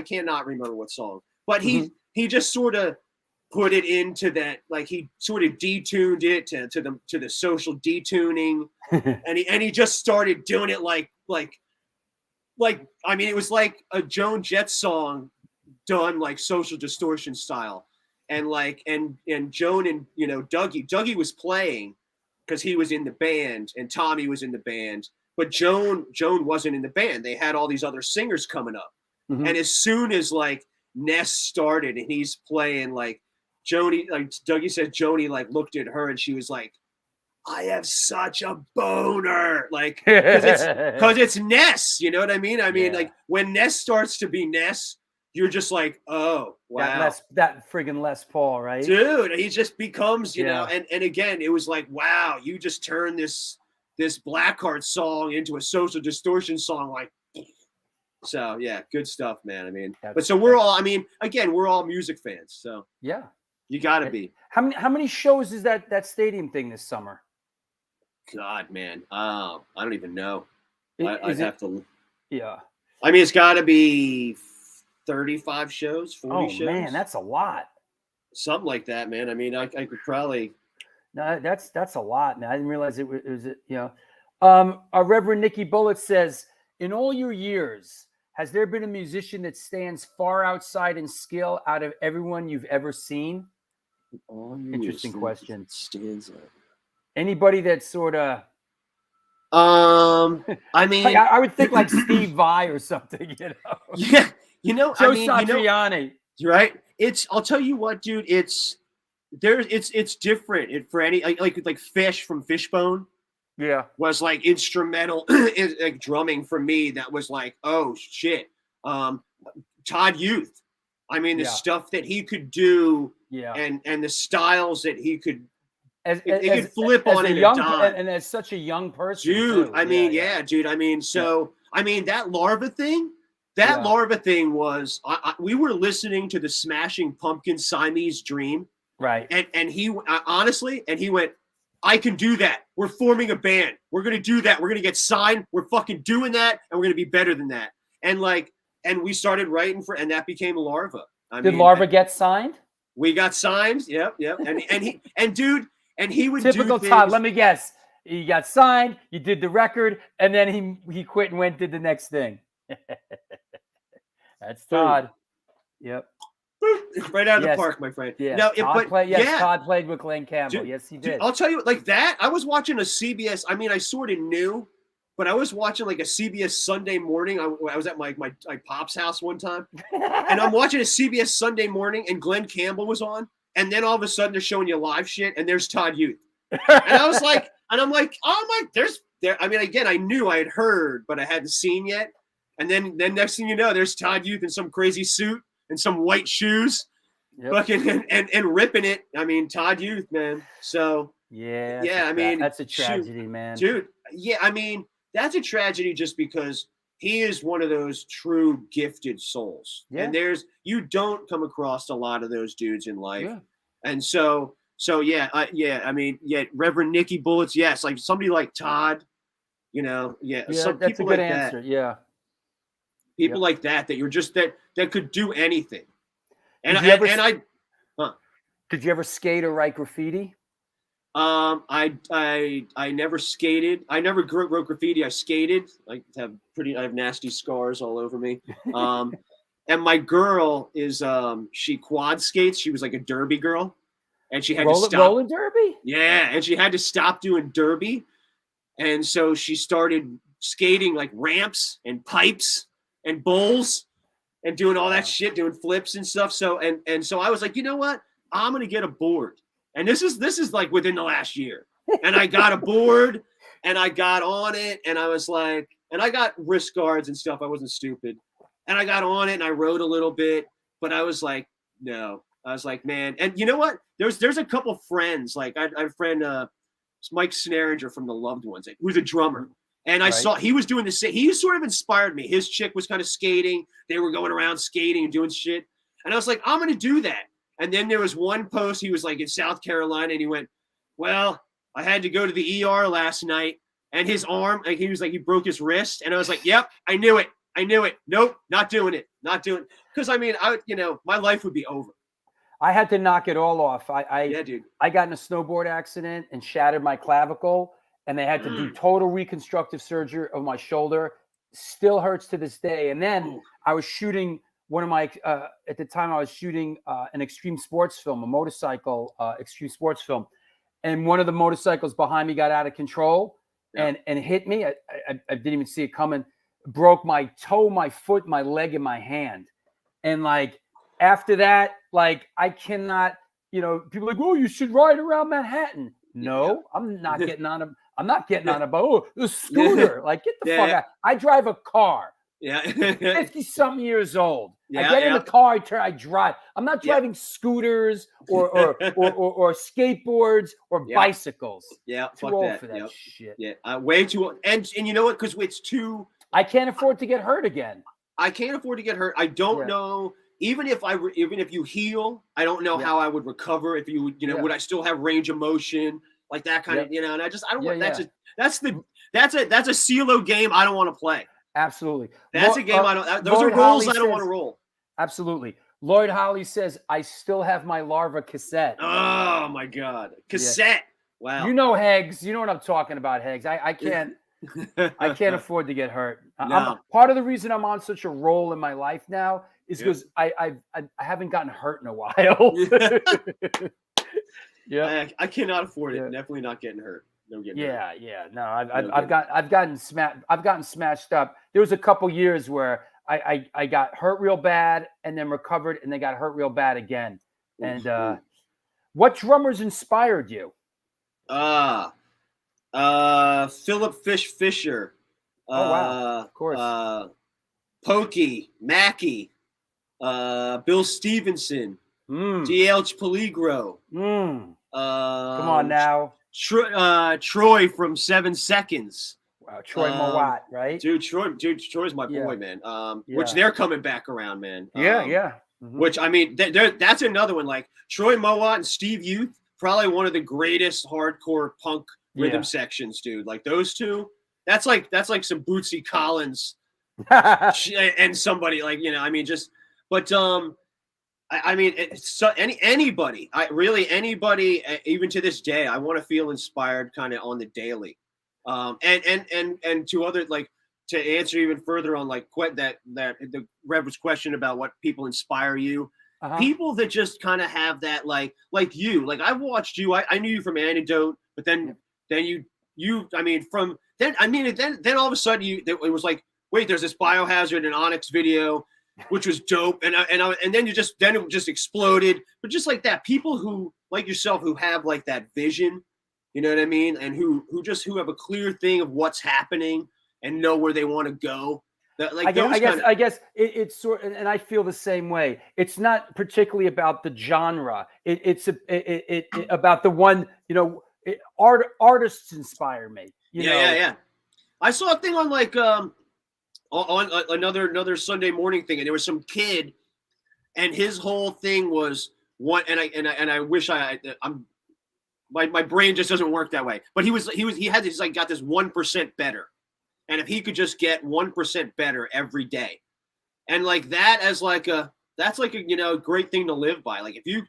cannot remember what song, but he just sort of put it into that, like he sort of detuned it to the social detuning, and he just started doing it like I mean it was like a Joan Jett song done like Social Distortion style. and Joan and Dougie was playing because he was in the band and Tommy was in the band, but Joan wasn't in the band. They had all these other singers coming up. Mhm. And as soon as like Ness started and he's playing, like Joni, like Dougie said, Joni like looked at her and she was like, I have such a boner, like because it's Ness, you know what I mean? I mean, Yeah. like when Ness starts to be Ness, you're just like, oh wow, that friggin' Les Paul, right? dude, he just becomes, you know, Yeah. and again, it was like, wow, you just turned this Blackheart song into a Social Distortion song, like. So yeah, good stuff, man. I mean, but so we're all, I mean, again, we're all music fans, so Yeah. you got to be. How many shows is that stadium thing this summer? God, man, I don't even know. I'd Is it- have to. Yeah. I mean, it's got to be 35 shows, 40 Oh shows. man, that's a lot. Something like that, man. I mean, I could probably. No, that's a lot, man. I didn't realize it was Our Reverend Nikki Bullitt says, in all your years, has there been a musician that stands far outside in skill out of everyone you've ever seen? Interesting question. Stands up. Anybody that sort of, I mean, like, I would think like Steve Vai or something, you know? yeah, you know, Joe I mean, Satriani. right? I'll tell you what, dude. It's different. For any like Fish from Fishbone Yeah. was like instrumental in like drumming for me. That was like, oh shit. Todd Youth. I mean, the stuff that he could do, Yeah. and the styles that he could. As could flip on a it young, a dime. and as such a young person, Dude, too. I mean, yeah, dude. I mean, so I mean that larva thing. That larva thing was. We were listening to the Smashing Pumpkins Siamese Dream, Right. and he honestly, and he went, I can do that. We're forming a band. We're gonna do that. We're gonna get signed. We're fucking doing that, and we're gonna be better than that. And we started writing and that became Larva. Did Larva get signed? We got signed. Yep. And he would Typical do Todd. things. Let me guess. You got signed. You did the record, and then he quit and went and did the next thing. That's Todd. Yep. Right out of the park, my friend. Yeah. No, Todd played with Glenn Campbell. Dude, yes, he did. I'll tell you, like that. I was watching a CBS. I mean, I sort of knew, but I was watching like a CBS Sunday morning. I was at my pop's house one time, and I'm watching a CBS Sunday morning, and Glenn Campbell was on, and then all of a sudden they're showing you live shit, and there's Todd Youth, and I was like, and I'm like, oh my, there. I mean, again, I knew I had heard, but I hadn't seen yet, and then next thing you know, there's Todd Youth in some crazy suit and some white shoes. Yep. Fucking and ripping it. I mean, Todd Youth, man. So yeah. I mean, that's a tragedy, man. Dude. Yeah, I mean, that's a tragedy just because he is one of those true gifted souls. Yeah. And you don't come across a lot of those dudes in life. Yeah. And so yeah, I mean, Reverend Nikki Bullets, yes, like somebody like Todd, you know, some that's people a good like answer. that. Yeah. People like that you're just that could do anything. And Did you ever skate or write graffiti? I never skated. I never wrote graffiti. I skated. I have nasty scars all over me. And my girl is she quad skates. She was like a derby girl, and she had to stop roller derby. Yeah, and she had to stop doing derby, and so she started skating like ramps and pipes and bowls and doing all that shit, doing flips and stuff. So and so I was like, you know what? I'm gonna get a board. And this is like within the last year. And I got a board and I got on it and I was like, and I got wrist guards and stuff. I wasn't stupid. And I got on it and I rode a little bit, but I was like, no. I was like, man. And you know what? There's a couple friends. Like I have a friend, Mike Snaringer from the Loved Ones, who's a drummer. And I saw he was doing the same. He sort of inspired me. His chick was kind of skating. They were going around skating and doing shit. And I was like, I'm going to do that. And then there was one post, he was like in South Carolina, and he went, well, I had to go to the ER last night, and his arm, like he was like, he broke his wrist. And I was like, yep, I knew it. Nope, not doing it. Because I mean, my life would be over. I had to knock it all off. Dude. I got in a snowboard accident and shattered my clavicle, and they had to do total reconstructive surgery of my shoulder. Still hurts to this day. And then I was shooting one of my at the time I was shooting an extreme sports film, a motorcycle extreme sports film, and one of the motorcycles behind me got out of control and hit me. I didn't even see it coming. Broke my toe, my foot, my leg, and my hand. And like after that, like I cannot, people are like, oh, you should ride around Manhattan. No, I'm not getting on a boat. The scooter. Like, get the fuck out. I drive a car. Yeah. 50-something years old. I get in the car, I drive. I'm not driving scooters or skateboards or bicycles. Yeah, too old for that shit. Yeah, way too old. And you know what? Because it's too. I can't afford to get hurt again. I can't afford to get hurt. I don't know. Even if you heal, I don't know how I would recover. If would I still have range of motion like that kind of, And I don't want. That's a CeeLo game I don't want to play. Absolutely. That's a game I don't. Those are roles I don't want to roll. Absolutely. Lloyd Holly says, I still have my larva cassette. Oh my God. Cassette. Wow. Hags. You know what I'm talking about, Hags. I can't I can't afford to get hurt. No. Part of the reason I'm on such a roll in my life now is because I haven't gotten hurt in a while. I cannot afford it. Definitely not getting hurt. No getting hurt. No, I've gotten smashed up. There was a couple years where I got hurt real bad and then recovered and then got hurt real bad again. And what drummers inspired you? Philip Fisher. Oh wow, of course. Pokey, Mackey, Bill Stevenson, D.L. Peligro. Come on now. Troy from 7 Seconds. Wow, Troy Mowat, right? Dude, Troy's my boy, man. Which they're coming back around, man. Mm-hmm. Which I mean, that's another one. Like Troy Mowat and Steve Youth, probably one of the greatest hardcore punk rhythm sections, dude. Like those two, that's like some Bootsy Collins and somebody like I mean, just but I mean, anybody, anybody, even to this day, I want to feel inspired kind of on the daily. And to other, like, to answer even further on like that the Rev's question about what people inspire you, people that just kind of have that like you, like I watched you, I knew you from Antidote, but then you I mean from then then all of a sudden it was like, wait, there's this Biohazard and Onyx video, which was dope, and then it just exploded. But just like that, people who like yourself who have like that vision, you know what I mean, and who have a clear thing of what's happening and know where they want to go. That, like I guess it's sort of, and I feel the same way. It's not particularly about the genre. It's about the one, artists inspire me. Yeah. I saw a thing on like on another Sunday morning thing, and there was some kid, and his whole thing was what, and I wish I'm my brain just doesn't work that way. But he had this like got this 1% better, and if he could just get 1% better every day, and like that as like that's like a great thing to live by. Like if you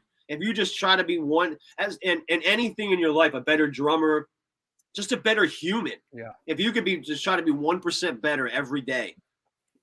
just try to be one as in anything in your life, a better drummer, just a better human. Yeah. If you could just try to be 1% better every day.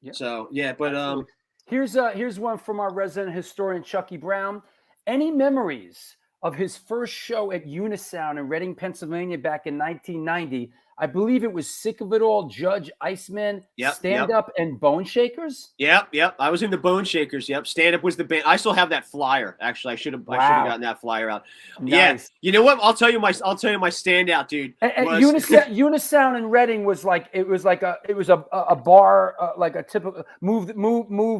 Yeah. So but here's one from our resident historian Chucky Brown. Any memories of his first show at Unisound in Reading, Pennsylvania back in 1990? I believe it was Sick of It All, Judge, Iceman, Stand Up, and Bone Shakers. Yep. I was in the Bone Shakers. Yep. Stand Up was the band. I still have that flyer. Actually, I should have gotten that flyer out. Nice. Yeah. You know what? I'll tell you my standout, dude. And Unisound in Reading was like a bar, like a typical move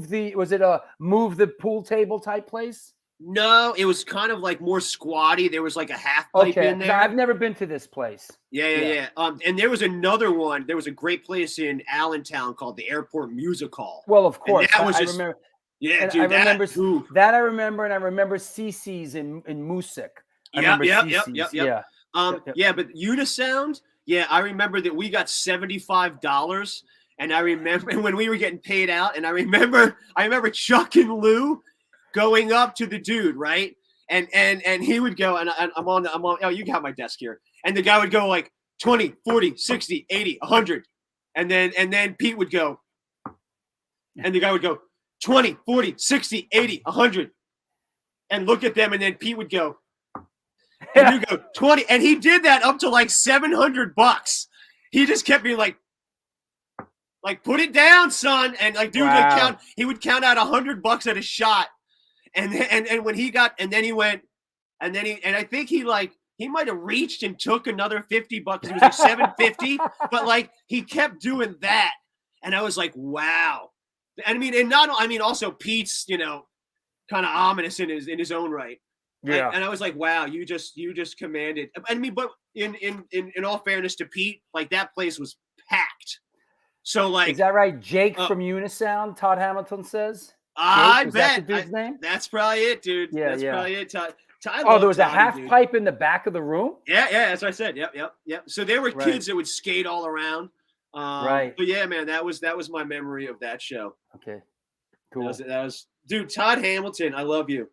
the pool table type place. No, it was kind of like more squatty. There was like a half pipe in there. I've never been to this place. Yeah. And there was another one. There was a great place in Allentown called the Airport Music Hall. Well, of course. And that was I remember. Yeah, dude. I remember, and I remember CC's in Moosic. Yeah. But Unisound, I remember that we got $75, and I remember when we were getting paid out, and I remember Chuck and Lou going up to the dude, right? And he would go, and I'm on, oh, you got my desk here. And the guy would go like 20, 40, 60, 80, 100. And then Pete would go, and the guy would go, 20, 40, 60, 80, 100. And look at them, and then Pete would go, and you go 20. And he did that up to like $700. He just kept being like, put it down, son. And like, dude, Wow. he would count out $100 at a shot. And when he got, and then he went, and I think he might have reached and took another $50. He was like $750, but like he kept doing that. And I was like, wow. And I mean, also Pete's, you know, kind of ominous in his own right. Yeah. And I was like, wow, you just commanded. I mean, but in all fairness to Pete, like that place was packed. So like, is that right? Jake from Unisound, Todd Hamilton says. I Jake, bet that the dude's name? that's probably it, dude. Yeah, that's probably it. Todd, there was a half pipe in the back of the room. Yeah, that's what I said. Yep. So there were kids that would skate all around. Right. But yeah, man, that was my memory of that show. Okay. Cool. That was dude. Todd Hamilton, I love you.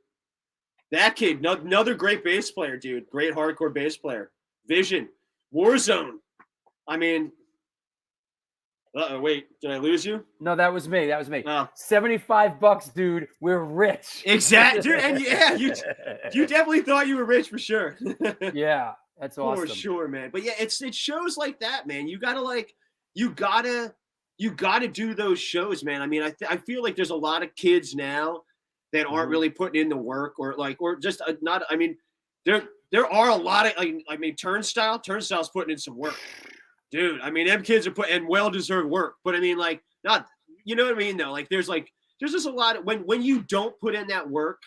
That kid, another great bass player, dude. Great hardcore bass player. Vision, Warzone. I mean, wait, did I lose you? No, that was me. Oh. $75, dude. We're rich. Exactly, dude. And yeah, you definitely thought you were rich for sure. Yeah, that's awesome. For sure, man. But yeah, it shows like that, man. You gotta do those shows, man. I mean, I feel like there's a lot of kids now that aren't really putting in the work, or just not. I mean, there are a lot of Turnstile's putting in some work. Dude, I mean, them kids are putting in well-deserved work, but I mean, like, not, you know what I mean, though? Like, there's just a lot of, when you don't put in that work,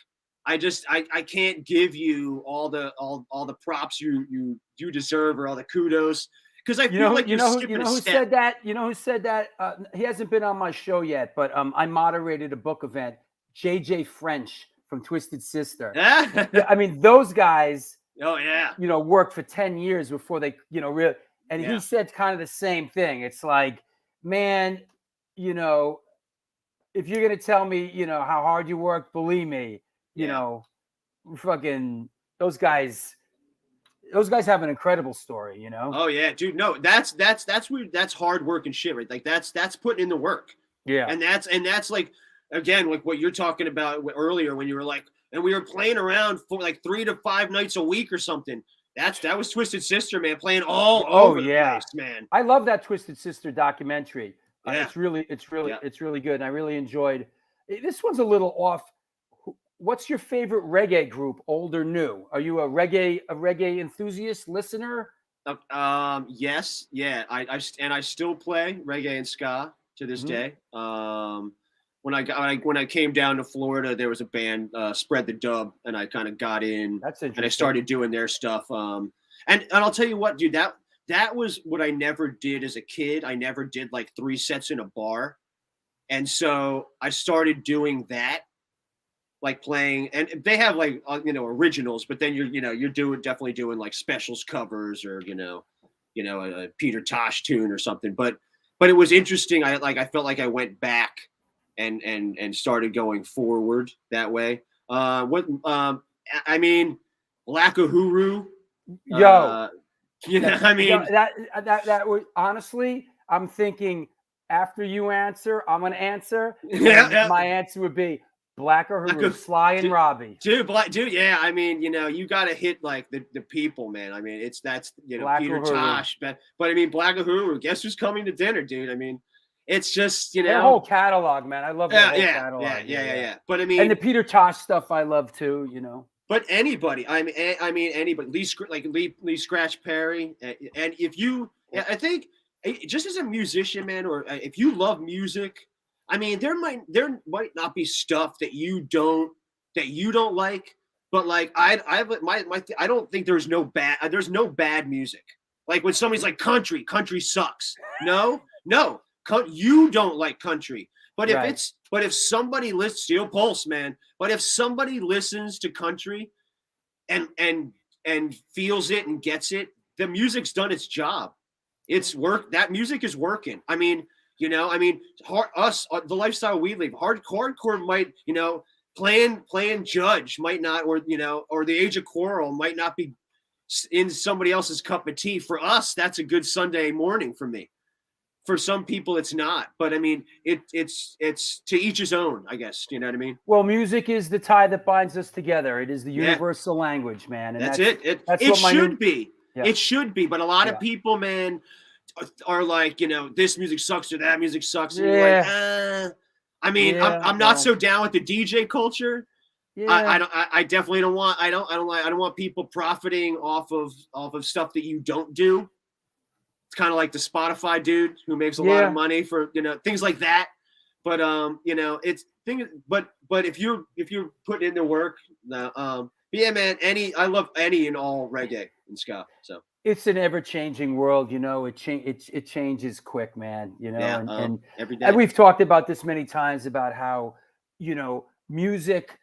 I can't give you all the props you deserve, or all the kudos, because I feel like you're skipping a step. You know who said that? He hasn't been on my show yet, but I moderated a book event. JJ French from Twisted Sister. I mean, those guys, oh yeah, you know, worked for 10 years before they, you know, really. And he said kind of the same thing. It's like, man, you know, if you're going to tell me, you know, how hard you work, believe me, you know, fucking those guys have an incredible story, you know? Oh yeah, dude. No, that's weird. That's hard work and shit, right? Like that's putting in the work. Yeah. And that's like, again, like what you're talking about earlier when you were like, and we were playing around for like 3 to 5 nights a week or something. That was Twisted Sister, man, playing all over the place, man. I love that Twisted Sister documentary. Yeah. It's really good, and I really enjoyed. This one's a little off. What's your favorite reggae group, old or new? Are you a reggae enthusiast, listener? Yes, yeah. I still play reggae and ska to this day. When I came down to Florida, there was a band, Spread the Dub, and I kind of got in. That's interesting. And I started doing their stuff. And I'll tell you what, dude, that was what I never did as a kid. I never did like 3 sets in a bar, and so I started doing that, like playing. And they have like originals, but then you're definitely doing like specials covers, or a Peter Tosh tune or something. But it was interesting. I felt like I went back and started going forward that way. I mean, Black Uhuru. Yo. I mean, that was honestly, I'm thinking after you answer, I'm gonna answer. Yeah. My answer would be Black Uhuru, Sly and Robbie. Dude, yeah. I mean, you got to hit like the people, man. I mean, that's Black Peter Uhuru. Tosh, but I mean, Black Uhuru. Guess who's coming to dinner, dude? I mean, it's just their whole catalog, man. I love their whole catalog. Yeah. But I mean, and the Peter Tosh stuff I love too. But anybody, I mean, anybody, Lee Scratch Perry, and if you, I think, just as a musician, man, or if you love music, I mean, there might not be stuff that you don't like, but like I don't think there's no bad music. Like when somebody's like country sucks. No, you don't like country. But if somebody listens, Steel Pulse, man. But if somebody listens to country and feels it and gets it, the music's done its job. It's work. That music is working. I mean, the lifestyle we live, hardcore might, playing Judge might not, or the Age of Quarrel might not be in somebody else's cup of tea. For us, that's a good Sunday morning for me. for some people it's not. But I mean, it's to each his own, I guess. You know what I mean? Well, music is the tie that binds us together. It is the universal language, man. And that's it. That's it what my should new, be. Yeah. It should be. But a lot Yeah. of people, man, are like, you know, this music sucks or that music sucks. And you're like, I mean, I'm not so down with the DJ culture. Yeah. I definitely don't want. I don't want people profiting off of stuff that you don't do. It's kind of like the Spotify dude who makes a lot of money for, you know, things like that. But you know, it's thing. But if you're putting in the work, yeah, man. I love any and all reggae and ska. So it's an ever-changing world, you know. It changes quick, man. You know, and every day. And we've talked about this many times about how, you know, music.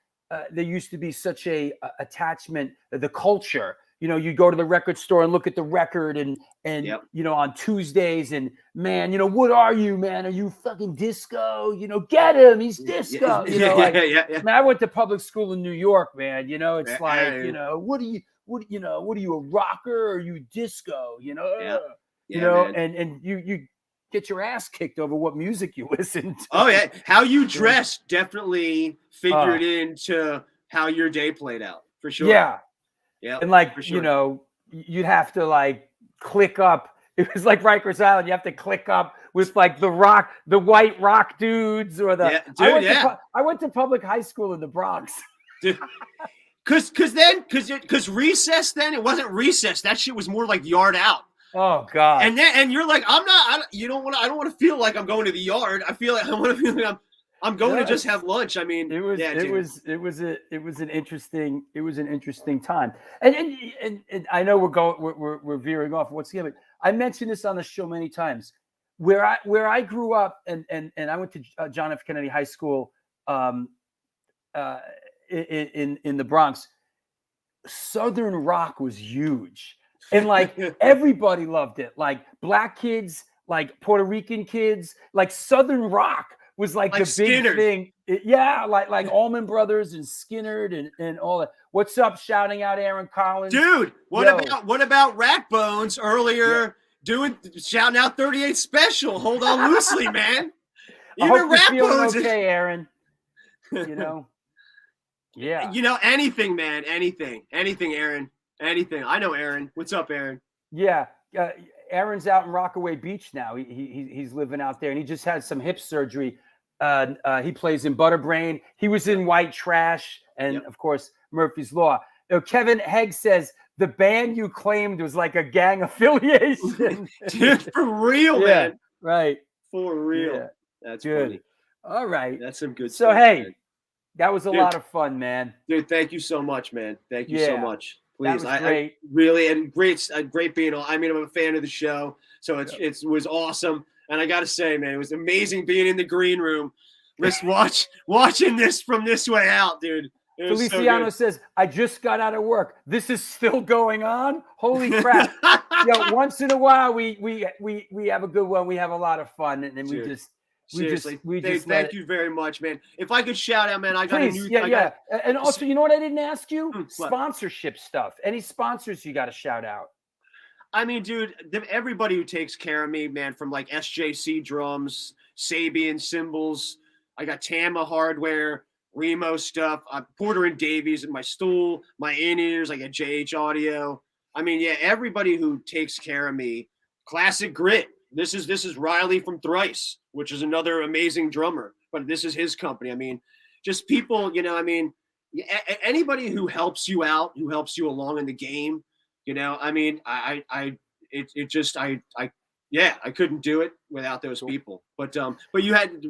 There used to be such a attachment, the culture. You know, you go to the record store and look at the record, and you know, on Tuesdays, and man, you know, what are you, man? Are you fucking disco? You know, get him, he's disco. You know, like, man, I went to public school in New York, man. You know, it's like, you know, what are you, a rocker or are you disco? You know, you know, man. and you get your ass kicked over what music you listen to. Oh yeah, how you dress definitely figured into how your day played out, for sure. Yeah. And like, for sure. You know, you'd have to like click up. It was like Rikers Island. You have to click up with like the white rock dudes or the. I went to public high school in the Bronx. Dude. Cause recess then it wasn't recess. That shit was more like yard out. Oh God! And you're like, I don't want to feel like I'm going to the yard. I feel like I want to feel like I'm going to just have lunch. I mean, it was an interesting time. And I know we're veering off. What's the other? I mentioned this on the show many times. Where I grew up, and I went to John F. Kennedy High School, in the Bronx. Southern rock was huge. And like everybody loved it. Like black kids, like Puerto Rican kids, like Southern rock was like the big thing. Like Allman Brothers and Skinner and all that. What's up? Shouting out Aaron Collins. Dude, what about Rat Bones earlier shouting out 38 Special? Hold on loosely, man. Even Rat Bones okay, Aaron. You know. Yeah. You know, anything, man. Anything, Aaron. Anything. I know Aaron. What's up, Aaron? Yeah. Aaron's out in Rockaway Beach now. He's living out there, and he just had some hip surgery. He plays in Butterbrain. He was in White Trash and, of course, Murphy's Law. Kevin Hegg says the band you claimed was like a gang affiliation. Dude, for real, man. Right. For real. Yeah. That's good. Funny. All right. That's some good stuff. So, hey, man. That was a lot of fun, man. Dude, thank you so much, man. Thank you so much. Please, that was great. I really, and great being on. I mean, I'm a fan of the show, so it was awesome. And I got to say, man, it was amazing being in the green room, just watching this from this way out, dude. Feliciano says, "I just got out of work. This is still going on. Holy crap!" Once in a while, we have a good one. We have a lot of fun, and then we just thank you very much, man. If I could shout out, man, I got a new and also, you know what I didn't ask you? Sponsorship stuff. Any sponsors you got to shout out? I mean, dude, everybody who takes care of me, man, from like SJC drums, Sabian cymbals, I got Tama hardware, Remo stuff, Porter and Davies and my stool, my in-ears, I got JH audio. I mean, everybody who takes care of me. Classic Grit. This is Riley from Thrice, which is another amazing drummer, but this is his company. I mean, just people, you know, I mean, anybody who helps you out, who helps you along in the game, you know, I mean, I couldn't do it without those people. But you had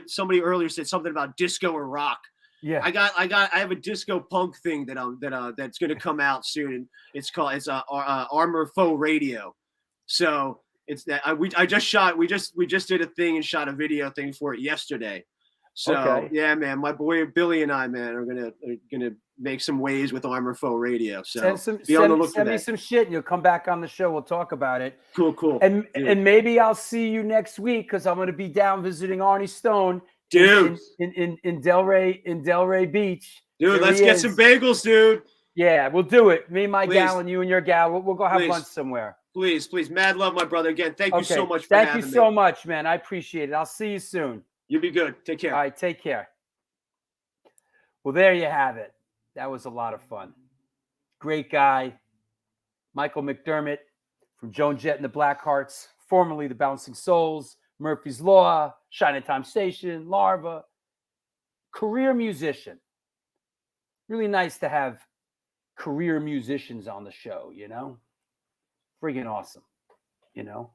somebody earlier said something about disco or rock. Yeah, I have a disco punk thing that's going to come out soon, and it's Armor Foe Radio. So it's that we just did a thing and shot a video thing for it yesterday. So yeah, man, my boy Billy and I, man, are gonna make some waves with Armor Foe Radio. So send me some shit, and you'll come back on the show. We'll talk about it. Cool. And maybe I'll see you next week because I'm gonna be down visiting Arnie Stone, dude, in Delray Beach. Dude, let's get some bagels, dude. Yeah, we'll do it. Me and my gal and you and your gal. We'll go have lunch somewhere. Please, please. Mad love, my brother. Again, thank you so much for Thank having you me. so much, man. I appreciate it. I'll see you soon. You be good. Take care. All right, take care. Well, there you have it. That was a lot of fun. Great guy. Michael McDermott from Joan, Jett and the Blackhearts, formerly the Bouncing Souls, Murphy's Law, Chinatown Station, Larva. Career musician. Really nice to have career musicians on the show, you know? Friggin' awesome, you know?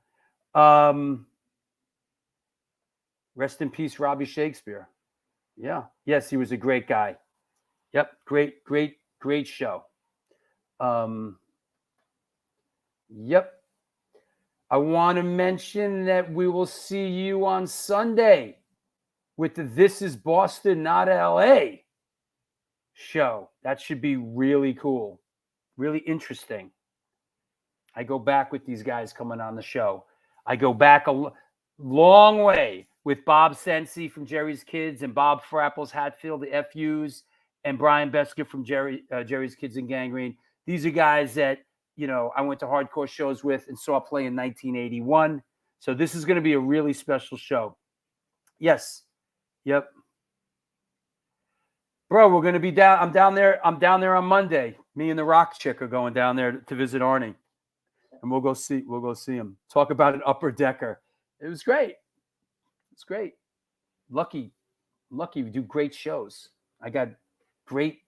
Rest in peace, Robbie Shakespeare. Yeah. Yes, he was a great guy. Yep. Great show. Yep. I want to mention that we will see you on Sunday with the This is Boston, Not LA show. That should be really cool. Really interesting. I go back with these guys coming on the show. I go back a long way with Bob Sensi from Jerry's Kids and Bob Frapples Hatfield, the FUs, and Brian Besker from Jerry's Kids and Gangrene. These are guys that, you know, I went to hardcore shows with and saw play in 1981. So this is going to be a really special show. Yes. Yep. Bro, we're going to be down. I'm down there on Monday. Me and the Rock chick are going down there to visit Arnie. And we'll go see him. Talk about an upper decker. It was great. It's great. Lucky we do great shows. I got great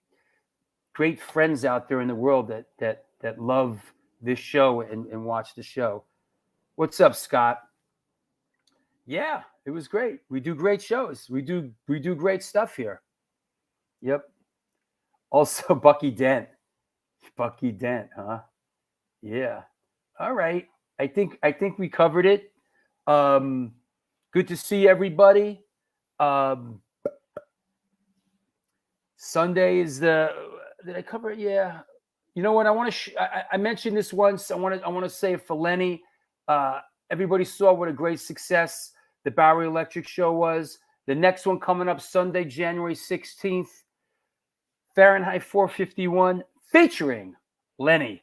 friends out there in the world that love this show and watch the show. What's up, Scott? Yeah, it was great. We do great shows. We do great stuff here. Yep. Also, Bucky Dent, huh? Yeah. All right. I think we covered it. Good to see everybody. Sunday is did I cover it? Yeah. You know what? I want to. I mentioned this once. I want to say it for Lenny. Everybody saw what a great success the Bowery Electric show was. The next one coming up Sunday, January 16th, Fahrenheit 451, featuring Lenny.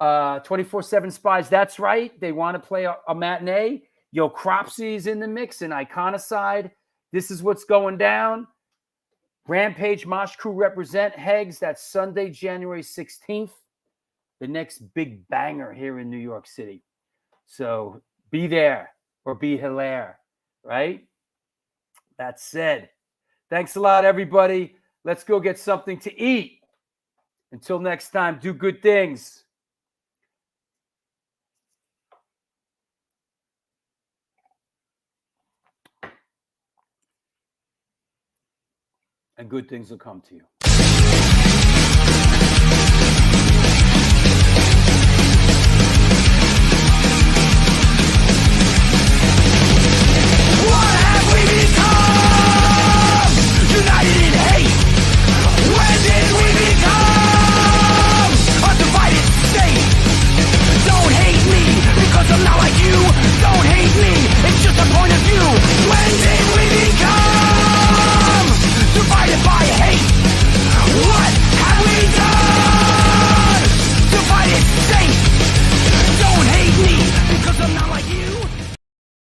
24/7 Spies. That's right. They want to play a matinee. Yo, Cropsy's in the mix and Iconicide. This is what's going down. Rampage Mosh Crew represent Hegs. That's Sunday, January 16th. The next big banger here in New York City. So be there or be hilaire, right? That said, thanks a lot, everybody. Let's go get something to eat. Until next time, do good things. And good things will come to you.